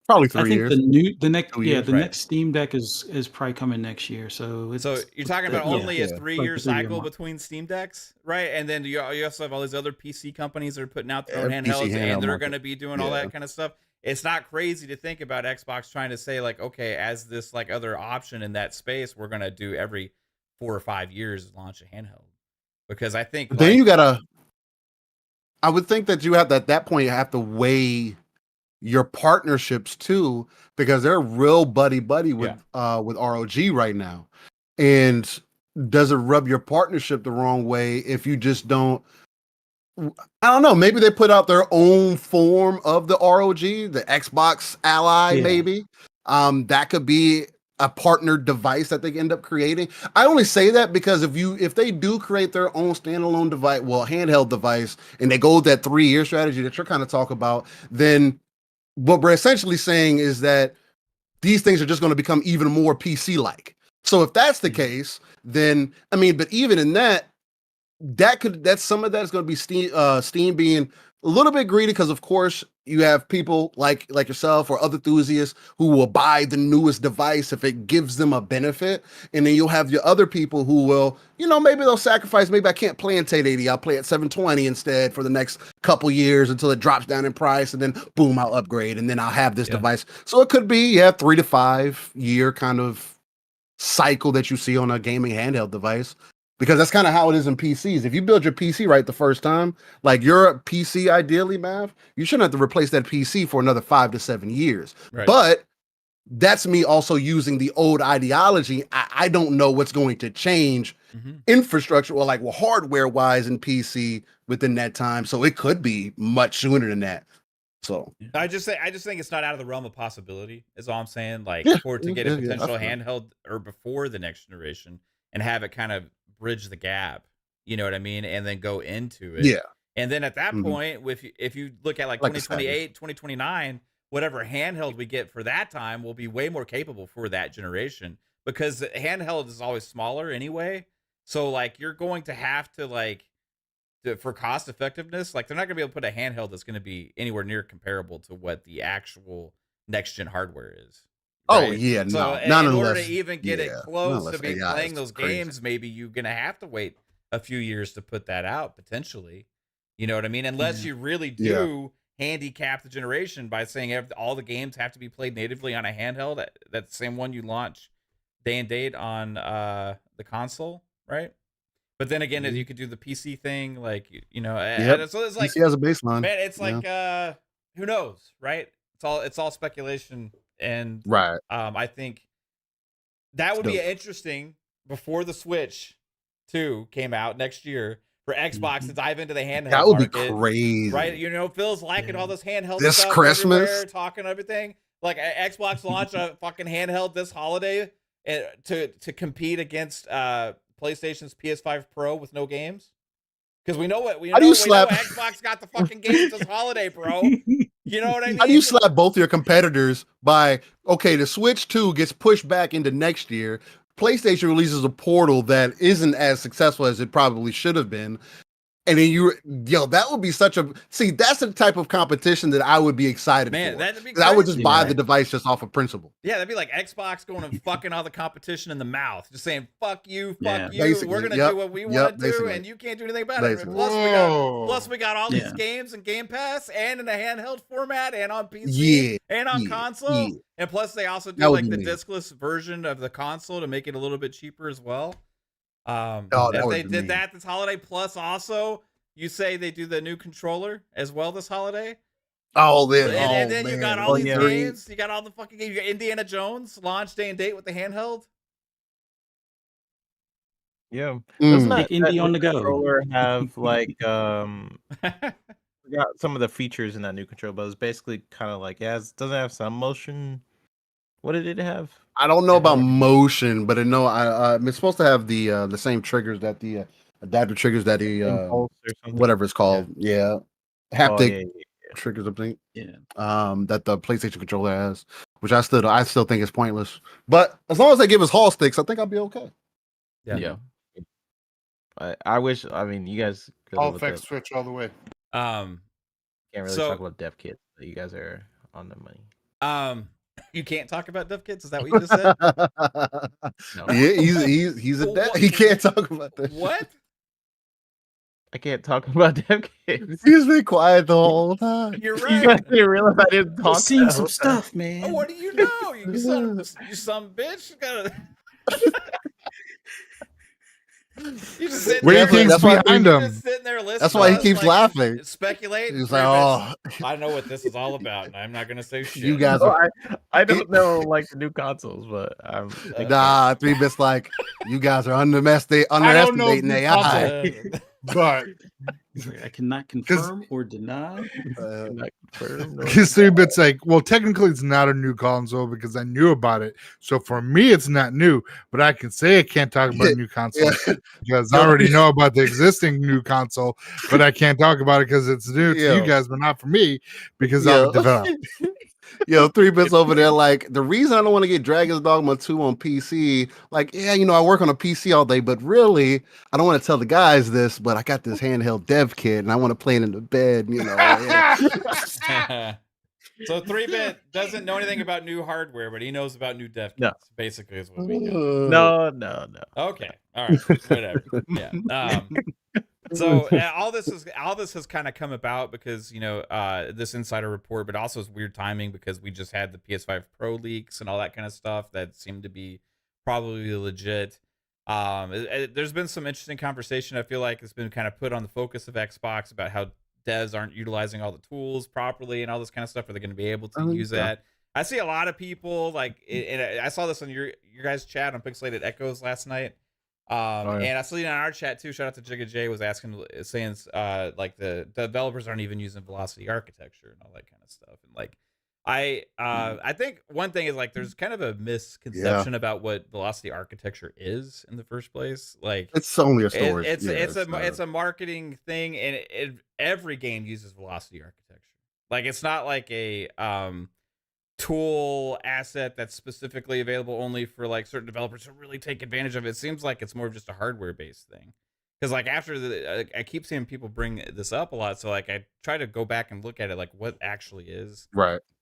Speaker 5: Probably
Speaker 4: I
Speaker 5: 3
Speaker 4: think
Speaker 5: years.
Speaker 4: the next
Speaker 5: 2 years,
Speaker 4: the
Speaker 2: right.
Speaker 4: next Steam Deck is probably coming next year. So
Speaker 2: You're talking about only a 3-year
Speaker 4: like
Speaker 2: cycle between Steam Decks, right? And then you also have all these other PC companies that are putting out their own handhelds, and they're going to be doing all that kind of stuff. It's not crazy to think about Xbox trying to say like, okay, as this like other option in that space, we're going to do every 4 or 5 years launch a handheld. Because I think
Speaker 5: then you gotta. I would think that you have at that point you have to weigh your partnerships too, because they're real buddy with ROG right now. And does it rub your partnership the wrong way if you just don't? I don't know. Maybe they put out their own form of the ROG, the Xbox Ally, maybe. That could be a partnered device that they end up creating. I only say that because if they do create their own standalone device, handheld device, and they go with that 3-year strategy that you're kind of talking about, then what we're essentially saying is that these things are just going to become even more PC-like. So if that's the case, then but even in that's some of that is going to be Steam being a little bit greedy, because of course you have people like yourself or other enthusiasts who will buy the newest device if it gives them a benefit, and then you'll have your other people who will, maybe they'll sacrifice. Maybe I can't play in 1080, I'll play at 720 instead for the next couple years until it drops down in price, and then boom, I'll upgrade, and then I'll have this device. So it could be 3 to 5 year kind of cycle that you see on a gaming handheld device. Because that's kind of how it is in PCs. If you build your PC right the first time, like your PC ideally, Mav, you shouldn't have to replace that PC for another 5 to 7 years. Right. But that's me also using the old ideology. I don't know what's going to change infrastructure or hardware-wise in PC within that time. So it could be much sooner than that. So
Speaker 2: I just think it's not out of the realm of possibility, is all I'm saying. For it to get a potential handheld or before the next generation and have it kind of bridge the gap, you know what I mean, and then go into it. And then at that point, if you look at 2028, 2029, whatever handheld we get for that time will be way more capable for that generation, because the handheld is always smaller anyway. So you're going to have to for cost effectiveness, they're not gonna be able to put a handheld that's gonna be anywhere near comparable to what the actual next gen hardware is.
Speaker 5: Right? Oh yeah,
Speaker 2: so in order to even get it close to be playing those games, maybe you're gonna have to wait a few years to put that out potentially. You know what I mean? Unless you really do handicap the generation by saying all the games have to be played natively on a handheld, that same one you launch day and date on the console, right? But then again, you could do the PC thing, so it's
Speaker 5: PC has a baseline.
Speaker 2: Man, it's who knows, right? It's all speculation. And I think that would be interesting before the Switch 2 came out next year for Xbox to dive into the handheld.
Speaker 5: That would be crazy,
Speaker 2: right? Phil's liking all this handheld
Speaker 5: this
Speaker 2: stuff
Speaker 5: Christmas,
Speaker 2: talking everything. Xbox launched a fucking handheld this holiday to compete against PlayStation's PS5 Pro with no games. Because we know Xbox got the fucking games this holiday, bro. You know what I mean?
Speaker 5: How do you slap both your competitors by, the Switch 2 gets pushed back into next year, PlayStation releases a Portal that isn't as successful as it probably should have been, and then that would be that's the type of competition that I would be excited for.
Speaker 2: That'd be crazy.
Speaker 5: I would just buy the device just off of principle.
Speaker 2: Yeah, that'd be like Xbox going and fucking all the competition in the mouth, just saying "fuck you, fuck you."
Speaker 5: Basically,
Speaker 2: we're gonna do what we want to do, and you can't do anything about it. Plus, we got all these games in Game Pass and in a handheld format and on PC and on console. And plus, they also do the discless version of the console to make it a little bit cheaper as well. If they did that this holiday, plus also you say they do the new controller as well this holiday. And then you got all these games. You got all the fucking games. You got Indiana Jones launch day and date with the handheld.
Speaker 3: Yeah. Doesn't
Speaker 4: Take
Speaker 3: that
Speaker 4: indie
Speaker 3: new
Speaker 4: on the go.
Speaker 3: controller have like forgot some of the features in that new controller, but it's basically kind of like doesn't it have some motion. What did it have?
Speaker 5: I don't know about motion, but I know it's supposed to have the same triggers that the adaptive triggers that the
Speaker 3: Impulse or something?
Speaker 5: whatever it's called. Yeah.
Speaker 3: Oh,
Speaker 5: Haptic
Speaker 3: yeah.
Speaker 5: triggers, I think.
Speaker 4: Yeah.
Speaker 5: That the PlayStation controller has, which I still think is pointless. But as long as they give us Hall sticks, I think I'll be okay.
Speaker 3: Yeah. I wish. I mean, you guys could
Speaker 1: All
Speaker 3: look
Speaker 1: effects
Speaker 3: up.
Speaker 1: switch all the way.
Speaker 3: Can't really
Speaker 2: So-
Speaker 3: talk about dev kits. You guys are on the money.
Speaker 2: You can't talk about dev kits. Is that what you just said?
Speaker 3: No.
Speaker 5: Yeah, he's a
Speaker 2: What-
Speaker 5: he can't talk about that.
Speaker 2: What?
Speaker 3: I can't talk about dev kits.
Speaker 5: He's been quiet the whole time.
Speaker 2: You're
Speaker 3: You
Speaker 2: right.
Speaker 3: guys didn't realize I didn't talk.
Speaker 4: I've seen
Speaker 3: that
Speaker 4: some
Speaker 3: whole time.
Speaker 4: stuff, man.
Speaker 2: Oh, what do you know? You some bitch. You gotta. You just sitting
Speaker 1: What do you
Speaker 2: there,
Speaker 1: think's
Speaker 5: That's why-
Speaker 1: behind
Speaker 2: you're
Speaker 1: him?
Speaker 2: just sitting there listening.
Speaker 5: That's why he
Speaker 2: to us,
Speaker 5: keeps
Speaker 2: like,
Speaker 5: laughing.
Speaker 2: Speculate.
Speaker 5: He's
Speaker 2: 3
Speaker 5: like,
Speaker 2: bits.
Speaker 5: oh,
Speaker 2: I know what this is all about, and I'm not gonna say shit.
Speaker 5: you guys
Speaker 3: Oh,
Speaker 5: are
Speaker 3: I don't know like the new consoles, but
Speaker 5: nah. 3 bits like you guys are
Speaker 1: I don't know
Speaker 5: underestimating
Speaker 1: the
Speaker 5: AI.
Speaker 1: But
Speaker 4: I cannot confirm or deny.
Speaker 1: because 3 bits like, well, technically it's not a new console because I knew about it. So for me, it's not new. But I can say I can't talk about
Speaker 5: Yeah,
Speaker 1: new console
Speaker 5: yeah.
Speaker 1: because I already know about the existing new console. But I can't talk about it because it's new to
Speaker 5: Yeah.
Speaker 1: you guys, but not for me because I'm a
Speaker 5: Yeah.
Speaker 1: developer.
Speaker 5: Yo, 3 bits over there. Like the reason I don't want to get Dragon's Dogma 2 on PC, like, yeah, I work on a PC all day, but really, I don't want to tell the guys this, but I got this handheld dev kit and I want to play it in the bed, yeah.
Speaker 2: So 3-bit doesn't know anything about new hardware, but he knows about new dev kits.
Speaker 3: No.
Speaker 2: Basically, is what we know.
Speaker 3: No.
Speaker 2: Okay, all right, whatever. Yeah. So all this has kind of come about because this insider report, but also it's weird timing because we just had the PS5 Pro leaks and all that kind of stuff that seemed to be probably legit. There's been some interesting conversation. I feel like it's been kind of put on the focus of Xbox about how devs aren't utilizing all the tools properly and all this kind of stuff. Are they going to be able to use that? I see a lot of people and I saw this on your guys' chat on Pixelated Echoes last night. And I saw it in our chat too. Shout out to Jigga J was saying like the developers aren't even using velocity architecture and all that kind of stuff. And like I think one thing is like there's kind of a misconception about what velocity architecture is in the first place. Like
Speaker 5: It's only a storage.
Speaker 2: it's a marketing thing, and every game uses velocity architecture. Like it's not like a tool asset that's specifically available only for like certain developers to really take advantage of it. It seems like it's more of just a hardware based thing. Because like after I keep seeing people bring this up a lot, so like I try to go back and look at it like what actually is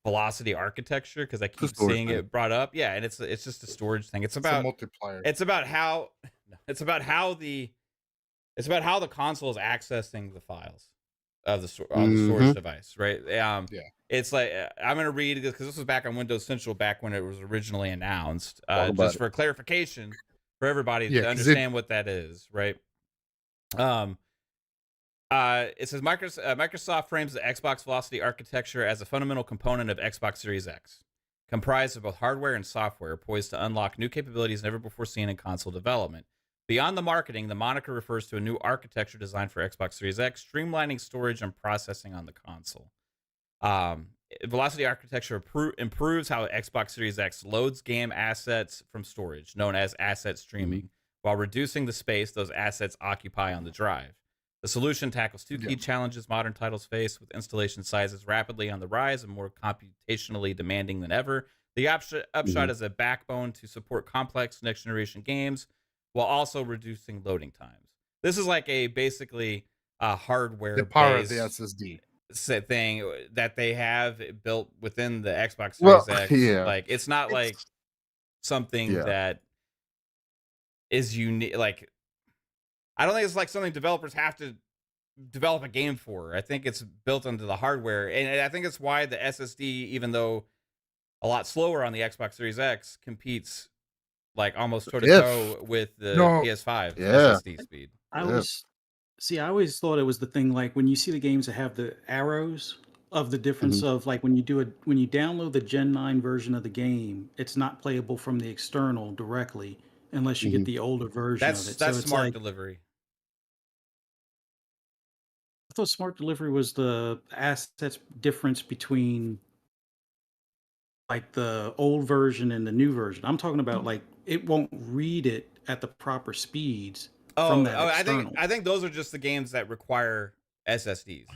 Speaker 2: velocity architecture, because I keep seeing it brought up. Yeah, and it's just a storage thing. It's about
Speaker 1: multiplier.
Speaker 2: It's about how the console is accessing the files of the storage device, right? It's like I'm gonna read this because this was back on Windows Central back when it was originally announced. Just for clarification for everybody to understand what that is, right? It says Microsoft frames the Xbox Velocity architecture as a fundamental component of Xbox Series X, comprised of both hardware and software, poised to unlock new capabilities never before seen in console development. Beyond the marketing, the moniker refers to a new architecture designed for Xbox Series X, streamlining storage and processing on the console. Velocity architecture improves how Xbox Series X loads game assets from storage, known as asset streaming, while reducing the space those assets occupy on the drive. The solution tackles two key challenges modern titles face, with installation sizes rapidly on the rise and more computationally demanding than ever. The upshot is a backbone to support complex next-generation games while also reducing loading times. This is like basically a hardware-based
Speaker 1: the power of the SSD
Speaker 2: thing that they have built within the Xbox Series X. Like it's not like something that is unique. Like I don't think it's like something developers have to develop a game for. I think it's built into the hardware, and I think it's why the SSD, even though a lot slower on the Xbox Series X, competes like almost toe to toe with the PS5 SSD speed.
Speaker 4: I always thought it was the thing like when you see the games that have the arrows of the difference of like when you download the Gen 9 version of the game, it's not playable from the external directly. unless you get the older version of it.
Speaker 2: That's
Speaker 4: So it's
Speaker 2: smart
Speaker 4: like
Speaker 2: delivery.
Speaker 4: I thought smart delivery was the assets difference between like the old version and the new version. I'm talking about like it won't read it at the proper speeds from that external.
Speaker 2: I think those are just the games that require SSDs.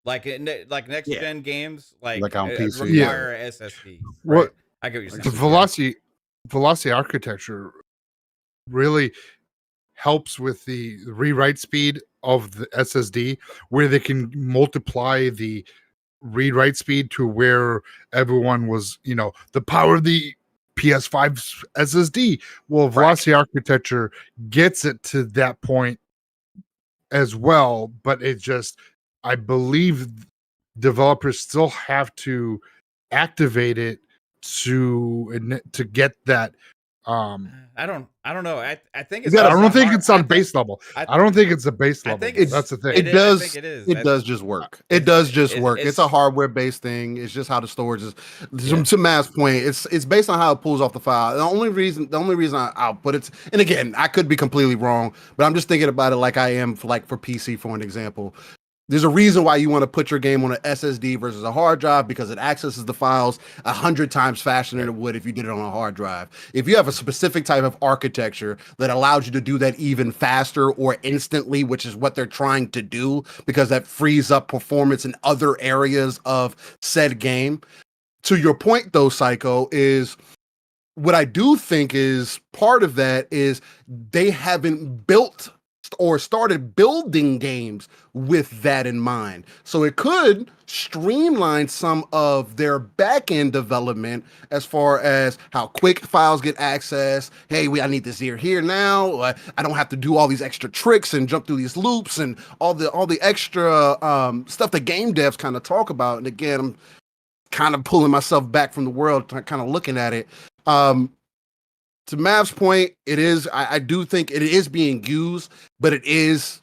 Speaker 2: Like next
Speaker 4: Yeah.
Speaker 2: gen games like
Speaker 5: Like on PC.
Speaker 2: require SSD.
Speaker 1: What
Speaker 2: Right? I get what you're
Speaker 5: Like
Speaker 1: the
Speaker 2: saying.
Speaker 1: velocity architecture really helps with the rewrite speed of the SSD, where they can multiply the read write speed to where everyone was, the power of the PS5 SSD. Well, velocity architecture gets it to that point as well, but it just, I believe developers still have to activate it to get that.
Speaker 2: I don't know. I think
Speaker 5: You
Speaker 2: it's
Speaker 5: gotta-
Speaker 1: I
Speaker 2: just
Speaker 1: don't
Speaker 2: a
Speaker 1: think
Speaker 2: hard-
Speaker 1: it's on base level. I don't think it's a base
Speaker 2: I
Speaker 1: level.
Speaker 2: think it's-
Speaker 1: That's the thing.
Speaker 2: It
Speaker 5: It
Speaker 2: is. I
Speaker 5: does.
Speaker 2: think it is.
Speaker 5: It does just work. It does just work. It's a hardware based thing. It's just how the storage is. To Matt's point, it's based on how it pulls off the file. The only reason I'll put it, and again, I could be completely wrong, but I'm just thinking about it like I am for PC for an example. There's a reason why you want to put your game on an SSD versus a hard drive, because it accesses the files 100 times faster than it would if you did it on a hard drive. If you have a specific type of architecture that allows you to do that even faster or instantly, which is what they're trying to do, because that frees up performance in other areas of said game. To your point, though, Psycho, is what I do think is part of that is they haven't built or started building games with that in mind. So it could streamline some of their back-end development as far as how quick files get accessed. Hey, I need this here now. I don't have to do all these extra tricks and jump through these loops and all the extra stuff that game devs kind of talk about. And again, I'm kind of pulling myself back from the world, kind of looking at it. To Mav's point, it is. I do think it is being used, but it is.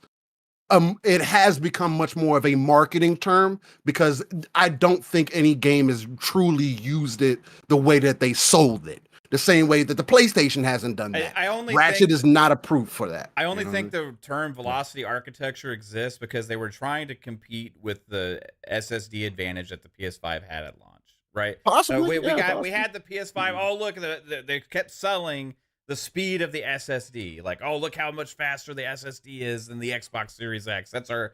Speaker 5: It has become much more of a marketing term, because I don't think any game has truly used it the way that they sold it. The same way that the PlayStation hasn't done that. Ratchet is not a proof for that.
Speaker 2: I only think the term velocity architecture exists because they were trying to compete with the SSD advantage that the PS5 had at launch. Right?
Speaker 5: Possibly.
Speaker 2: We had the PS5. Oh, look, they kept selling the speed of the SSD. Like, oh, look how much faster the SSD is than the Xbox Series X. That's our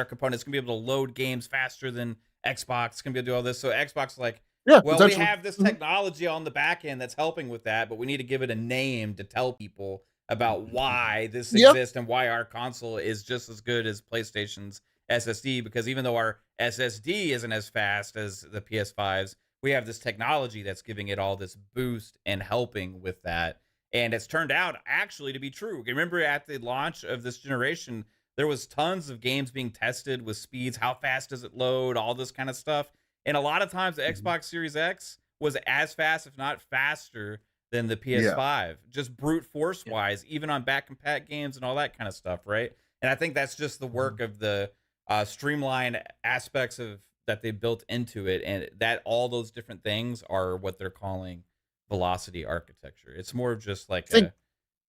Speaker 2: component. It's gonna be able to load games faster than Xbox. It's gonna be able to do all this. So Xbox is like, well, we have this technology on the back end that's helping with that, but we need to give it a name to tell people about why this exists and why our console is just as good as PlayStation's SSD. Because even though our SSD isn't as fast as the PS5's, we have this technology that's giving it all this boost and helping with that. And it's turned out actually to be true. Remember at the launch of this generation, there was tons of games being tested with speeds. How fast does it load? All this kind of stuff. And a lot of times the Xbox Series X was as fast, if not faster, than the PS5. Just brute force wise, even on back compat games and all that kind of stuff, right? And I think that's just the work of the streamlined aspects of that they built into it, and that all those different things are what they're calling velocity architecture. It's more of just like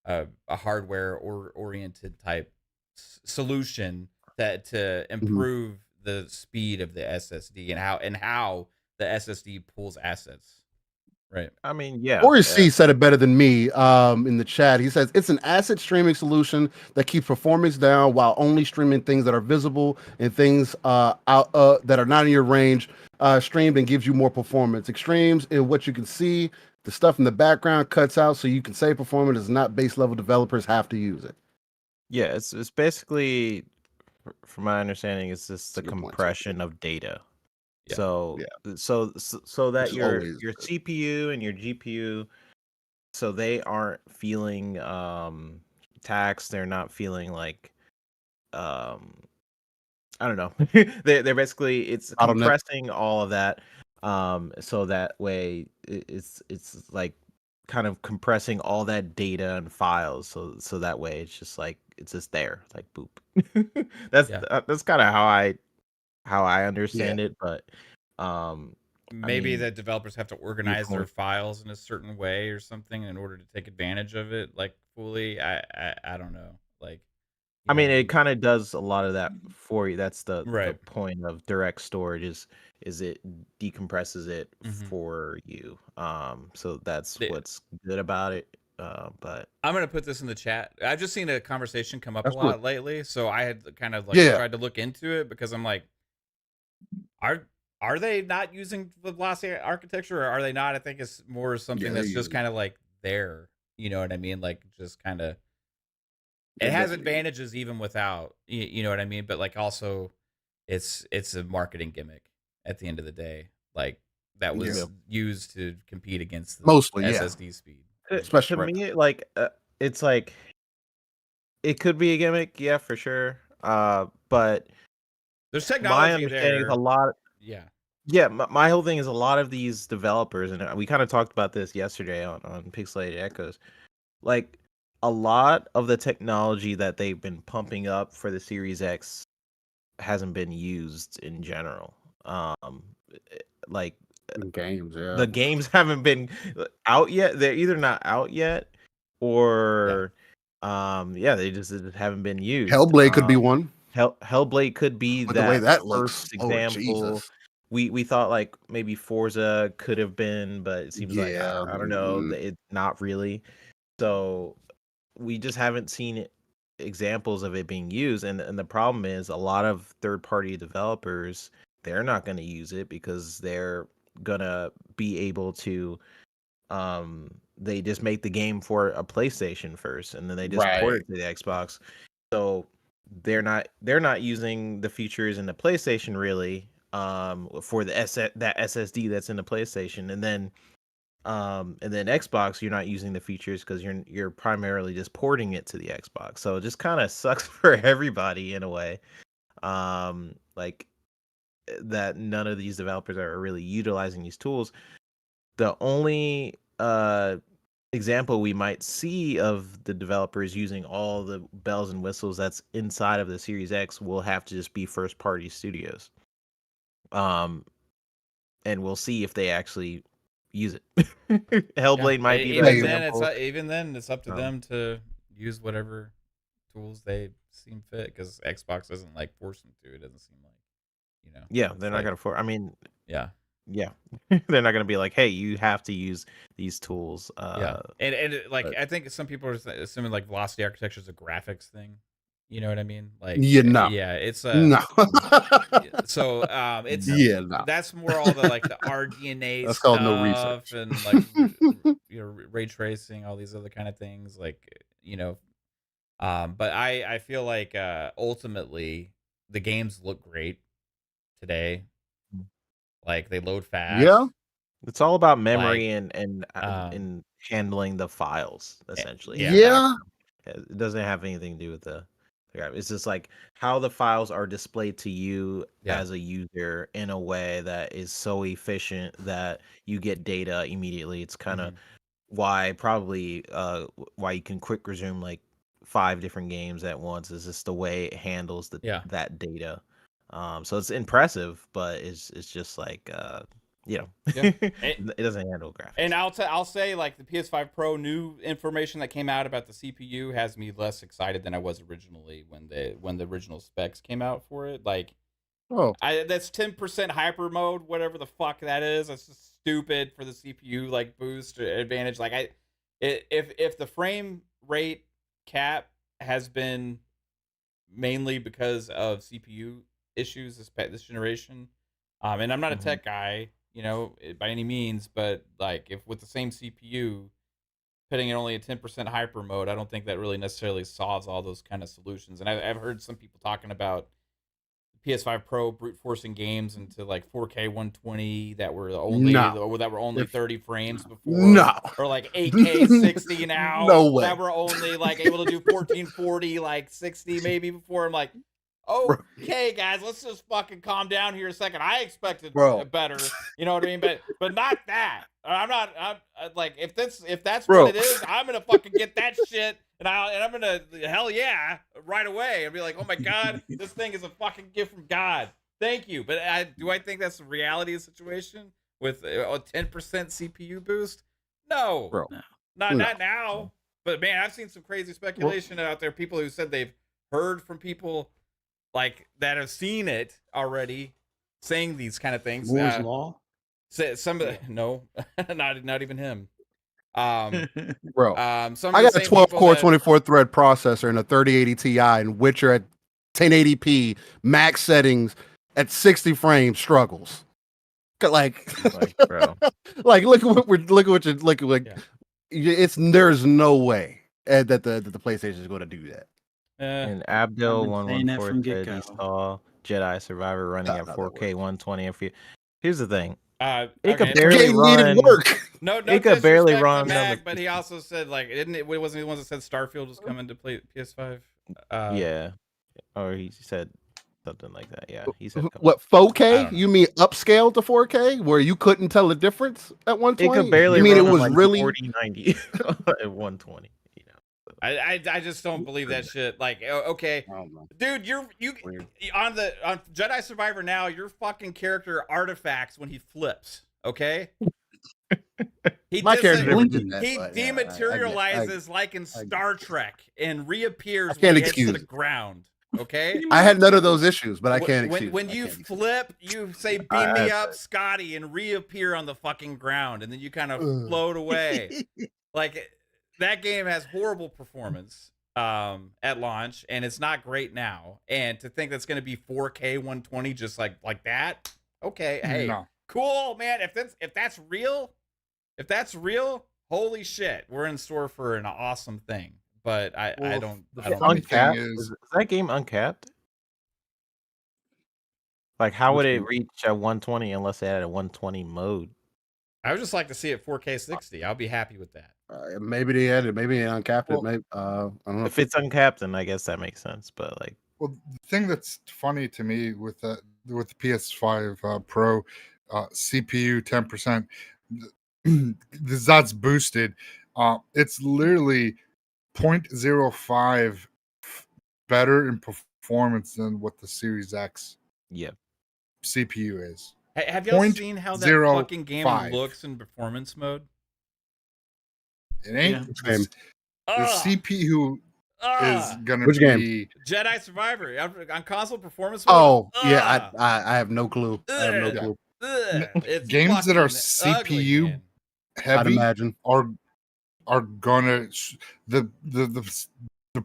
Speaker 2: a hardware or oriented type solution that to improve the speed of the SSD and how the SSD pulls assets. Right.
Speaker 3: I mean, yeah.
Speaker 5: Corey C said it better than me in the chat. He says it's an asset streaming solution that keeps performance down while only streaming things that are visible and things out that are not in your range streamed, and gives you more performance. Extremes is what you can see. The stuff in the background cuts out, so you can say performance is not base level. Developers have to use it.
Speaker 3: Yeah, it's basically, from my understanding, it's just the compression of data.
Speaker 2: Yeah.
Speaker 3: So that your CPU and your GPU, so they aren't feeling taxed. They're not feeling like I don't know. they're basically, it's compressing all of that. So that way it's like kind of compressing all that data and files. So that way it's just like it's just there, like boop. That's kind of how I understand it, but
Speaker 2: maybe the developers have to organize their files in a certain way or something in order to take advantage of it. Like fully. I don't know. Like,
Speaker 3: I mean, it kind of does a lot of that for you. That's the
Speaker 2: Right.
Speaker 3: point of direct storage is it decompresses it
Speaker 2: Mhm.
Speaker 3: for you. So that's
Speaker 2: The-
Speaker 3: what's good about it. But
Speaker 2: I'm gonna put this in the chat. I've just seen a conversation come up a
Speaker 5: Absolutely.
Speaker 2: lot lately, so I had kind of like
Speaker 5: Yeah.
Speaker 2: tried to look into it because I'm like, are they not using the velocity architecture, or are they not? I think it's more something
Speaker 5: they're
Speaker 2: that's just
Speaker 5: using
Speaker 2: kind of like there. You know what I mean? Like just kind of.
Speaker 5: They're
Speaker 2: It has
Speaker 5: definitely-
Speaker 2: advantages even without. You know what I mean? But like also, it's a marketing gimmick at the end of the day. Like that was
Speaker 3: Yeah.
Speaker 2: used to compete against the
Speaker 5: Mostly, yeah.
Speaker 2: SSD speed.
Speaker 5: Especially
Speaker 3: to
Speaker 5: right
Speaker 3: me, it's like it could be a gimmick, yeah, for sure. But
Speaker 2: There's
Speaker 3: my
Speaker 2: technology
Speaker 3: understanding is
Speaker 2: there.
Speaker 3: a lot.
Speaker 2: Yeah.
Speaker 3: Yeah, my whole thing is a lot of these developers, and we kind of talked about this yesterday on Pixelated Echoes. Like a lot of the technology that they've been pumping up for the Series X hasn't been used in general. Like
Speaker 5: in games, yeah.
Speaker 3: the games haven't been out yet. They're either not out yet, or they just haven't been used.
Speaker 5: Hellblade could be one.
Speaker 3: Hellblade could be
Speaker 5: With the way that looks.
Speaker 3: first
Speaker 5: Oh,
Speaker 3: example.
Speaker 5: Jesus.
Speaker 3: We thought like maybe Forza could have been, but it seems like
Speaker 5: Yeah,
Speaker 3: I don't know. It's not really. So we just haven't seen examples of it being used, and the problem is a lot of third party developers, they're not going to use it because they're gonna be able to they just make the game for a PlayStation first, and then they just port it to the Xbox. So they're not using the features in the PlayStation really for the that SSD that's in the PlayStation, and then Xbox, you're not using the features because you're primarily just porting it to the Xbox. So it just kind of sucks for everybody in a way. Like that none of these developers are really utilizing these tools. The only example we might see of the developers using all the bells and whistles that's inside of the Series X will have to just be first party studios. And we'll see if they actually use it. Hellblade might be the example.
Speaker 2: Even then, it's up to them to use whatever tools they seem fit, because Xbox doesn't like force them to. It doesn't seem like,
Speaker 3: Yeah, they're not gonna force. I mean,
Speaker 2: yeah,
Speaker 3: they're not gonna be like, hey, you have to use these tools.
Speaker 2: yeah, and like I think some people are assuming like velocity architecture is a graphics thing. You know what I mean? Like,
Speaker 5: no.
Speaker 2: yeah, it's
Speaker 5: No.
Speaker 2: so it's
Speaker 5: no.
Speaker 2: that's more all the like the RDNA
Speaker 5: That's
Speaker 2: stuff
Speaker 5: called no research.
Speaker 2: and like ray tracing, all these other kind of things, like but I feel like ultimately the games look great today. Like they load fast.
Speaker 5: Yeah.
Speaker 3: It's all about memory
Speaker 2: Like,
Speaker 3: and handling the files essentially.
Speaker 5: Yeah.
Speaker 3: It doesn't have anything to do with the it's just like how the files are displayed to you as a user in a way that is so efficient that you get data immediately. It's kind of why probably why you can quick resume like 5 different games at once, is just the way it handles that data. So it's impressive, but it's just like it doesn't handle graphics.
Speaker 2: And I'll say, like, the PS5 Pro new information that came out about the CPU has me less excited than I was originally when the original specs came out for it. Like, that's 10% hyper mode, whatever the fuck that is. That's just stupid for the CPU like boost or advantage. Like, if the frame rate cap has been mainly because of CPU issues this generation, and I'm not a tech guy, by any means, but like if with the same CPU, putting in only a 10% hyper mode, I don't think that really necessarily solves all those kind of solutions. And I've heard some people talking about PS5 Pro brute forcing games into like 4K 120 that were only 30 frames before, or like 8K 60 now,
Speaker 5: no way,
Speaker 2: that were only like able to do 1440 like 60 maybe before. I'm like, okay, guys, let's just fucking calm down here a second. I expected better, you know what I mean? But not that. I'm like, if that's what it is, I'm gonna fucking get that shit, and I'm gonna hell yeah right away and be like, oh my god, this thing is a fucking gift from God. Thank you. But do I think that's the reality of the situation with a 10% CPU boost? No, not now. But man, I've seen some crazy speculation out there. People who said they've heard from people like that have seen it already, saying these kind of things.
Speaker 4: Moore's law.
Speaker 2: No, not even him. Um,
Speaker 5: Bro,
Speaker 2: some
Speaker 5: I
Speaker 2: of the
Speaker 5: got a
Speaker 2: same
Speaker 5: 12
Speaker 2: people
Speaker 5: core
Speaker 2: that-
Speaker 5: 24 thread processor and a 3080 Ti and Witcher at 1080p max settings at 60 frames struggles. Like,
Speaker 3: bro.
Speaker 5: like look at what it's there's no way that the PlayStation is going to do that.
Speaker 3: And
Speaker 4: I've
Speaker 3: Abdel
Speaker 4: been saying that from
Speaker 3: 114 said
Speaker 4: get-go.
Speaker 3: he saw Jedi Survivor running
Speaker 5: No,
Speaker 3: at
Speaker 5: that
Speaker 3: 4K
Speaker 5: works.
Speaker 3: 120 FPS. Here's the thing.
Speaker 2: it
Speaker 3: could
Speaker 2: okay,
Speaker 3: barely
Speaker 5: Game
Speaker 3: run.
Speaker 5: needed work.
Speaker 2: No,
Speaker 3: it could barely
Speaker 2: disrespect
Speaker 3: run
Speaker 2: to
Speaker 3: on the
Speaker 2: Mag, but he also said like, wasn't he the one that said Starfield was coming to play PS5?
Speaker 3: Yeah. Or he said something like that. Yeah. He said
Speaker 5: What
Speaker 2: I
Speaker 5: 4K?
Speaker 2: don't know.
Speaker 5: You mean upscale to 4K where you couldn't tell the difference at 120?
Speaker 3: it could barely
Speaker 5: You mean
Speaker 3: run
Speaker 5: it was
Speaker 3: on, like,
Speaker 5: really
Speaker 3: 4090 at 120. You know.
Speaker 2: I just don't believe that shit. Like, okay,
Speaker 5: I don't know.
Speaker 2: dude, you
Speaker 5: Weird.
Speaker 2: on Jedi Survivor now, your fucking character artifacts when he flips. Okay,
Speaker 5: My character never
Speaker 4: blinking.
Speaker 5: did that.
Speaker 2: He
Speaker 5: but, yeah,
Speaker 2: dematerializes like in Star Trek and reappears
Speaker 5: I can't
Speaker 2: when he hits
Speaker 5: excuse
Speaker 2: the
Speaker 5: it.
Speaker 2: ground. Okay.
Speaker 5: I had none of those issues, but I can't
Speaker 2: When
Speaker 5: excuse
Speaker 2: when
Speaker 5: it.
Speaker 2: you
Speaker 5: I can't excuse
Speaker 2: flip, you say "Beam me up, Scotty," and reappear on the fucking ground, and then you kind of
Speaker 5: Ugh.
Speaker 2: float away. Like that game has horrible performance at launch, and it's not great now. And to think that's going to be 4K 120 just like that, okay, hey,
Speaker 1: No.
Speaker 2: cool, man. If that's real, holy shit, we're in store for an awesome thing. But I
Speaker 1: Well,
Speaker 2: don't.
Speaker 1: the
Speaker 2: I don't
Speaker 1: funny
Speaker 2: think
Speaker 1: thing
Speaker 3: Uncapped?
Speaker 1: is-
Speaker 3: Is that game uncapped? Like, how would it
Speaker 5: game?
Speaker 3: reach at 120 unless they had a 120 mode?
Speaker 2: I would just like to see it 4K 60. I'll be happy with that.
Speaker 5: Maybe they had it. Maybe they uncapped
Speaker 1: Well,
Speaker 5: it. Maybe I don't know.
Speaker 3: If it's uncapped, then I guess that makes sense. But like,
Speaker 1: Well, the thing that's funny to me with the PS5 Pro CPU 10%, that's boosted. It's literally 0.05 better in performance than what the Series X
Speaker 3: yeah,
Speaker 1: CPU is.
Speaker 2: Have y'all seen how that fucking game
Speaker 1: 0.05.
Speaker 2: looks in performance mode?
Speaker 1: It ain't
Speaker 4: Yeah.
Speaker 1: the CPU is gonna
Speaker 5: Which game?
Speaker 1: be
Speaker 2: Jedi Survivor on console performance mode.
Speaker 5: Oh yeah, I have no clue. I have no
Speaker 2: Ugh.
Speaker 5: clue.
Speaker 2: It's
Speaker 1: games that are
Speaker 2: fucking ugly,
Speaker 1: CPU
Speaker 2: man.
Speaker 5: I'd
Speaker 1: heavy
Speaker 5: imagine.
Speaker 1: are gonna the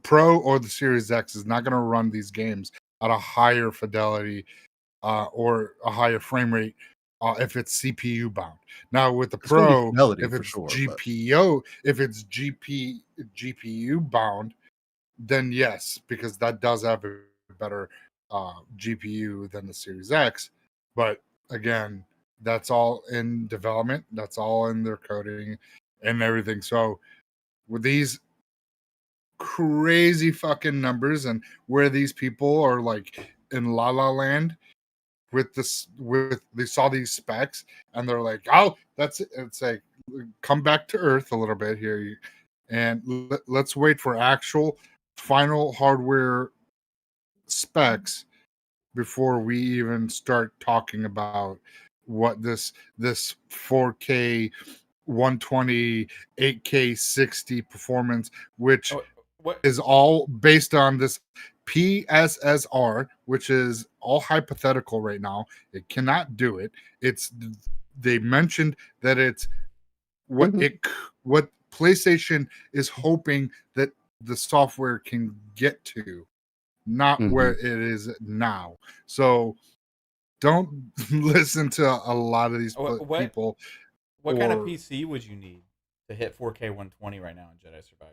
Speaker 1: Pro or the Series X is not gonna run these games at a higher fidelity or a higher frame rate if it's CPU bound. Now with the
Speaker 5: It's gonna be
Speaker 1: Pro,
Speaker 5: fidelity
Speaker 1: if
Speaker 5: for
Speaker 1: it's
Speaker 5: sure, but-
Speaker 1: GPU bound, then yes, because that does have a better GPU than the Series X. But again, that's all in development. That's all in their coding and everything. So with these crazy fucking numbers and where these people are like in La La Land with they saw these specs and they're like, oh, that's it. It's like, come back to earth a little bit here and let's wait for actual final hardware specs before we even start talking about what this 4K 120 8K 60 performance, which is all based on this PSSR, which is all hypothetical right now. It cannot do it. They mentioned that it's what what PlayStation is hoping that the software can get to, not where it is now. So don't listen to a lot of these people.
Speaker 2: What kind of PC would you need to hit 4K 120 right now in Jedi Survivor?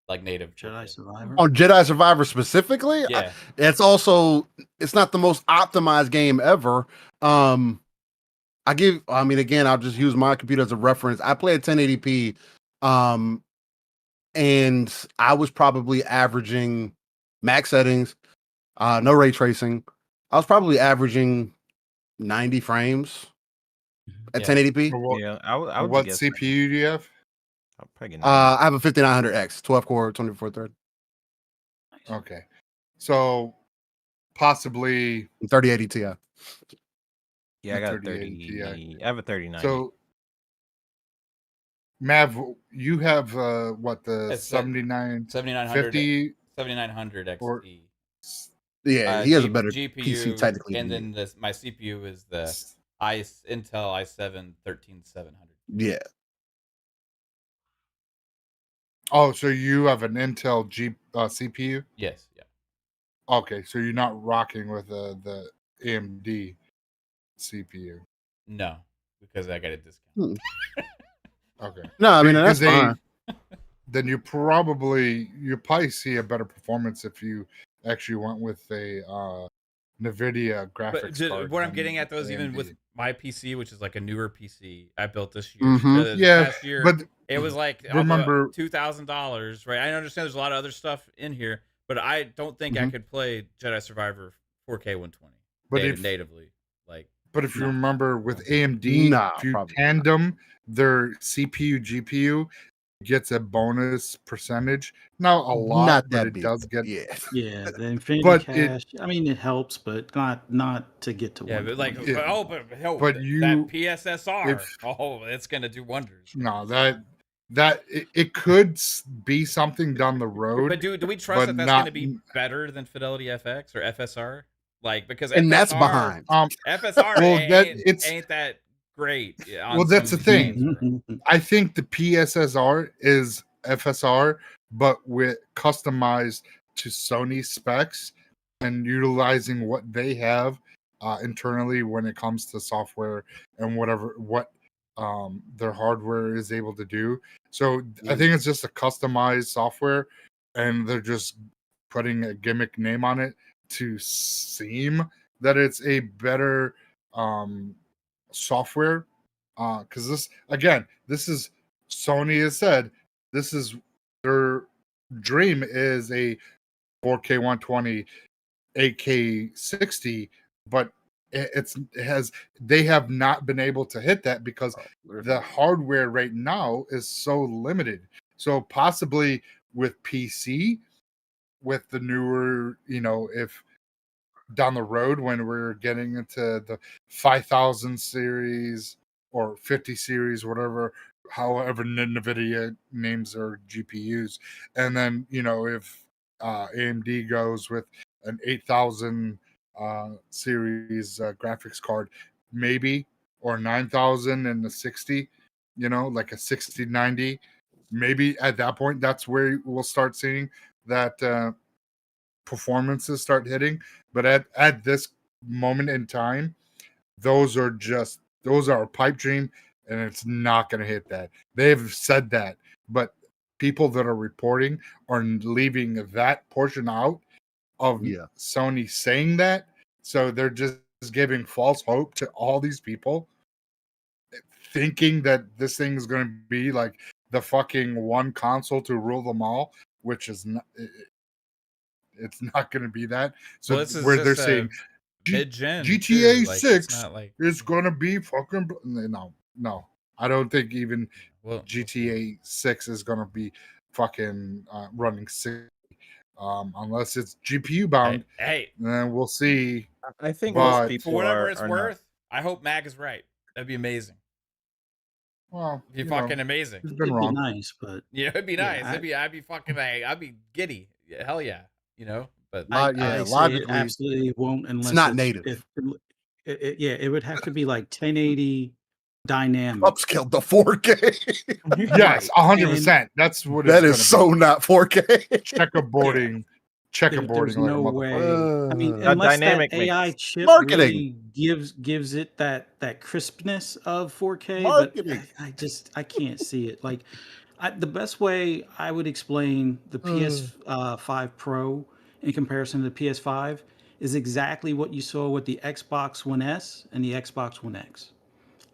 Speaker 2: Like native 4K.
Speaker 4: Jedi Survivor.
Speaker 5: On Jedi Survivor specifically,
Speaker 2: Yeah.
Speaker 5: it's not the most optimized game ever. Again, I'll just use my computer as a reference. I play at 1080p, and I was probably averaging max settings, no ray tracing. I was probably averaging 90 frames at 1080p.
Speaker 3: yeah. I would
Speaker 1: What
Speaker 3: guess
Speaker 1: CPU do you have?
Speaker 3: I'll probably get
Speaker 5: I have a 5900X, 12 core, 24 thread,
Speaker 1: Okay, so possibly
Speaker 5: 3080 Ti.
Speaker 3: yeah, I got a
Speaker 1: 3080
Speaker 3: 30. I have a 3090.
Speaker 1: so. Mav, you have what the
Speaker 2: It's
Speaker 1: 7950
Speaker 2: 7900
Speaker 1: or
Speaker 2: XT.
Speaker 5: Yeah, he has a better
Speaker 2: GPU,
Speaker 5: PC technically
Speaker 2: and
Speaker 5: than me.
Speaker 2: then my CPU is the Intel i7 13700.
Speaker 5: Yeah.
Speaker 1: Oh, so you have an Intel CPU?
Speaker 2: Yes, yeah.
Speaker 1: Okay, so you're not rocking with the AMD CPU.
Speaker 2: No, because I got a discount.
Speaker 5: Hmm.
Speaker 1: Okay.
Speaker 5: No, I mean that's
Speaker 1: Because
Speaker 5: fine.
Speaker 1: then you probably see a better performance if you actually went with a NVIDIA
Speaker 2: But
Speaker 1: graphics card.
Speaker 2: what I'm
Speaker 1: than
Speaker 2: getting at though is even
Speaker 1: AMD.
Speaker 2: with my PC, which is like a newer PC I built this year,
Speaker 5: Mhm.
Speaker 2: this
Speaker 1: Yeah,
Speaker 2: past year,
Speaker 1: but
Speaker 2: it was like
Speaker 1: remember,
Speaker 2: $2,000, right? I understand there's a lot of other stuff in here, but I don't think I
Speaker 5: Mhm.
Speaker 2: could play Jedi Survivor 4K 120
Speaker 1: but if
Speaker 2: natively. Like,
Speaker 1: But if you
Speaker 4: No.
Speaker 1: remember with AMD,
Speaker 5: Nah,
Speaker 1: if you
Speaker 5: probably not.
Speaker 1: tandem their CPU GPU, gets a bonus percentage. Not a lot,
Speaker 5: Not
Speaker 1: but
Speaker 5: that
Speaker 1: it
Speaker 5: big.
Speaker 1: does get.
Speaker 5: Yeah.
Speaker 4: Yeah, the Infinity
Speaker 1: But it,
Speaker 4: Cache. I mean, it helps, but not to get to
Speaker 2: yeah, but like,
Speaker 4: 120.
Speaker 1: Yeah.
Speaker 2: but
Speaker 1: But you,
Speaker 2: that PSSR,
Speaker 1: if
Speaker 2: it's gonna do wonders.
Speaker 1: no, that it could be something down the
Speaker 2: But
Speaker 1: road,
Speaker 2: do we trust
Speaker 1: but
Speaker 2: that that's going to
Speaker 1: not.
Speaker 2: be better than Fidelity FX or FSR? Like, because
Speaker 5: And that's
Speaker 2: FSR
Speaker 5: behind.
Speaker 2: FSR
Speaker 1: Well, that
Speaker 2: ain't that great on
Speaker 1: well, that's
Speaker 2: some
Speaker 1: the thing.
Speaker 2: games, bro.
Speaker 1: I think the PSSR is FSR, but with customized to Sony specs and utilizing what they have internally when it comes to software and what their hardware is able to do. So I think it's just a customized software, and they're just putting a gimmick name on it to seem that it's a better software. Because this is Sony has said this is their dream is a 4K 120, 8K 60, but they have not been able to hit that because the hardware right now is so limited. So possibly with PC, with the newer, if down the road when we're getting into the 5000 series or 50 series, whatever, however NVIDIA names their GPUs, and then if AMD goes with an 8000 series graphics card, maybe, or 9000 and the 60, like a 6090, maybe at that point that's where we'll start seeing that performances start hitting. But at this moment in time, those are a pipe dream, and it's not going to hit that. They've said that, but people that are reporting are leaving that portion out of Sony saying that. So they're just giving false hope to all these people, thinking that this thing is going to be like the fucking one console to rule them all, which is not. It's not going to be that. So
Speaker 2: Well, this is
Speaker 1: where they're
Speaker 2: just
Speaker 1: saying
Speaker 2: mid-gen
Speaker 1: GTA
Speaker 2: too. Like,
Speaker 1: 6
Speaker 2: it's not like
Speaker 1: is going to be fucking no. I don't think even
Speaker 2: we'll
Speaker 1: GTA 6 is going to be fucking running 60 unless it's GPU bound.
Speaker 2: Hey,
Speaker 1: then we'll see.
Speaker 3: I think
Speaker 1: But-
Speaker 3: most
Speaker 2: for
Speaker 3: people
Speaker 2: whatever it's
Speaker 3: are
Speaker 2: worth, I hope Mag is right. That'd be amazing.
Speaker 1: Well,
Speaker 2: It'd be fucking amazing.
Speaker 1: he's
Speaker 4: It'd
Speaker 1: been
Speaker 4: be
Speaker 1: wrong.
Speaker 4: nice, but
Speaker 2: Yeah, it'd be
Speaker 4: Yeah,
Speaker 2: nice. I'd be fucking, I'd be giddy. Yeah, hell yeah, But
Speaker 4: I say it absolutely won't unless
Speaker 5: not native.
Speaker 4: It would have to be like 1080 dynamic.
Speaker 5: Upscaled to 4K.
Speaker 1: Yes, 100%. That's what
Speaker 5: That
Speaker 1: it's
Speaker 5: is
Speaker 1: gonna
Speaker 5: so not 4K.
Speaker 1: checkerboarding.
Speaker 4: There's
Speaker 1: Like
Speaker 4: no
Speaker 1: a
Speaker 4: way.
Speaker 1: motherfucker.
Speaker 4: I mean,
Speaker 3: That
Speaker 4: unless
Speaker 3: dynamic
Speaker 4: that AI
Speaker 3: makes
Speaker 4: chip
Speaker 5: marketing.
Speaker 4: really gives it that crispness of 4K,
Speaker 5: Marketing.
Speaker 4: but I can't see it. Like the best way I would explain the PS5 Pro in comparison to the PS5 is exactly what you saw with the Xbox One S and the Xbox One X.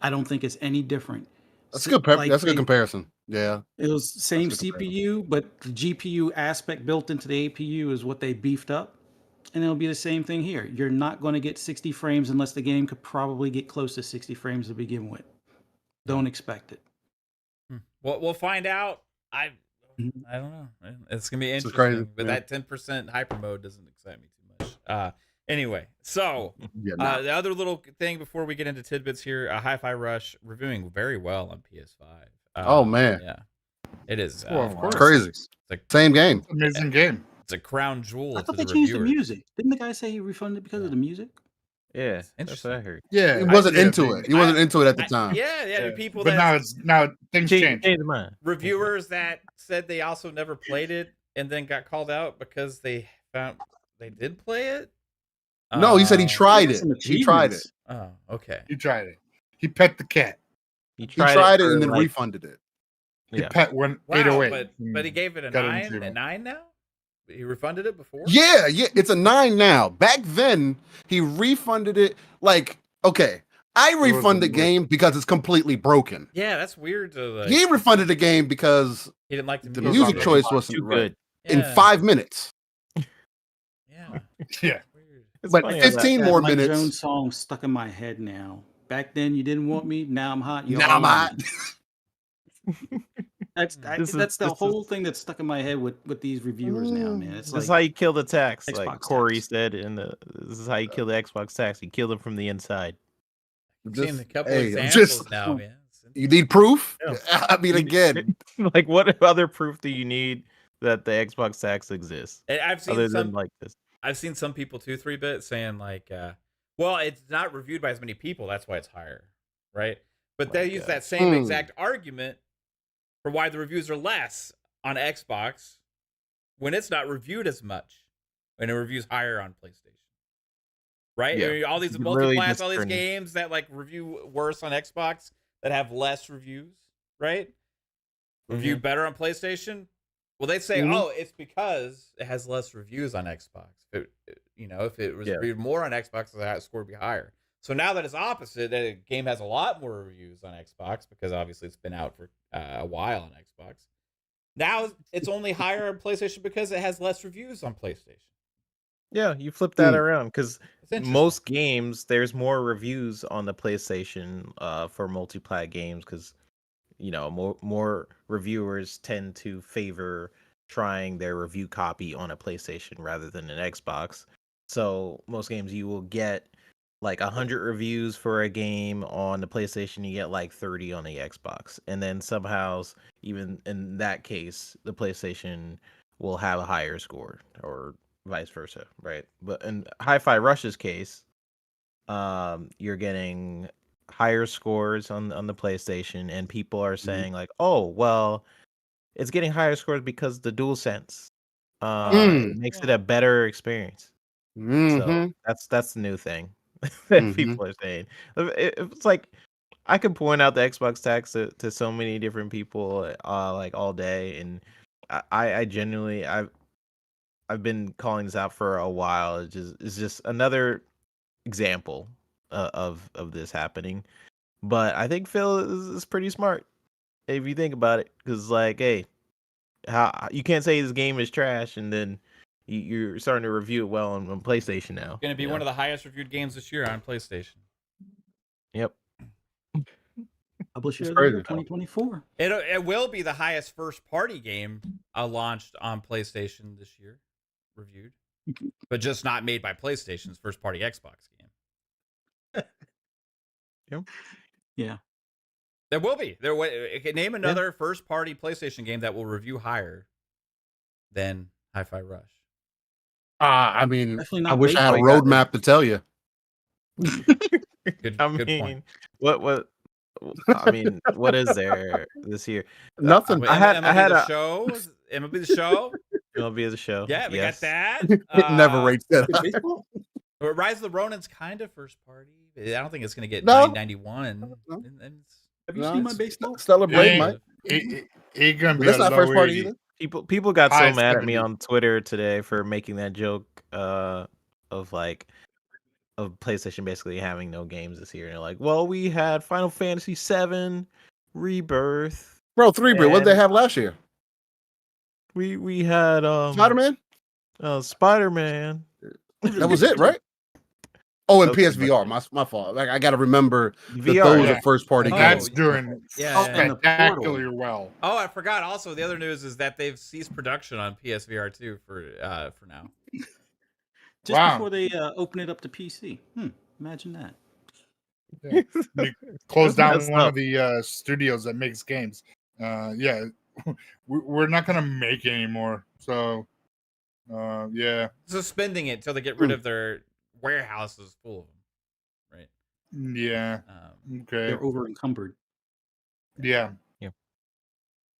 Speaker 4: I don't think it's any different.
Speaker 5: That's good. That's a good comparison. Yeah.
Speaker 4: It was same
Speaker 5: That's a good
Speaker 4: CPU, but the GPU aspect built into the APU is what they beefed up. And it'll be the same thing here. You're not going to get 60 frames unless the game could probably get close to 60 frames to begin with. Don't expect it.
Speaker 2: Well, we'll find out. I
Speaker 4: Mhm.
Speaker 2: don't know. It's gonna be
Speaker 5: This is
Speaker 2: interesting.
Speaker 5: crazy,
Speaker 2: But
Speaker 5: yeah.
Speaker 2: that 10% hyper mode doesn't excite me too much. Anyway, so
Speaker 5: Yeah.
Speaker 2: the other little thing before we get into tidbits here, Hi-Fi Rush reviewing very well on PS5.
Speaker 5: Oh, man.
Speaker 2: yeah, it is.
Speaker 1: Well, of course.
Speaker 5: Crazy.
Speaker 2: It's like
Speaker 5: Same game.
Speaker 1: Amazing game.
Speaker 2: it's a crown jewel
Speaker 4: I
Speaker 2: to
Speaker 4: thought
Speaker 2: the
Speaker 4: they changed the
Speaker 2: reviewers.
Speaker 4: music. Didn't the guy say he refunded because of the music?
Speaker 3: Yeah, that's
Speaker 2: Interesting.
Speaker 3: what I heard.
Speaker 1: Yeah,
Speaker 5: He wasn't
Speaker 1: yeah,
Speaker 5: into it. He wasn't into it at the
Speaker 2: I-
Speaker 5: time.
Speaker 2: yeah,
Speaker 3: Yeah.
Speaker 2: people
Speaker 1: But
Speaker 2: that
Speaker 1: now things change.
Speaker 3: Change the mind.
Speaker 2: reviewers that said they also never played it and then got called out because they found they did play it.
Speaker 5: No, he said he tried
Speaker 4: Got
Speaker 5: it.
Speaker 4: some
Speaker 5: He tried it.
Speaker 4: achievements.
Speaker 2: Oh, okay.
Speaker 1: He tried it. He pet the cat.
Speaker 3: He
Speaker 5: He
Speaker 3: tried,
Speaker 5: tried it
Speaker 3: for,
Speaker 5: and then
Speaker 3: like,
Speaker 5: refunded it.
Speaker 1: He
Speaker 3: Yeah.
Speaker 1: pet one
Speaker 2: Wow,
Speaker 1: 808.
Speaker 2: but he gave it a
Speaker 1: Got an
Speaker 2: 9.
Speaker 1: achievement.
Speaker 2: A 9 now. He refunded it before.
Speaker 5: Yeah, it's a 9 now. Back then, he refunded it. Like, okay, I
Speaker 1: wasn't
Speaker 5: refund the
Speaker 1: worth
Speaker 5: game because it's completely broken.
Speaker 2: Yeah, that's weird. To like,
Speaker 5: He refunded the game because
Speaker 2: he didn't like
Speaker 5: the
Speaker 1: was
Speaker 5: music
Speaker 1: not
Speaker 5: choice
Speaker 3: Too
Speaker 5: wasn't right.
Speaker 3: good.
Speaker 5: In
Speaker 2: Yeah,
Speaker 5: 5 minutes.
Speaker 2: Yeah.
Speaker 1: Yeah.
Speaker 2: Weird.
Speaker 3: It's
Speaker 5: But
Speaker 3: funny how that-
Speaker 5: 15
Speaker 4: That
Speaker 5: more
Speaker 4: Mike
Speaker 5: minutes.
Speaker 4: Jones song stuck in my head now. Back then you didn't want me. Now I'm hot.
Speaker 5: Now I'm hot.
Speaker 4: That's
Speaker 3: This is-
Speaker 4: that's the
Speaker 3: this is-
Speaker 4: whole thing that's stuck in my head with these reviewers now, man. It's
Speaker 3: This is
Speaker 4: like
Speaker 3: how you kill the tax,
Speaker 4: Xbox
Speaker 3: like Corey
Speaker 4: tax.
Speaker 3: said. This is how you kill the Xbox tax. You kill them from the inside.
Speaker 2: I've seen a couple
Speaker 5: hey,
Speaker 2: examples
Speaker 5: just-
Speaker 2: now, man.
Speaker 5: You need proof?
Speaker 3: Yeah.
Speaker 5: I mean, again,
Speaker 3: Like, what other proof do you need that the Xbox tax exists
Speaker 2: And I've seen
Speaker 3: other
Speaker 2: some.
Speaker 3: than like this?
Speaker 2: I've seen some people 3-bit saying like, well, it's not reviewed by as many people. That's why it's higher, right? But they
Speaker 3: My
Speaker 2: use
Speaker 3: God.
Speaker 2: that same exact argument for why the reviews are less on Xbox when it's not reviewed as much, when it reviews higher on PlayStation. Right?
Speaker 3: Yeah.
Speaker 2: I mean, all these
Speaker 3: You really
Speaker 2: multiplass,
Speaker 3: just
Speaker 2: all these
Speaker 3: turn-
Speaker 2: games that like review worse on Xbox that have less reviews, right? Reviewed better on PlayStation. Well, they say,
Speaker 5: Mhm.
Speaker 2: oh, it's because it has less reviews on Xbox. If it was
Speaker 3: Yeah.
Speaker 2: reviewed more on Xbox, the score would be higher. So now that it's opposite, that a game has a lot more reviews on Xbox because obviously it's been out for a while on Xbox. Now it's only higher on PlayStation because it has less reviews on PlayStation.
Speaker 3: Yeah, you flip that
Speaker 5: Hmm.
Speaker 3: around because
Speaker 2: It's interesting.
Speaker 3: most games there's more reviews on the PlayStation for multiplayer games because more reviewers tend to favor trying their review copy on a PlayStation rather than an Xbox. So most games you will get like 100 reviews for a game on the PlayStation, you get like 30 on the Xbox, and then somehow even in that case the PlayStation will have a higher score or vice versa, right? But in Hi-Fi Rush's case, you're getting higher scores on the PlayStation, and people are saying like, "Oh, well, it's getting higher scores because the DualSense it makes it a better experience." So that's the new thing that people are saying. It's like I could point out the Xbox tax to so many different people like all day, and I genuinely I've been calling this out for a while. It's just another example of this happening. But I think Phil is pretty smart if you think about it, because like, hey, how you can't say this game is trash and then you're starting to review it well on PlayStation now.
Speaker 2: Going to be one of the highest reviewed games this year on PlayStation.
Speaker 3: Yep.
Speaker 4: Publisher
Speaker 5: It's
Speaker 4: of the year
Speaker 5: crazy.
Speaker 4: 2024.
Speaker 2: It will be the highest first party game launched on PlayStation this year, reviewed, but just not made by PlayStation's first party Xbox game.
Speaker 4: Yeah.
Speaker 2: There will be. Name another first party PlayStation game that will review higher than Hi-Fi Rush.
Speaker 5: I mean,
Speaker 4: Definitely
Speaker 5: I
Speaker 4: not
Speaker 5: wish I had a
Speaker 3: baseball.
Speaker 5: roadmap to tell you.
Speaker 2: Good,
Speaker 3: I
Speaker 2: good
Speaker 3: mean,
Speaker 2: point.
Speaker 3: what? I mean, what is there this year?
Speaker 5: Nothing.
Speaker 2: Wait,
Speaker 3: I had
Speaker 2: the
Speaker 3: a
Speaker 2: show. MLB the show.
Speaker 3: MLB the show.
Speaker 2: Yeah, we
Speaker 3: yes.
Speaker 2: got that.
Speaker 5: It never rates that.
Speaker 4: Good baseball?
Speaker 2: But Rise of the Ronin's kind of first party. I don't think it's going to get
Speaker 5: No.
Speaker 2: 991.
Speaker 5: No.
Speaker 2: And it's-
Speaker 4: Have you
Speaker 5: No,
Speaker 4: seen my
Speaker 5: it's
Speaker 4: baseball?
Speaker 5: Stellar Blade,
Speaker 1: Yeah.
Speaker 5: Mike.
Speaker 1: It gonna
Speaker 5: But
Speaker 1: be
Speaker 5: that's
Speaker 1: a
Speaker 5: not
Speaker 1: low
Speaker 5: first party
Speaker 1: 80.
Speaker 5: either.
Speaker 3: People got so
Speaker 1: Highest
Speaker 3: mad at me
Speaker 1: 70.
Speaker 3: on Twitter today for making that joke of PlayStation basically having no games this year. And they're like, well, we had Final Fantasy VII Rebirth.
Speaker 5: Bro, 3-bit. What did they
Speaker 3: And-
Speaker 5: have last year?
Speaker 3: We had
Speaker 5: Spider-Man?
Speaker 3: Spider-Man.
Speaker 5: That was it, right? Oh, and
Speaker 3: That was
Speaker 5: PSVR. My fault. Like I got to remember that
Speaker 3: VR,
Speaker 5: those
Speaker 1: yeah.
Speaker 5: are first-party
Speaker 2: Oh,
Speaker 5: games.
Speaker 1: That's doing
Speaker 2: Yeah.
Speaker 4: And the
Speaker 1: spectacularly
Speaker 4: Portal.
Speaker 1: well.
Speaker 2: Oh, I forgot. Also, the other news is that they've ceased production on PSVR 2 for now.
Speaker 4: Just
Speaker 1: Wow.
Speaker 4: before they open it up to PC. Imagine that.
Speaker 1: Closed down
Speaker 3: That's
Speaker 1: one
Speaker 3: tough.
Speaker 1: of the studios that makes games, yeah, we're not gonna make anymore. So, yeah,
Speaker 2: Suspending it till they get rid of their warehouses full of them, right?
Speaker 1: yeah, okay,
Speaker 4: They're over encumbered.
Speaker 1: yeah.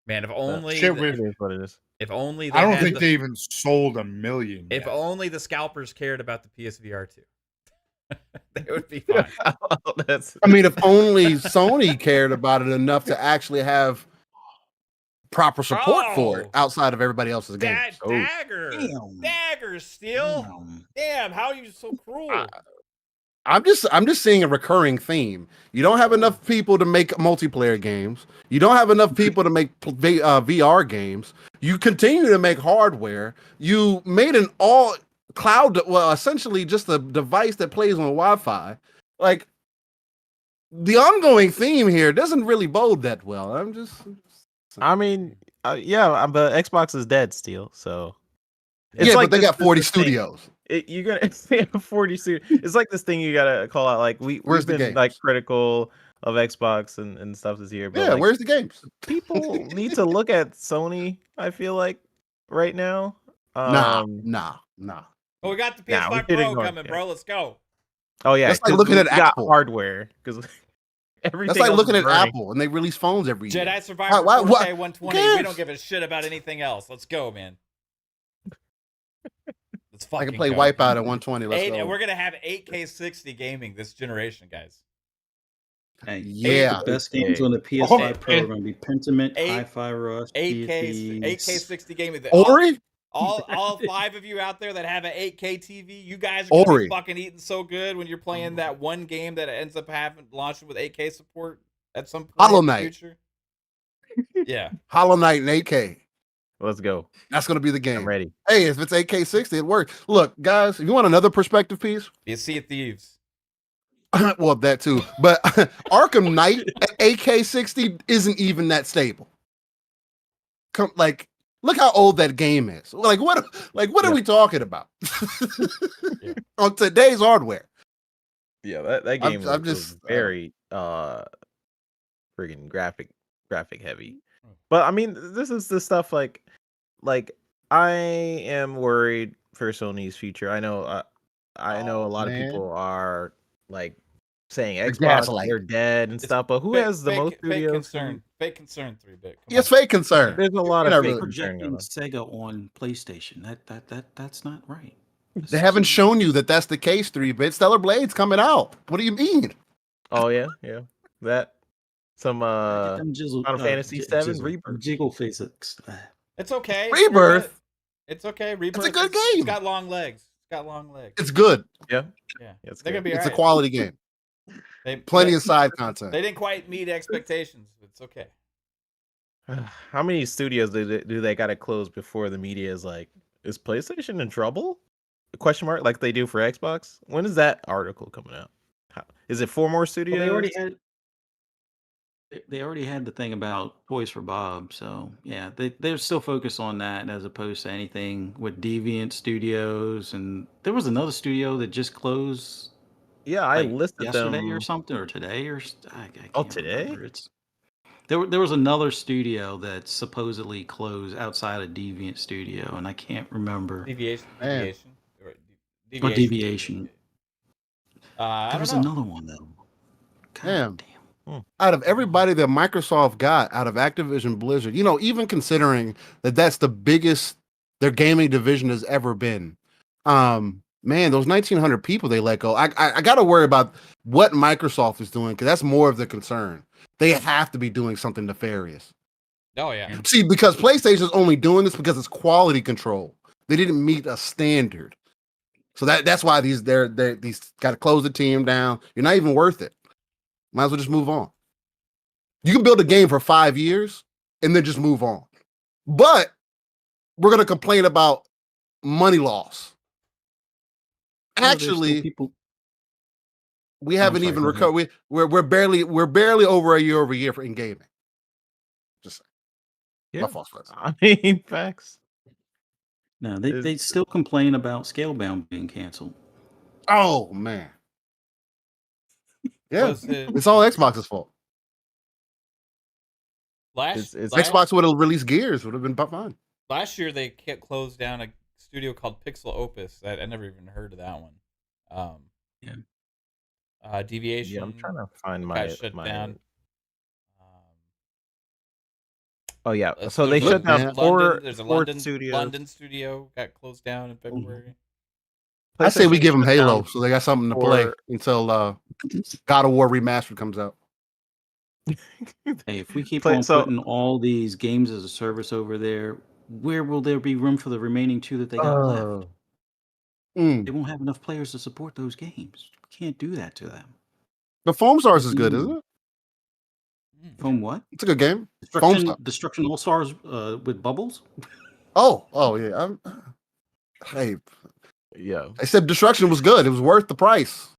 Speaker 2: Man, if only
Speaker 1: Shit,
Speaker 3: It is what it is.
Speaker 2: if only
Speaker 1: I
Speaker 2: they
Speaker 1: don't
Speaker 2: had
Speaker 1: think
Speaker 2: the,
Speaker 1: they even sold 1 million.
Speaker 2: if
Speaker 1: yet.
Speaker 2: only the scalpers cared about the PSVR 2. They would be fine.
Speaker 3: That's
Speaker 5: I mean, if only Sony cared about it enough to actually have proper support for it
Speaker 2: Oh!
Speaker 5: outside of everybody else's games.
Speaker 2: Dagger.
Speaker 4: Damn.
Speaker 2: Dagger still.
Speaker 4: Damn.
Speaker 2: Damn, how are you so cruel?
Speaker 5: I'm just seeing a recurring theme. You don't have enough people to make multiplayer games. You don't have enough people to make VR games. You continue to make hardware. You made an all cloud, well, essentially just a device that plays on Wi-Fi. Like the ongoing theme here doesn't really bode that well.
Speaker 3: I mean, yeah, but Xbox is dead still, so
Speaker 5: yeah,
Speaker 3: like
Speaker 5: but they got 40
Speaker 3: this thing.
Speaker 5: studios.
Speaker 3: You're gonna 40 studios. It's like this thing you gotta call out. Like we've
Speaker 5: the
Speaker 3: been like critical of Xbox and stuff this year, but
Speaker 5: Yeah,
Speaker 3: like,
Speaker 5: where's the games?
Speaker 3: people need to look at Sony. I feel like right now.
Speaker 5: Nah.
Speaker 2: Well, we got the
Speaker 3: Nah, we
Speaker 2: PS5
Speaker 3: did
Speaker 2: Pro
Speaker 3: ignore
Speaker 2: coming,
Speaker 3: it.
Speaker 2: bro. Let's go.
Speaker 3: Oh yeah,
Speaker 5: That's like
Speaker 3: 'cause
Speaker 5: looking
Speaker 3: we
Speaker 5: at
Speaker 3: got
Speaker 5: Apple.
Speaker 3: hardware because everything.
Speaker 5: That's like
Speaker 3: else
Speaker 5: looking
Speaker 3: is
Speaker 5: at
Speaker 3: running.
Speaker 5: Apple and they release phones every year.
Speaker 2: Jedi Survivor
Speaker 5: Why-
Speaker 2: 4K
Speaker 5: who
Speaker 2: 120. We
Speaker 5: cares?
Speaker 2: don't give a shit about anything else. Let's go, man. Let's
Speaker 5: I
Speaker 2: fucking
Speaker 5: can play
Speaker 2: go.
Speaker 5: Wipeout at 120. Let's go.
Speaker 2: We're gonna have 8K 60 gaming this generation, guys.
Speaker 4: Hey,
Speaker 5: Yeah.
Speaker 4: the best games on the PS5 Pro are going to be Pentiment, Hi-Fi Rush,
Speaker 2: 8K
Speaker 4: PSVs.
Speaker 2: 60 gaming.
Speaker 5: Ori?
Speaker 2: All 5 of you out there that have an 8K TV, you guys are gonna
Speaker 5: Ori.
Speaker 2: be fucking eating so good when you're playing that one game that ends up launching with 8K support at some point
Speaker 5: Hollow
Speaker 2: in the
Speaker 5: Knight.
Speaker 2: future. Yeah.
Speaker 5: Hollow Knight and 8K.
Speaker 3: Let's go.
Speaker 5: That's going to be the game.
Speaker 3: I'm ready.
Speaker 5: Hey, if it's 8K 60, it works. Look, guys, if you want another perspective piece,
Speaker 2: You Sea of Thieves.
Speaker 5: well, that too. But Arkham Knight at 8K 60 isn't even that stable. Look how old that game is. What are we talking about?
Speaker 2: Yeah.
Speaker 5: On today's hardware.
Speaker 3: Yeah, that game
Speaker 5: I'm
Speaker 3: was
Speaker 5: just,
Speaker 3: very friggin' graphic heavy. But I mean, this is the stuff like I am worried for Sony's future. I know a lot of people are like saying Xbox
Speaker 5: gaslight.
Speaker 3: they're dead and stuff, but who has the most studios?
Speaker 2: Fake concern 3-bit.
Speaker 5: It's fake concern.
Speaker 3: There's a lot
Speaker 5: You're
Speaker 3: of
Speaker 5: not
Speaker 3: fake
Speaker 5: really
Speaker 3: concern
Speaker 4: Projecting
Speaker 3: going on.
Speaker 4: Sega on PlayStation. That's not right.
Speaker 5: They haven't shown you that that's the case, 3-bit. Stellar Blade's coming out. What do you mean?
Speaker 3: Oh yeah. That some
Speaker 4: Get them jizzle,
Speaker 3: Final Fantasy 7 Rebirth.
Speaker 4: Jiggle physics.
Speaker 2: It's okay.
Speaker 5: Rebirth?
Speaker 2: It's okay. Rebirth.
Speaker 5: It's a good
Speaker 2: It's
Speaker 5: game.
Speaker 2: got long legs.
Speaker 5: It's good.
Speaker 3: Yeah.
Speaker 2: Yeah.
Speaker 3: It's
Speaker 2: They're gonna be
Speaker 5: It's
Speaker 2: alright.
Speaker 5: a quality game.
Speaker 2: They-
Speaker 5: Plenty
Speaker 2: they-
Speaker 5: of side content.
Speaker 2: They didn't quite meet expectations. It's okay.
Speaker 3: How many studios do they got to close before the media is like, is PlayStation in trouble? Question mark, like they do for Xbox. When is that article coming out? Is it 4 more studios?
Speaker 4: Well, they already had the thing about Toys for Bob, so yeah, they're still focused on that as opposed to anything with Deviant Studios, and there was another studio that just closed.
Speaker 3: Yeah, I
Speaker 4: like,
Speaker 3: listed
Speaker 4: yesterday
Speaker 3: them.
Speaker 4: or something, or today, or I
Speaker 3: Oh,
Speaker 4: can't
Speaker 3: today?
Speaker 4: remember. There was another studio that supposedly closed outside of Deviant Studio, and I can't remember.
Speaker 2: Deviation.
Speaker 5: Man.
Speaker 4: Or Deviation.
Speaker 2: I
Speaker 4: There was
Speaker 2: don't know.
Speaker 4: another one though. God
Speaker 5: Damn.
Speaker 4: damn.
Speaker 5: Out of everybody that Microsoft got out of Activision Blizzard, even considering that that's the biggest their gaming division has ever been, man, those 1,900 people they let go. I got to worry about what Microsoft is doing because that's more of the concern. They have to be doing something nefarious.
Speaker 2: Oh yeah.
Speaker 5: See, because PlayStation is only doing this because it's quality control. They didn't meet a standard, so that's why these got to close the team down. You're not even worth it. Might as well just move on. You can build a game for 5 years and then just move on. But we're gonna complain about money loss.
Speaker 4: Well, there's still
Speaker 5: Actually,
Speaker 4: people.
Speaker 5: we haven't
Speaker 4: sorry,
Speaker 5: even
Speaker 4: go ahead.
Speaker 5: recovered. We're barely over a year in gaming. Just
Speaker 3: Yeah.
Speaker 5: my fault.
Speaker 3: I mean, facts.
Speaker 4: No, they still complain about Scalebound being canceled.
Speaker 5: Oh man. Yeah,
Speaker 2: Was it-
Speaker 5: it's all Xbox's fault.
Speaker 3: It's
Speaker 5: Xbox would have released Gears, would have been fine.
Speaker 2: Last year they closed down a studio called Pixel Opus. I never even heard of that one. Deviation.
Speaker 3: Yeah, I'm trying to find
Speaker 2: got shut down.
Speaker 3: Oh yeah, so they
Speaker 2: there's
Speaker 3: shut down
Speaker 2: London. There's a
Speaker 3: four
Speaker 2: London
Speaker 3: studios.
Speaker 2: London studio got closed down in February.
Speaker 5: I say we
Speaker 3: PlayStation
Speaker 5: give them
Speaker 3: shut
Speaker 5: Halo,
Speaker 3: down
Speaker 5: so they got something to play
Speaker 3: for-
Speaker 5: until God of War Remastered comes out.
Speaker 4: Hey, if we keep
Speaker 3: Play-
Speaker 4: on
Speaker 3: so-
Speaker 4: putting all these games as a service over there, where will there be room for the remaining 2 that they got left? They won't have enough players to support those games. We can't do that to them.
Speaker 5: The Foam Stars is good, isn't it?
Speaker 4: From what?
Speaker 5: It's a good game. Foam Stars.
Speaker 4: Destruction All Stars with bubbles?
Speaker 5: Oh yeah. Hey,
Speaker 3: Yeah,
Speaker 5: I said Destruction was good. It was worth the price.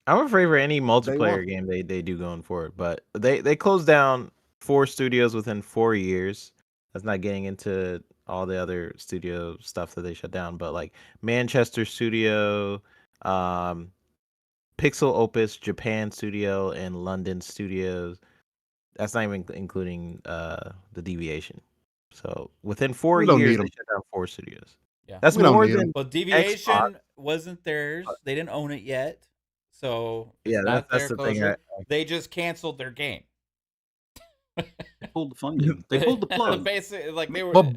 Speaker 3: I'm afraid for any
Speaker 5: won.
Speaker 3: multiplayer game they do going forward, but they closed down 4 studios within 4 years. That's not getting into all the other studio stuff that they shut down, but like Manchester Studio, Pixel Opus Japan Studio, and London Studios. That's not even including the Deviation. So within 4
Speaker 5: We don't
Speaker 3: years,
Speaker 5: need
Speaker 3: they
Speaker 5: 'em.
Speaker 3: shut down 4 studios.
Speaker 2: Yeah.
Speaker 3: That's
Speaker 5: We don't
Speaker 3: more
Speaker 5: need 'em.
Speaker 3: than
Speaker 2: Well, Deviation
Speaker 3: Xbox.
Speaker 2: wasn't theirs. They didn't own it yet, so it's
Speaker 3: Yeah,
Speaker 2: not
Speaker 3: that's
Speaker 2: their
Speaker 3: the thing.
Speaker 2: closure. They just canceled their game.
Speaker 4: They pulled the funding. They pulled the plug.
Speaker 2: Basically, like
Speaker 5: Well-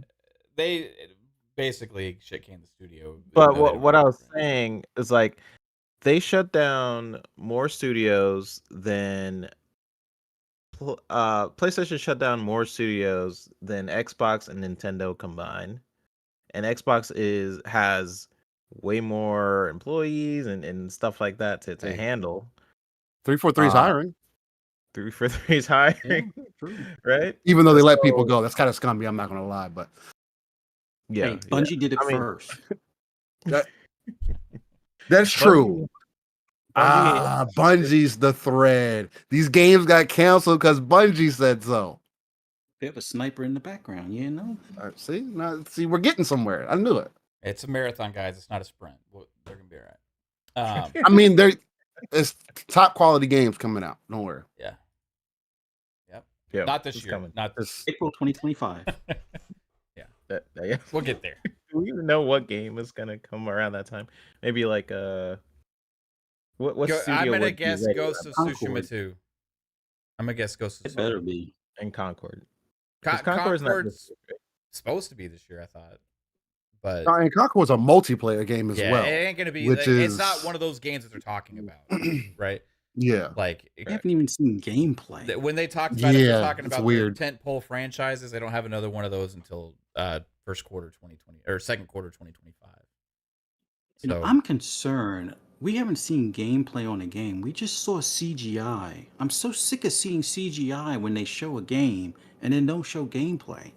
Speaker 2: they basically shit canned the studio.
Speaker 3: But
Speaker 2: No, they don't
Speaker 3: what I
Speaker 2: care.
Speaker 3: was saying is like they shut down more studios than PlayStation shut down more studios than Xbox and Nintendo combined. And Xbox has way more employees and stuff like that to handle.
Speaker 5: 343 is hiring,
Speaker 3: 343 is hiring,
Speaker 4: True.
Speaker 3: right?
Speaker 5: even though they let people
Speaker 3: So-
Speaker 5: go. That's kind of scummy. I'm not gonna lie, but
Speaker 3: Yeah,
Speaker 4: Hey, Bungie did it
Speaker 3: I mean-
Speaker 4: first.
Speaker 5: that's true. Bungie's the thread. These games got canceled because Bungie said so.
Speaker 4: They have a sniper in the background, you know?
Speaker 5: See, we're getting somewhere. I knew it.
Speaker 2: It's a marathon, guys. It's not a sprint. They're gonna be all right.
Speaker 5: I mean, it's top quality games coming out. Don't worry.
Speaker 2: Yeah. Yep.
Speaker 3: Yeah,
Speaker 2: Not this
Speaker 3: it's
Speaker 2: year.
Speaker 3: coming.
Speaker 2: Not this.
Speaker 4: April 2025.
Speaker 3: Yeah.
Speaker 2: We'll get there.
Speaker 3: Do we even know what game is gonna come around that time? Maybe like what studio
Speaker 2: I'm gonna
Speaker 3: would be
Speaker 2: guess
Speaker 3: ready
Speaker 2: Ghost of
Speaker 3: around
Speaker 2: Tsushima 2. I'm gonna guess Ghost of
Speaker 4: It
Speaker 2: Tsushima.
Speaker 4: better be.
Speaker 3: and Concord? 'Cause Concord's not
Speaker 2: Concord's
Speaker 3: this year, right?
Speaker 2: supposed to be this year, I thought. But
Speaker 5: And Concord's a multiplayer game as
Speaker 2: yeah,
Speaker 5: well.
Speaker 2: it ain't gonna be.
Speaker 5: which
Speaker 2: Like, it's not
Speaker 5: is-
Speaker 2: one of those games that they're talking about, right?
Speaker 5: Yeah.
Speaker 2: Like
Speaker 4: I haven't even seen gameplay.
Speaker 2: when they talk about it,
Speaker 5: Yeah,
Speaker 2: they're talking
Speaker 5: it's
Speaker 2: about
Speaker 5: weird.
Speaker 2: the tentpole franchises. They don't have another one of those until first quarter 2020 or second quarter 2025.
Speaker 4: You know,
Speaker 2: So
Speaker 4: I'm concerned. We haven't seen gameplay on a game. We just saw CGI. I'm so sick of seeing CGI when they show a game and then don't show gameplay.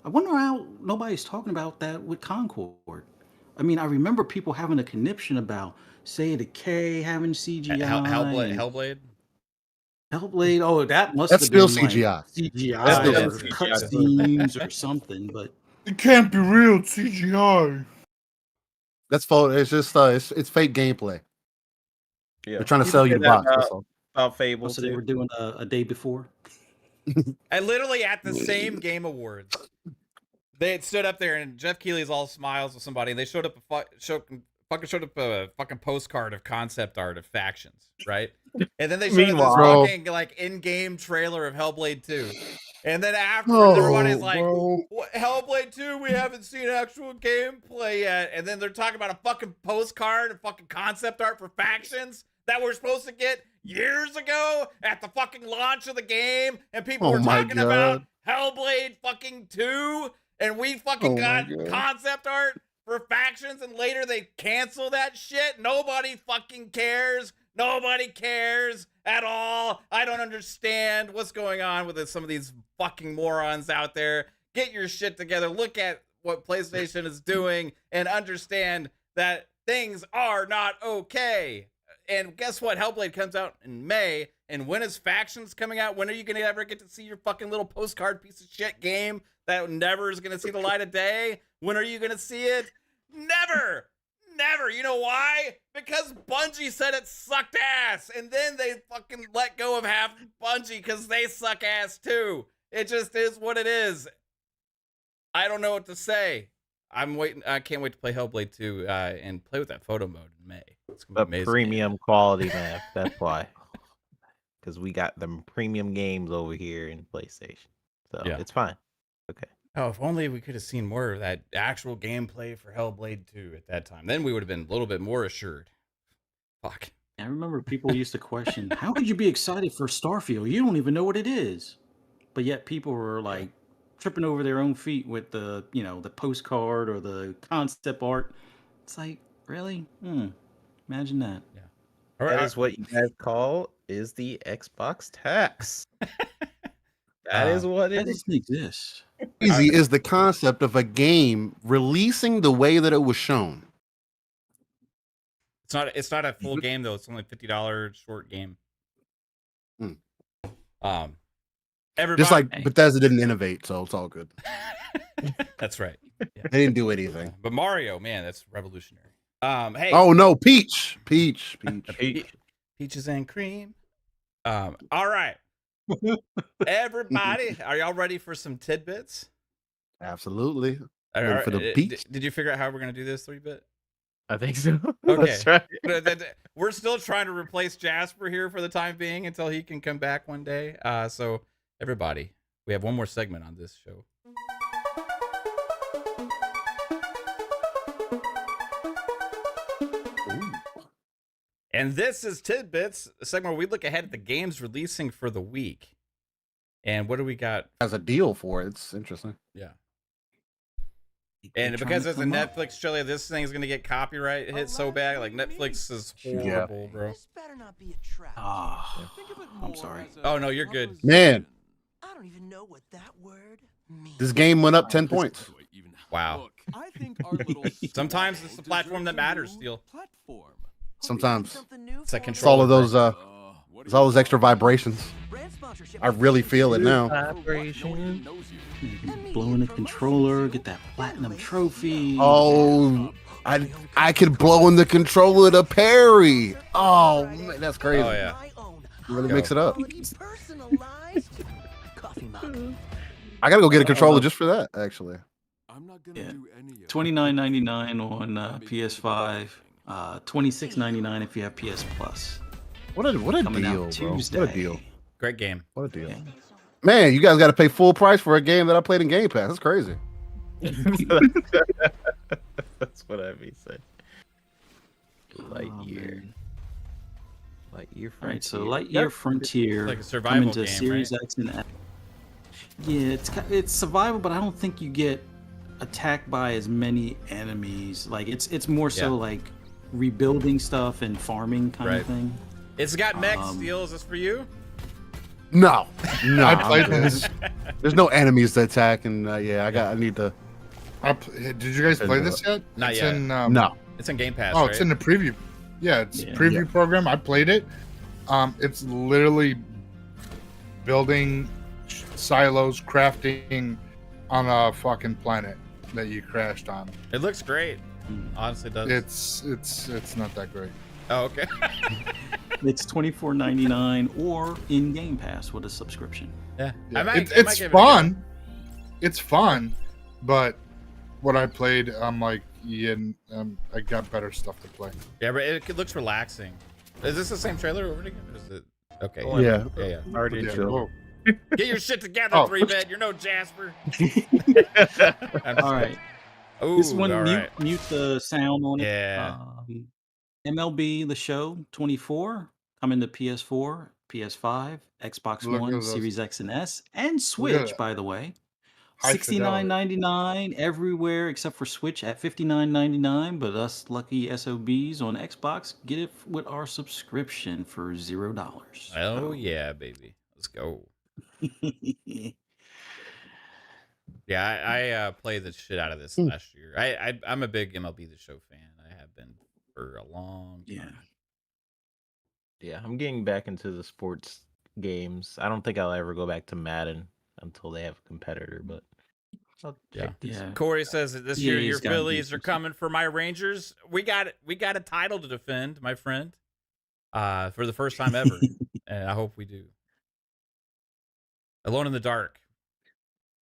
Speaker 4: I wonder how nobody's talking about that with Concord. I mean, I remember people having a conniption about, say, the K having CGI.
Speaker 2: Hellblade.
Speaker 4: Hellblade. Oh, that must
Speaker 5: That's
Speaker 4: have
Speaker 5: still
Speaker 4: been like,
Speaker 5: CGI.
Speaker 4: CGI
Speaker 5: That's still
Speaker 4: or
Speaker 3: CGI.
Speaker 4: cutscenes or something. But
Speaker 1: It can't be real CGI.
Speaker 5: That's it's just it's fake gameplay.
Speaker 3: Yeah,
Speaker 5: They're trying to
Speaker 3: People
Speaker 5: sell you
Speaker 3: say
Speaker 5: the
Speaker 3: that
Speaker 5: box. That's all.
Speaker 3: about Fable
Speaker 4: so they were
Speaker 3: too.
Speaker 4: doing a day before.
Speaker 2: And literally at the same Game Awards, they had stood up there and Jeff Keighley's all smiles with somebody, and they showed up a fucking postcard of concept art of factions, right? And then they showed
Speaker 3: Meanwhile-
Speaker 2: up
Speaker 5: Bro.
Speaker 2: this fucking like in-game trailer of Hellblade 2. And then afterwards, everybody's like,
Speaker 5: bro.
Speaker 2: "What, Hellblade 2, we haven't seen actual gameplay yet." And then they're talking about a fucking postcard and fucking concept art for factions that we're supposed to get years ago at the fucking launch of the game. And people
Speaker 5: Oh
Speaker 2: were
Speaker 5: my
Speaker 2: talking about Hellblade fucking 2. And we fucking
Speaker 5: Oh my
Speaker 2: got
Speaker 5: God.
Speaker 2: concept art for factions, and later they cancel that shit. Nobody fucking cares. Nobody cares at all. I don't understand what's going on with some of these fucking morons out there. Get your shit together. Look at what PlayStation is doing and understand that things are not okay. And guess what? Hellblade comes out in May. And when is Factions coming out? When are you going to ever get to see your fucking little postcard piece of shit game that never is going to see the light of day? When are you going to see it? Never. Never. You know why? Because Bungie said it sucked ass. And then they fucking let go of half Bungie because they suck ass too. It just is what it is. I don't know what to say. I'm waiting. I can't wait to play Hellblade 2 and play with that photo mode in May. It's gonna be
Speaker 3: But
Speaker 2: amazing.
Speaker 3: premium quality, man. That's why. Because we got them premium games over here in PlayStation. So it's fine. Okay.
Speaker 2: Oh, if only we could have seen more of that actual gameplay for Hellblade 2 at that time. Then we would have been a little bit more assured. Fuck.
Speaker 4: I remember people used to question, how could you be excited for Starfield? You don't even know what it is. But yet people were like tripping over their own feet with the, the postcard or the concept art. It's like, really? Imagine that.
Speaker 2: Yeah.
Speaker 3: That is what you guys call is the Xbox tax. That is what it
Speaker 4: That doesn't exist.
Speaker 5: Easy is the concept of a game releasing the way that it was shown.
Speaker 2: It's not a full game though. It's only $50 short game. Everybody,
Speaker 5: Just like Bethesda didn't innovate, so it's all good.
Speaker 2: That's right. Yeah.
Speaker 5: They didn't do anything.
Speaker 2: But Mario, man, that's revolutionary. Hey.
Speaker 5: Oh no, Peach.
Speaker 2: Peaches and cream. All right. Everybody, are y'all ready for some tidbits?
Speaker 5: Absolutely. Ready for the peach.
Speaker 2: Did you figure out how we're gonna do this 3-bit?
Speaker 3: I think so.
Speaker 2: Okay.
Speaker 3: That's right.
Speaker 2: We're still trying to replace Jasper here for the time being until he can come back one day. So everybody, we have one more segment on this show. And this is Tidbits, a segment where we look ahead at the games releasing for the week. And what do we got?
Speaker 5: As a deal for it. It's interesting.
Speaker 2: Yeah. And because it's a Netflix show, this thing is going to get copyright hit so bad. Like, Netflix is horrible, bro.
Speaker 6: This better not be a trap.
Speaker 4: I'm sorry.
Speaker 2: Oh, no, you're good.
Speaker 5: Man.
Speaker 6: I don't even know what that word means.
Speaker 5: This game went up 10 points.
Speaker 2: Wow.
Speaker 7: I think our little
Speaker 2: Sometimes it's the platform that matters, Steel.
Speaker 7: platform.
Speaker 5: Sometimes.
Speaker 2: It's a
Speaker 5: It's all
Speaker 2: controller.
Speaker 5: of those it's all those extra vibrations. I really feel it now.
Speaker 3: Vibration.
Speaker 4: Blowing the controller, get that platinum trophy.
Speaker 5: Oh, I could blow in the controller to parry. Oh man, that's crazy.
Speaker 2: Oh, yeah.
Speaker 5: Really mix it up.
Speaker 6: Personalized coffee mug.
Speaker 5: I gotta go get a controller just for that, actually.
Speaker 7: I'm not gonna
Speaker 4: Yeah.
Speaker 7: do any of
Speaker 4: $29.99 on PS5. $26.99 if you have PS Plus.
Speaker 5: What a
Speaker 4: Coming
Speaker 5: deal,
Speaker 4: out
Speaker 5: bro.
Speaker 4: Tuesday.
Speaker 5: What a deal.
Speaker 2: Great game.
Speaker 5: What a deal. Man, you guys got to pay full price for a game that I played in Game Pass. That's crazy.
Speaker 3: That's what I mean. Said. Lightyear. Lightyear Frontier.
Speaker 4: All right, so Lightyear Frontier
Speaker 2: Like a survival
Speaker 4: coming to
Speaker 2: game,
Speaker 4: Series
Speaker 2: right?
Speaker 4: X and S. Yeah, it's survival, but I don't think you get attacked by as many enemies. Like it's more so like rebuilding stuff and farming kind of thing.
Speaker 2: It's got mech Steel. Is this for you?
Speaker 5: No.
Speaker 1: I played this.
Speaker 5: There's no enemies to attack, and I need to.
Speaker 1: Did you guys play this yet?
Speaker 2: Not
Speaker 1: It's
Speaker 2: yet.
Speaker 1: In,
Speaker 5: No.
Speaker 2: It's in Game Pass,
Speaker 1: Oh,
Speaker 2: right?
Speaker 1: it's in the preview. Yeah, it's
Speaker 4: Yeah.
Speaker 1: preview program. I played it. It's literally building silos, crafting on a fucking planet that you crashed on.
Speaker 2: It looks great. Honestly, it does.
Speaker 1: It's not that great.
Speaker 2: Oh, okay.
Speaker 4: It's $24.99 or in Game Pass with a subscription.
Speaker 2: Yeah.
Speaker 1: Yeah,
Speaker 2: I might
Speaker 1: it's
Speaker 2: give it a
Speaker 1: fun.
Speaker 2: go.
Speaker 1: It's fun, but what I played, I'm like, I got better stuff to play.
Speaker 2: Yeah, but it looks relaxing. Is this the same trailer over again? Or is it okay?
Speaker 3: Oh,
Speaker 5: Yeah.
Speaker 2: Yeah.
Speaker 3: Already
Speaker 1: Yeah,
Speaker 3: chill.
Speaker 1: whoa.
Speaker 2: Get your shit together,
Speaker 1: Oh.
Speaker 2: 3-bit. You're no Jasper.
Speaker 4: All right.
Speaker 2: Ooh,
Speaker 4: This one,
Speaker 2: all right.
Speaker 4: mute the sound on it.
Speaker 2: Yeah.
Speaker 4: MLB The Show 24 coming to PS4, PS5, Xbox
Speaker 1: Look at
Speaker 4: One,
Speaker 1: those.
Speaker 4: Series X and S, and
Speaker 1: at
Speaker 4: Switch,
Speaker 1: that.
Speaker 4: by the way.
Speaker 1: High fidelity.
Speaker 4: $69.99 everywhere except for Switch at $59.99. But us lucky SOBs on Xbox get it with our subscription for $0.
Speaker 2: Oh yeah, baby. Let's go. Yeah, I played the shit out of this last year. I'm a big MLB The Show fan. I have been for a long time.
Speaker 4: Yeah.
Speaker 3: Yeah, I'm getting back into the sports games. I don't think I'll ever go back to Madden until they have a competitor, but I'll check this.
Speaker 4: Yeah.
Speaker 2: Corey says that this year
Speaker 4: EA's
Speaker 2: your
Speaker 4: gotta do
Speaker 2: Phillies are
Speaker 4: some
Speaker 2: coming for my Rangers. We got a title to defend, my friend. For the first time ever. And I hope we do. Alone in the Dark.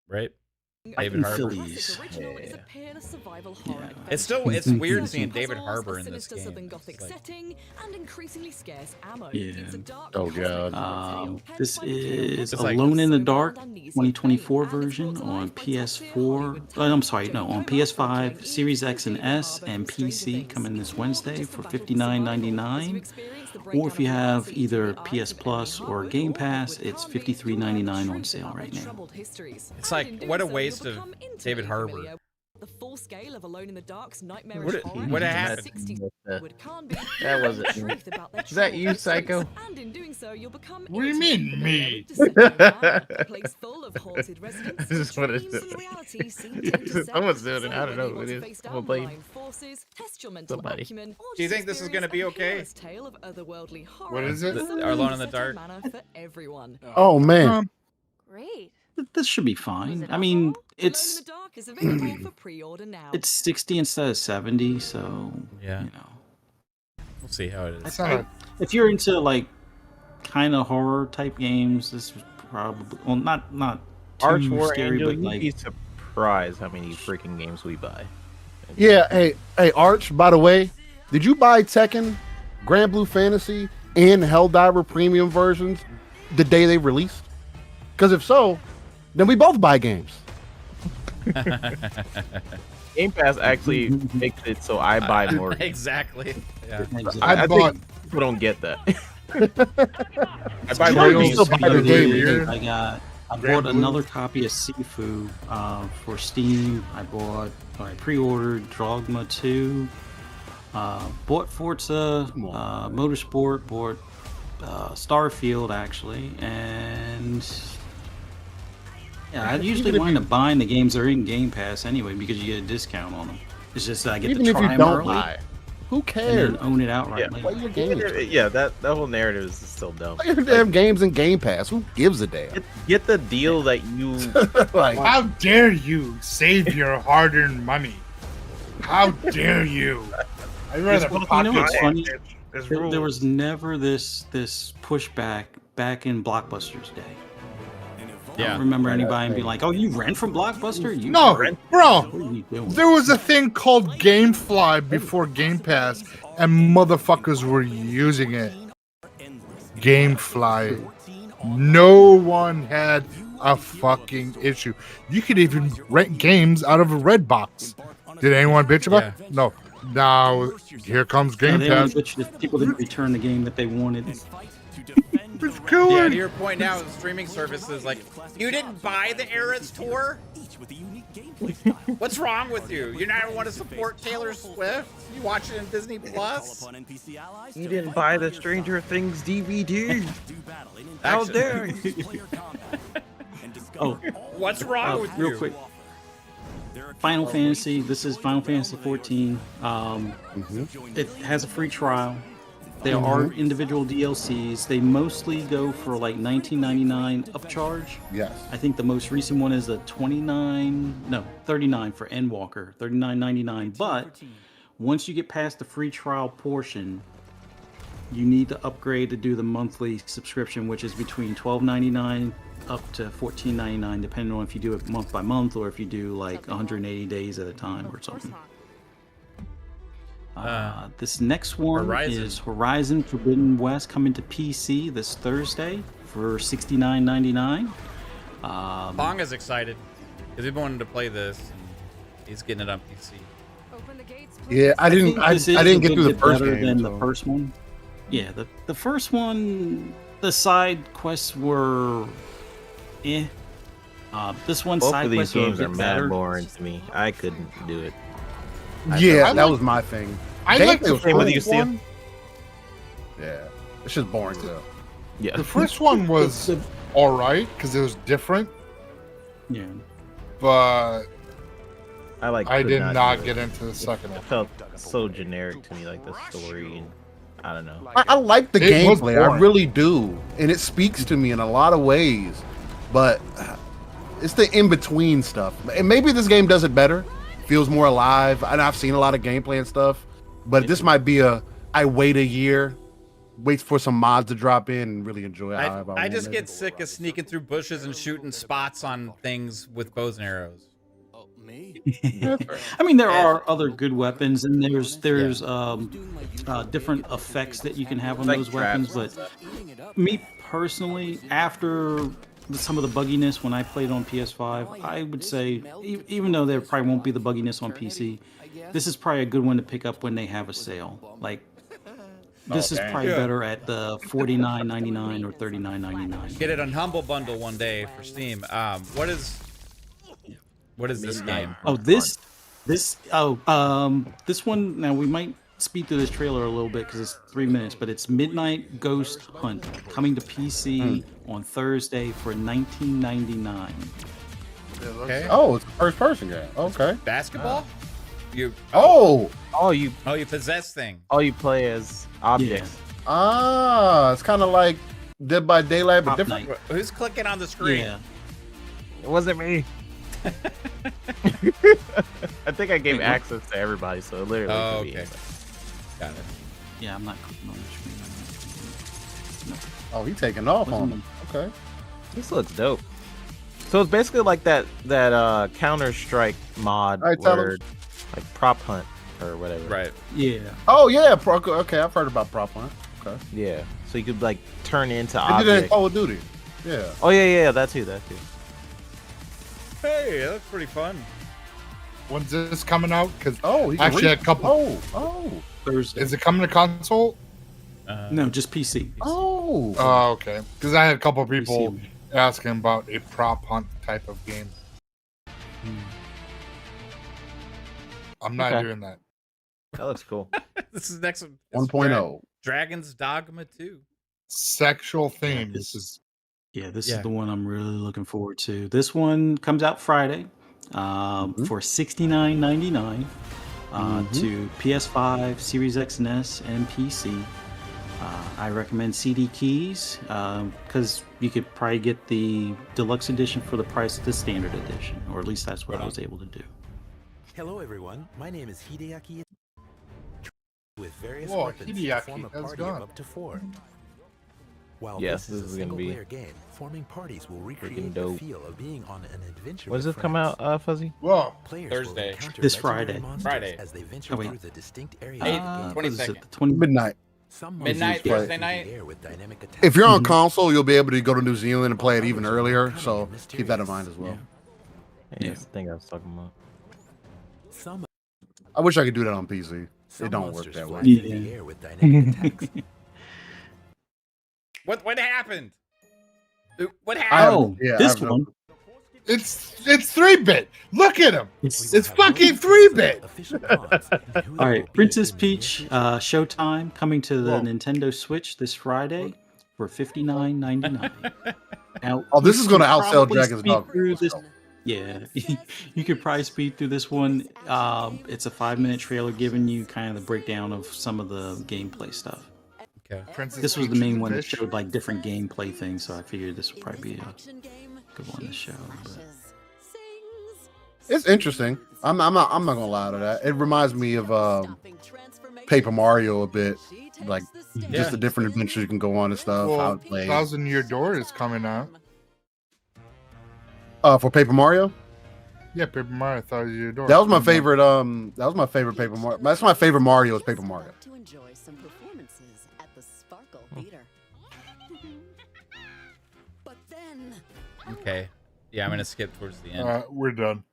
Speaker 2: right?
Speaker 4: I
Speaker 2: David
Speaker 4: can feel
Speaker 2: Harbour.
Speaker 4: these.
Speaker 2: It's still it's weird seeing David Harbour in this game.
Speaker 8: Gothic
Speaker 2: It's like-
Speaker 8: setting and increasingly scarce ammo.
Speaker 4: Yeah.
Speaker 8: It's a dark
Speaker 5: Oh,
Speaker 8: cosmic
Speaker 5: God.
Speaker 8: tale.
Speaker 4: This is
Speaker 2: It's like-
Speaker 4: Alone in the Dark 2024 version on PS4. I'm sorry, no, on PS5, Series X and S, and PC coming this Wednesday for $59.99. Or if you have either PS Plus or Game Pass, it's $53.99 on sale right now.
Speaker 2: It's like, what a waste of David Harbour.
Speaker 8: The full scale of Alone in the Dark's
Speaker 2: What
Speaker 8: nightmarish horror.
Speaker 2: what happened?
Speaker 8: What can be
Speaker 3: That wasn't
Speaker 8: the
Speaker 3: me.
Speaker 8: truth about their
Speaker 3: Is that
Speaker 8: troubled
Speaker 3: you,
Speaker 8: histories,
Speaker 3: Psycho?
Speaker 8: And in doing so, you'll become
Speaker 1: What do you mean,
Speaker 8: intimately
Speaker 1: me?
Speaker 8: familiar with Deception Manor, a place full of haunted residents.
Speaker 3: This is what it
Speaker 8: dreams
Speaker 3: is.
Speaker 8: and reality seem to intersect.
Speaker 3: Someone's doing it.
Speaker 8: So
Speaker 3: I don't
Speaker 8: whether
Speaker 3: know
Speaker 8: you
Speaker 3: who
Speaker 8: want
Speaker 3: it
Speaker 8: to
Speaker 3: is.
Speaker 8: face
Speaker 3: I'm
Speaker 8: down
Speaker 3: gonna blame
Speaker 8: malign forces, test your mental
Speaker 3: somebody.
Speaker 8: acumen, or
Speaker 2: Do you
Speaker 8: just
Speaker 2: think this is gonna be
Speaker 8: experience a
Speaker 2: okay?
Speaker 8: peerless tale of otherworldly horror.
Speaker 1: What is it?
Speaker 8: There's something
Speaker 2: Alone in the
Speaker 8: Deception
Speaker 2: Dark?
Speaker 8: Manor for everyone.
Speaker 5: Oh man,
Speaker 9: Great.
Speaker 4: This should be
Speaker 9: Was
Speaker 4: fine.
Speaker 9: it
Speaker 4: I mean,
Speaker 8: Alone in
Speaker 4: it's
Speaker 8: the Dark is available for pre-order now.
Speaker 4: it's 60 instead of 70, so
Speaker 2: Yeah.
Speaker 4: you know.
Speaker 2: We'll see how it is.
Speaker 1: That's not
Speaker 4: If you're into like kind of horror type games, this was probably well not too
Speaker 3: Arch War
Speaker 4: scary,
Speaker 3: Angel,
Speaker 4: but
Speaker 3: you'd
Speaker 4: like
Speaker 3: be surprised how many freaking games we buy.
Speaker 5: yeah. Hey, Arch. By the way, did you buy Tekken, Grand Blue Fantasy, and Helldiver premium versions the day they released? Because if so, then we both buy games.
Speaker 3: Game Pass actually makes it so I buy more. games.
Speaker 2: Exactly. Yeah.
Speaker 1: I
Speaker 3: I
Speaker 1: bought.
Speaker 3: think people don't get that.
Speaker 1: I buy
Speaker 5: Sure, you
Speaker 1: Mario's
Speaker 5: still buy the
Speaker 1: every
Speaker 5: game.
Speaker 1: year.
Speaker 4: I
Speaker 1: Grand
Speaker 4: bought
Speaker 1: Blue.
Speaker 4: another copy of Sifu for Steam. I pre-ordered Dogma 2. Bought Forza Motorsport. Bought Starfield actually, and yeah, I usually wind up buying the games that are in Game Pass anyway because you get a discount on them. It's just that I get
Speaker 5: Even
Speaker 4: to
Speaker 5: if
Speaker 4: try
Speaker 5: you
Speaker 4: them
Speaker 5: don't
Speaker 4: early
Speaker 5: buy, who
Speaker 4: and
Speaker 5: cares?
Speaker 4: then own it outright
Speaker 3: Yeah.
Speaker 4: later.
Speaker 5: Play your games.
Speaker 3: Yeah, that whole narrative is still dumb.
Speaker 5: Play your damn games in Game Pass. Who gives a damn?
Speaker 3: Get the deal that you.
Speaker 5: Like,
Speaker 1: How dare you save your hard-earned money? How dare you? I'd rather
Speaker 4: Well, you
Speaker 1: pocket
Speaker 4: know what's funny?
Speaker 1: There's
Speaker 4: There
Speaker 1: rules.
Speaker 4: was never this pushback back in Blockbuster's day. I
Speaker 2: Yeah.
Speaker 4: don't remember anybody being like, "Oh, you rent from Blockbuster? You
Speaker 1: No,
Speaker 4: rent?
Speaker 1: bro.
Speaker 4: What are you doing?"
Speaker 1: There was a thing called GameFly before Game Pass, and motherfuckers were using it. GameFly. No one had a fucking issue. You could even rent games out of a red box. Did anyone bitch about it? No. Now, here comes
Speaker 4: No,
Speaker 1: Game
Speaker 4: they only
Speaker 1: Pass.
Speaker 4: bitched if people didn't return the game that they wanted.
Speaker 1: It's cool.
Speaker 2: Yeah, to your point now, streaming services like you didn't buy the Eras tour. What's wrong with you? You not want to support Taylor Swift? You watch it in Disney Plus?
Speaker 3: You didn't buy the Stranger Things DVD. How
Speaker 2: Actually-
Speaker 3: dare you?
Speaker 4: Oh,
Speaker 2: What's wrong with
Speaker 4: real
Speaker 2: you?
Speaker 4: quick. Final Fantasy. This is Final Fantasy 14. It has a free trial. There are individual DLCs. They mostly go for like $19.99 upcharge.
Speaker 5: yes.
Speaker 4: I think the most recent one is a 39 for Endwalker, $39.99. But once you get past the free trial portion, you need to upgrade to do the monthly subscription, which is between $12.99 up to $14.99, depending on if you do it month by month or if you do like 180 days at a time or something. This next one
Speaker 2: Horizon.
Speaker 4: is Horizon Forbidden West, coming to PC this Thursday for $69.99.
Speaker 2: Bong is excited because he's wanted to play this, and he's getting it on PC.
Speaker 5: Yeah, I didn't. I
Speaker 4: This is
Speaker 5: didn't
Speaker 4: a
Speaker 5: get
Speaker 4: good
Speaker 5: through the
Speaker 4: bit
Speaker 5: first
Speaker 4: better
Speaker 5: game.
Speaker 4: than
Speaker 5: so-
Speaker 4: the first one. Yeah, the first one, the side quests were, eh. This one
Speaker 3: Both
Speaker 4: side
Speaker 3: of these
Speaker 4: quests were a
Speaker 3: games are
Speaker 4: bit
Speaker 3: mad
Speaker 4: better.
Speaker 3: boring to me. I couldn't do it.
Speaker 5: Yeah,
Speaker 1: I
Speaker 5: that
Speaker 1: like-
Speaker 5: was my thing.
Speaker 1: I
Speaker 5: Gameplay
Speaker 1: like the
Speaker 5: was
Speaker 3: Same with
Speaker 5: cool.
Speaker 3: you, Steve.
Speaker 1: one.
Speaker 5: Yeah, it's just boring though.
Speaker 3: Yeah.
Speaker 1: The first one was all right because it was different,
Speaker 4: Yeah,
Speaker 1: but I
Speaker 3: could
Speaker 1: did not
Speaker 3: do it.
Speaker 1: get into the second
Speaker 3: It
Speaker 1: one.
Speaker 3: felt so generic to me, like the story, and I don't know.
Speaker 5: I like the
Speaker 1: It was
Speaker 5: gameplay, I
Speaker 1: boring.
Speaker 5: really do, and it speaks to me in a lot of ways. But it's the in between stuff. And maybe this game does it better, feels more alive. And I've seen a lot of gameplay and stuff, but this might be I wait a year wait for some mods to drop in and really enjoy it.
Speaker 2: I just get sick of sneaking through bushes and shooting spots on things with bows and arrows.
Speaker 7: Oh, me?
Speaker 4: I mean, there are other good weapons, and there's different effects that you can have on
Speaker 3: Like
Speaker 4: those weapons.
Speaker 3: traps
Speaker 4: But
Speaker 7: Eating it up.
Speaker 4: me personally, after some of the bugginess when I played on PS5, I would say, even though there probably won't be the bugginess on PC, this is probably a good one to pick up when they have a sale. Like, this is probably better at the $49.99 or $39.99.
Speaker 2: Get it on Humble Bundle one day for Steam. What is this game?
Speaker 4: Oh, this one. Now we might speed through this trailer a little bit because it's 3 minutes, but it's Midnight Ghost Hunt coming to PC on Thursday for $19.99.
Speaker 2: Okay.
Speaker 5: Oh, it's a first person game. Okay.
Speaker 2: Basketball? You
Speaker 5: Oh,
Speaker 3: you
Speaker 2: possess thing.
Speaker 3: all you play as objects.
Speaker 5: it's kind of like Dead by Daylight, but
Speaker 4: Prop
Speaker 5: different.
Speaker 4: Night.
Speaker 2: Who's clicking on the screen?
Speaker 4: Yeah.
Speaker 3: It wasn't me. I think I gave access to everybody, so it literally.
Speaker 2: Oh,
Speaker 3: could be
Speaker 2: okay.
Speaker 3: anybody.
Speaker 2: Got it.
Speaker 4: Yeah, I'm not clicking on the screen.
Speaker 5: Oh, he taking off on him. Okay.
Speaker 3: This looks dope. So it's basically like that Counter Strike mod
Speaker 5: All right, tell
Speaker 3: where
Speaker 5: us.
Speaker 3: like prop hunt or whatever.
Speaker 2: Right.
Speaker 4: Yeah.
Speaker 5: Oh yeah. Okay, I've heard about Prop Hunt. Okay.
Speaker 3: Yeah. So you could like turn into
Speaker 5: I did it in
Speaker 3: objects.
Speaker 5: Call of Duty. Yeah.
Speaker 3: Oh yeah, that too.
Speaker 2: Hey, that looks pretty fun.
Speaker 1: When's this coming out? Because
Speaker 5: Oh, he can
Speaker 1: actually,
Speaker 5: read-
Speaker 1: a couple.
Speaker 5: Oh.
Speaker 4: Thursday.
Speaker 1: Is it coming to console?
Speaker 4: No, just PC.
Speaker 5: Oh.
Speaker 1: Oh, okay. Because I had a couple people
Speaker 4: PC.
Speaker 1: asking about a prop hunt type of game. I'm not
Speaker 3: Okay.
Speaker 1: doing that.
Speaker 3: That looks cool.
Speaker 2: This is next one.
Speaker 5: 1.0.
Speaker 2: Dragon's Dogma 2.
Speaker 1: Sexual themes.
Speaker 4: This is
Speaker 2: Yeah.
Speaker 4: the one I'm really looking forward to. This one comes out Friday for $69.99 to PS5, Series X and S, and PC. I recommend CD keys because you could probably get the deluxe edition for the price of the standard edition, or at least that's what I was able to do.
Speaker 9: Hello, everyone. My name is Hideaki. With various
Speaker 1: Whoa,
Speaker 9: weapons to
Speaker 1: Hideaki
Speaker 9: form a
Speaker 1: has
Speaker 9: party
Speaker 1: gone.
Speaker 9: of up to 4. While
Speaker 3: Yes,
Speaker 9: this
Speaker 3: this
Speaker 9: is
Speaker 3: is
Speaker 9: a
Speaker 3: gonna be
Speaker 9: single-player game, forming parties will recreate
Speaker 3: dope.
Speaker 9: the feel of being on an adventure.
Speaker 3: When does
Speaker 9: with
Speaker 3: this come
Speaker 9: friends.
Speaker 3: out, Fuzzy?
Speaker 1: Whoa.
Speaker 9: Players
Speaker 2: Thursday.
Speaker 9: will encounter
Speaker 4: This
Speaker 9: legendary
Speaker 4: Friday.
Speaker 9: monsters
Speaker 2: Friday.
Speaker 9: as they venture
Speaker 4: Oh, wait.
Speaker 9: through the distinct areas.
Speaker 2: Eight-
Speaker 9: of the game.
Speaker 4: What is
Speaker 2: 22nd.
Speaker 4: it? The 20
Speaker 5: Midnight.
Speaker 9: Some
Speaker 2: Midnight,
Speaker 9: monsters fly
Speaker 2: Thursday
Speaker 9: through the
Speaker 2: night?
Speaker 9: air with dynamic attacks.
Speaker 5: If you're on console, you'll be able to go to New Zealand and play it even earlier. So keep that in mind as well.
Speaker 3: Yeah, that's the thing I was talking about.
Speaker 9: Some
Speaker 5: I wish I could do that on PC.
Speaker 9: some
Speaker 5: It don't work
Speaker 9: monsters
Speaker 5: that
Speaker 9: fly
Speaker 5: way.
Speaker 9: through
Speaker 4: Yeah.
Speaker 9: the air with dynamic attacks.
Speaker 2: What happened? What
Speaker 5: I
Speaker 2: happened?
Speaker 5: have- yeah,
Speaker 4: this
Speaker 5: I have no-
Speaker 4: one.
Speaker 1: It's 3-bit. Look at him.
Speaker 9: We
Speaker 4: It's,
Speaker 9: will
Speaker 1: It's
Speaker 9: have
Speaker 1: fucking
Speaker 9: no
Speaker 1: 3-bit.
Speaker 9: official pods and who
Speaker 4: all
Speaker 9: they will
Speaker 4: right,
Speaker 9: be
Speaker 4: Princess
Speaker 9: in the
Speaker 4: Peach
Speaker 9: future.
Speaker 4: Showtime coming to the
Speaker 1: Whoa.
Speaker 4: Nintendo Switch this Friday for $59.99. Now,
Speaker 5: Oh, this
Speaker 4: you
Speaker 5: is going to
Speaker 4: can
Speaker 5: outsell
Speaker 4: probably
Speaker 5: Dragon's
Speaker 4: speed
Speaker 5: Dogma.
Speaker 4: through this. Yeah, you could probably speed through this one. It's a 5-minute trailer giving you kind of the breakdown of some of the gameplay stuff.
Speaker 2: Okay.
Speaker 1: Princess
Speaker 4: This was the
Speaker 1: Peach
Speaker 4: main
Speaker 1: and
Speaker 4: one that
Speaker 1: Fish.
Speaker 4: showed like different gameplay things, so I figured this would probably be a good one to show. But
Speaker 5: It's interesting. I'm not gonna lie to that. It reminds me of Paper Mario a bit, like just the different adventures you can go on and stuff. how
Speaker 1: Well,
Speaker 5: it plays.
Speaker 1: Thousand Year Door is coming out.
Speaker 5: For Paper Mario,
Speaker 1: Yeah, Paper Mario, Thousand Year Door.
Speaker 5: that was my
Speaker 1: Coming out.
Speaker 5: favorite. That was my favorite Paper Mario. That's my favorite Mario is Paper Mario.
Speaker 10: To enjoy some performances at the Sparkle Theater. But then
Speaker 2: Okay. Yeah, I'm gonna skip towards the end.
Speaker 1: We're done.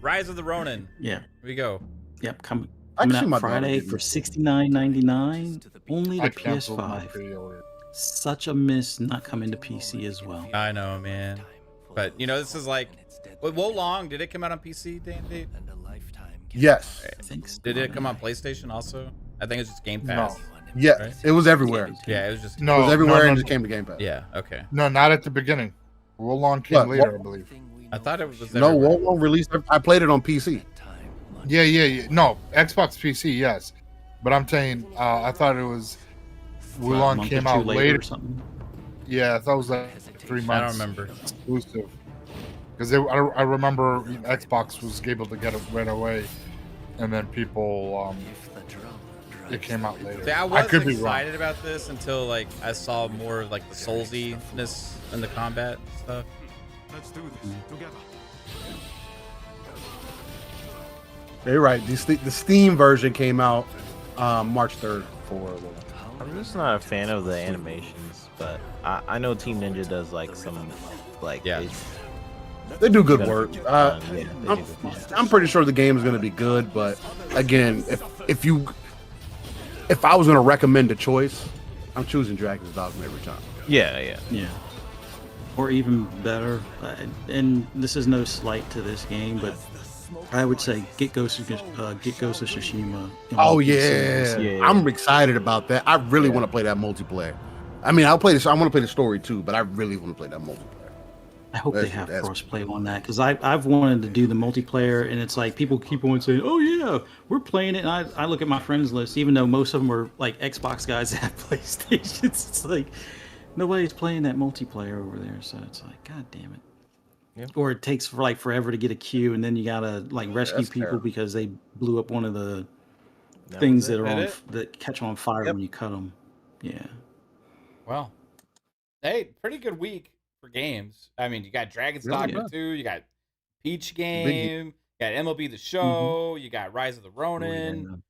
Speaker 2: Rise of the Ronin.
Speaker 4: Yeah,
Speaker 2: Here we go.
Speaker 4: yep, coming
Speaker 5: Actually,
Speaker 4: out
Speaker 5: my
Speaker 4: Friday
Speaker 5: daughter
Speaker 4: for
Speaker 5: didn't.
Speaker 4: $69.99. Only
Speaker 1: I
Speaker 4: the
Speaker 1: canceled my
Speaker 4: PS5.
Speaker 1: pre-order.
Speaker 4: Such a miss not coming to PC as well.
Speaker 2: I know, man. But you know, this is like, what long did it come out on PC, Dan? Dave?
Speaker 7: And a lifetime
Speaker 5: Yes,
Speaker 4: I think so.
Speaker 2: Did it come on PlayStation also? I think it's just Game Pass.
Speaker 5: yeah,
Speaker 2: Right?
Speaker 5: it was everywhere.
Speaker 2: Yeah, it was just.
Speaker 1: No,
Speaker 5: It was everywhere
Speaker 1: no,
Speaker 5: and
Speaker 1: no,
Speaker 5: just came to Game Pass.
Speaker 2: Yeah. Okay.
Speaker 1: no, not at the beginning. Wolong came
Speaker 5: What?
Speaker 1: later, I believe.
Speaker 2: I thought it was.
Speaker 5: No,
Speaker 2: everywhere.
Speaker 5: Wolong released. I played it on PC.
Speaker 1: Yeah. No, Xbox PC, yes. But I'm saying, I thought it was
Speaker 4: A
Speaker 1: Wolong
Speaker 4: month
Speaker 1: came
Speaker 4: or two
Speaker 1: out
Speaker 4: later
Speaker 1: later.
Speaker 4: or something.
Speaker 1: Yeah, I thought it was like 3
Speaker 2: I
Speaker 1: months.
Speaker 2: don't remember.
Speaker 1: Exclusive. Because I remember Xbox was able to get it right away, and then people it came out later.
Speaker 2: See, I
Speaker 1: I
Speaker 2: was
Speaker 1: could be wrong.
Speaker 2: excited about this until like I saw more of like the soulsiness in the combat and stuff.
Speaker 7: Let's do this together.
Speaker 5: You're right. The Steam version came out March 3rd for.
Speaker 3: I'm just not a fan of the animations, but I know Team Ninja does like some like
Speaker 2: Yeah.
Speaker 5: They do good work.
Speaker 3: Yeah, they do good work.
Speaker 5: I'm pretty sure the game is going to be good, but again, if I was going to recommend a choice, I'm choosing Dragon's Dogma every time.
Speaker 3: Yeah.
Speaker 4: Or even better, and this is no slight to this game, but I would say get Ghost of Tsushima.
Speaker 5: Oh
Speaker 3: Yeah.
Speaker 5: I'm excited about that. I really want to play that multiplayer. I mean, I'll play this. I want to play the story too, but I really want to play that multiplayer.
Speaker 4: I hope they have crossplay on that because I've wanted to do the multiplayer, and it's like people keep on saying, "Oh yeah, we're playing it." And I look at my friends list, even though most of them are like Xbox guys that have PlayStations. It's like nobody's playing that multiplayer over there, so it's like, God damn it.
Speaker 3: Yeah.
Speaker 4: Or it takes for like forever to get a queue, and then you gotta like rescue
Speaker 3: That's
Speaker 4: people
Speaker 3: terrible.
Speaker 4: because they blew up one of the
Speaker 3: That
Speaker 4: things
Speaker 3: was it.
Speaker 4: that are
Speaker 2: That
Speaker 4: on
Speaker 2: it?
Speaker 4: that catch on fire
Speaker 3: Yep.
Speaker 4: when you cut them. Yeah.
Speaker 2: Well, hey, pretty good week for games. I mean, you got Dragon's
Speaker 5: Really
Speaker 2: Dogma
Speaker 5: good.
Speaker 2: 2, you got Peach Game, you got MLB The Show, you got Rise of the Ronin.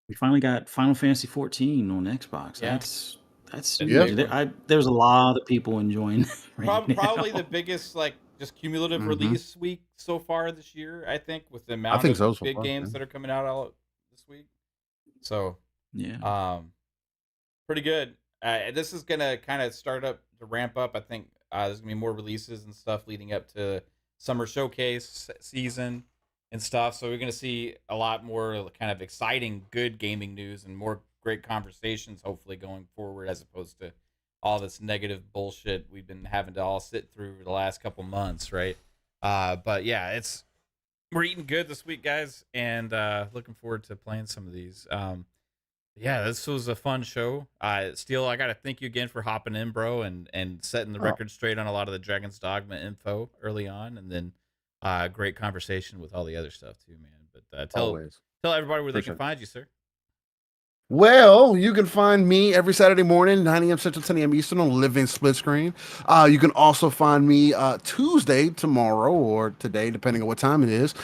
Speaker 4: We finally got Final Fantasy 14 on Xbox.
Speaker 2: Yeah.
Speaker 4: That's
Speaker 2: Yeah.
Speaker 4: huge. There's a lot of people enjoying it right
Speaker 2: Probably
Speaker 4: now.
Speaker 2: the biggest like just cumulative
Speaker 5: Mhm.
Speaker 2: release week so far this year, I think, with the amount
Speaker 5: think
Speaker 2: of
Speaker 5: so
Speaker 2: big
Speaker 5: far,
Speaker 2: games
Speaker 5: yeah.
Speaker 2: that are coming out all this week. So,
Speaker 4: Yeah.
Speaker 2: pretty good. This is gonna kind of start up to ramp up. I think there's gonna be more releases and stuff leading up to summer showcase season and stuff. So we're gonna see a lot more kind of exciting, good gaming news and more great conversations, hopefully going forward, as opposed to all this negative bullshit we've been having to all sit through the last couple months, right? But yeah, we're eating good this week, guys, and looking forward to playing some of these. Yeah, this was a fun show. Steele, I gotta thank you again for hopping in, bro, and setting the record straight on a lot of the Dragon's Dogma info early on, and then great conversation with all the other stuff too, man. But tell everybody where they can find you, sir.
Speaker 5: Well, you can find me every Saturday morning, 9 a.m. Central, 10 a.m. Eastern on Living Split Screen. You can also find me Tuesday, tomorrow, or today, depending on what time it is,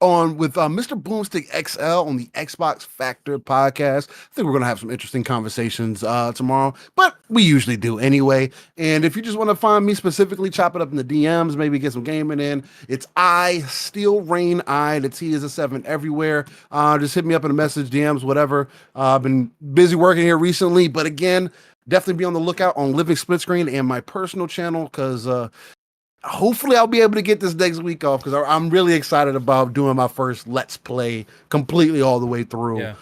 Speaker 5: on with Mr. Boomstick XL on the Xbox Factor podcast. I think we're going to have some interesting conversations tomorrow, but we usually do anyway. And if you just want to find me specifically, chop it up in the DMs, maybe get some gaming in, it's Steel Rain I. The T is a 7 everywhere. Just hit me up in a message, DMs, whatever. I've been busy working here recently, but again, definitely be on the lookout on Living Split Screen and my personal channel because hopefully I'll be able to get this next week off because I'm really excited about doing my first Let's Play completely all the way through.
Speaker 2: Yeah.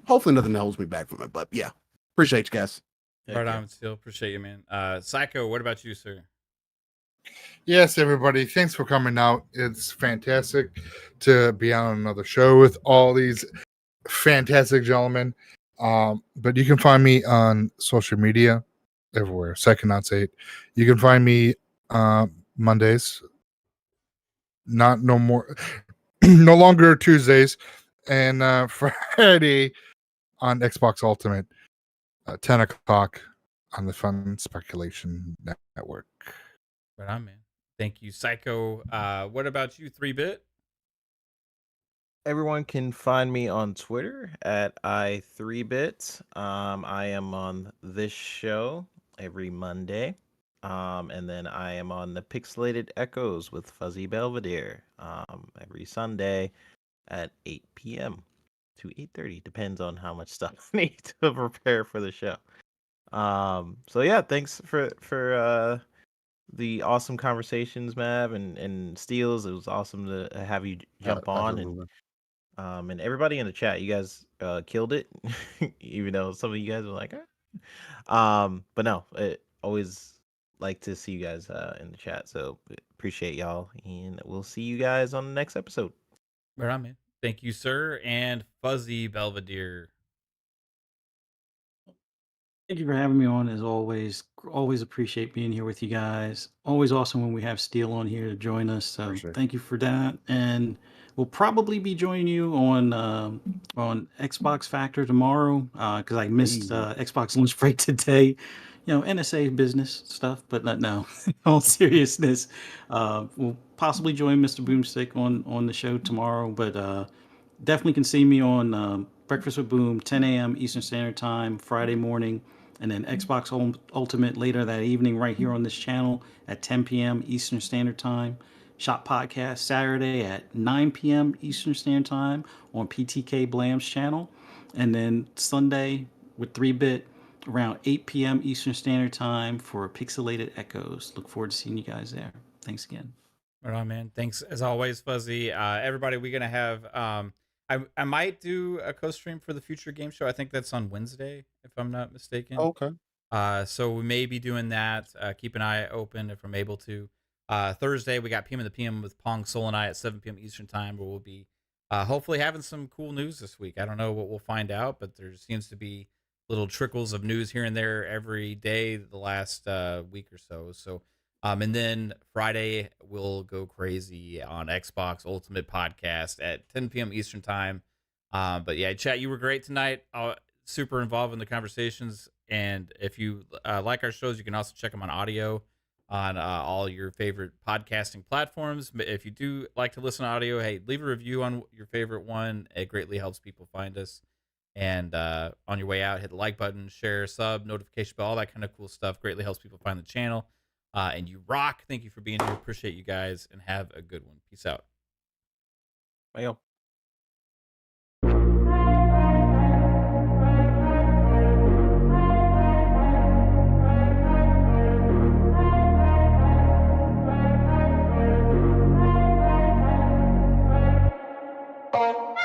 Speaker 5: Hopefully nothing holds me back from it, but yeah, appreciate you guys.
Speaker 2: Right on, Steele. Appreciate you, man. Psycho, what about you, sir?
Speaker 1: Yes, everybody. Thanks for coming out. It's fantastic to be on another show with all these fantastic gentlemen. But you can find me on social media everywhere. Psychonauts 8. You can find me Mondays. No longer Tuesdays, and Friday on Xbox Ultimate, 10 o'clock on the Fun Speculation Network.
Speaker 2: Right on, man. Thank you, Psycho. What about you, 3-Bit?
Speaker 3: Everyone can find me on Twitter at i3bit. I am on this show every Monday. And then I am on the Pixelated Echoes with Fuzzy Belvedere every Sunday at 8 p.m. to 8:30. Depends on how much stuff I need to prepare for the show. So yeah, thanks for the awesome conversations, Mav and Steels. It was awesome to have you jump on and everybody in the chat. You guys killed it, even though some of you guys were like, but no, it always like to see you guys in the chat. So appreciate y'all, and we'll see you guys on the next episode.
Speaker 2: Right on, man. Thank you, sir. And Fuzzy Belvedere.
Speaker 4: Thank you for having me on as always. Always appreciate being here with you guys. Always awesome when we have Steel on here to join us. So thank you for that. And we'll probably be joining you on Xbox Factor tomorrow because I missed Xbox lunch break today. You know, NSA business stuff, but no. In all seriousness, we'll possibly join Mr. Boomstick on the show tomorrow, but definitely can see me on Breakfast with Boom, 10 a.m. Eastern Standard Time, Friday morning, and then Xbox Ultimate later that evening right here on this channel at 10 p.m. Eastern Standard Time. Shop Podcast Saturday at 9 p.m. Eastern Standard Time on PTK Blam's channel. And then Sunday with 3-Bit around 8 p.m. Eastern Standard Time for Pixelated Echoes. Look forward to seeing you guys there. Thanks again.
Speaker 2: Right on, man. Thanks as always, Fuzzy. Everybody, we're gonna have I might do a co-stream for the future game show. I think that's on Wednesday, if I'm not mistaken.
Speaker 5: Okay.
Speaker 2: So we may be doing that. Keep an eye open if I'm able to. Thursday we got PM in the PM with Pong Soul and I at 7 p.m. Eastern Time, where we'll be hopefully having some cool news this week. I don't know what we'll find out, but there seems to be little trickles of news here and there every day the last week or so. So and then Friday we'll go crazy on Xbox Ultimate Podcast at 10 p.m. Eastern Time. But yeah, chat, you were great tonight. Super involved in the conversations. And if you like our shows, you can also check them on audio on all your favorite podcasting platforms. But if you do like to listen to audio, hey, leave a review on your favorite one. It greatly helps people find us. And on your way out, hit the like button, share, sub, notification bell, all that kind of cool stuff. Greatly helps people find the channel. And you rock. Thank you for being here. Appreciate you guys, and have a good one. Peace out.
Speaker 3: Bye.
Speaker 11: Oh.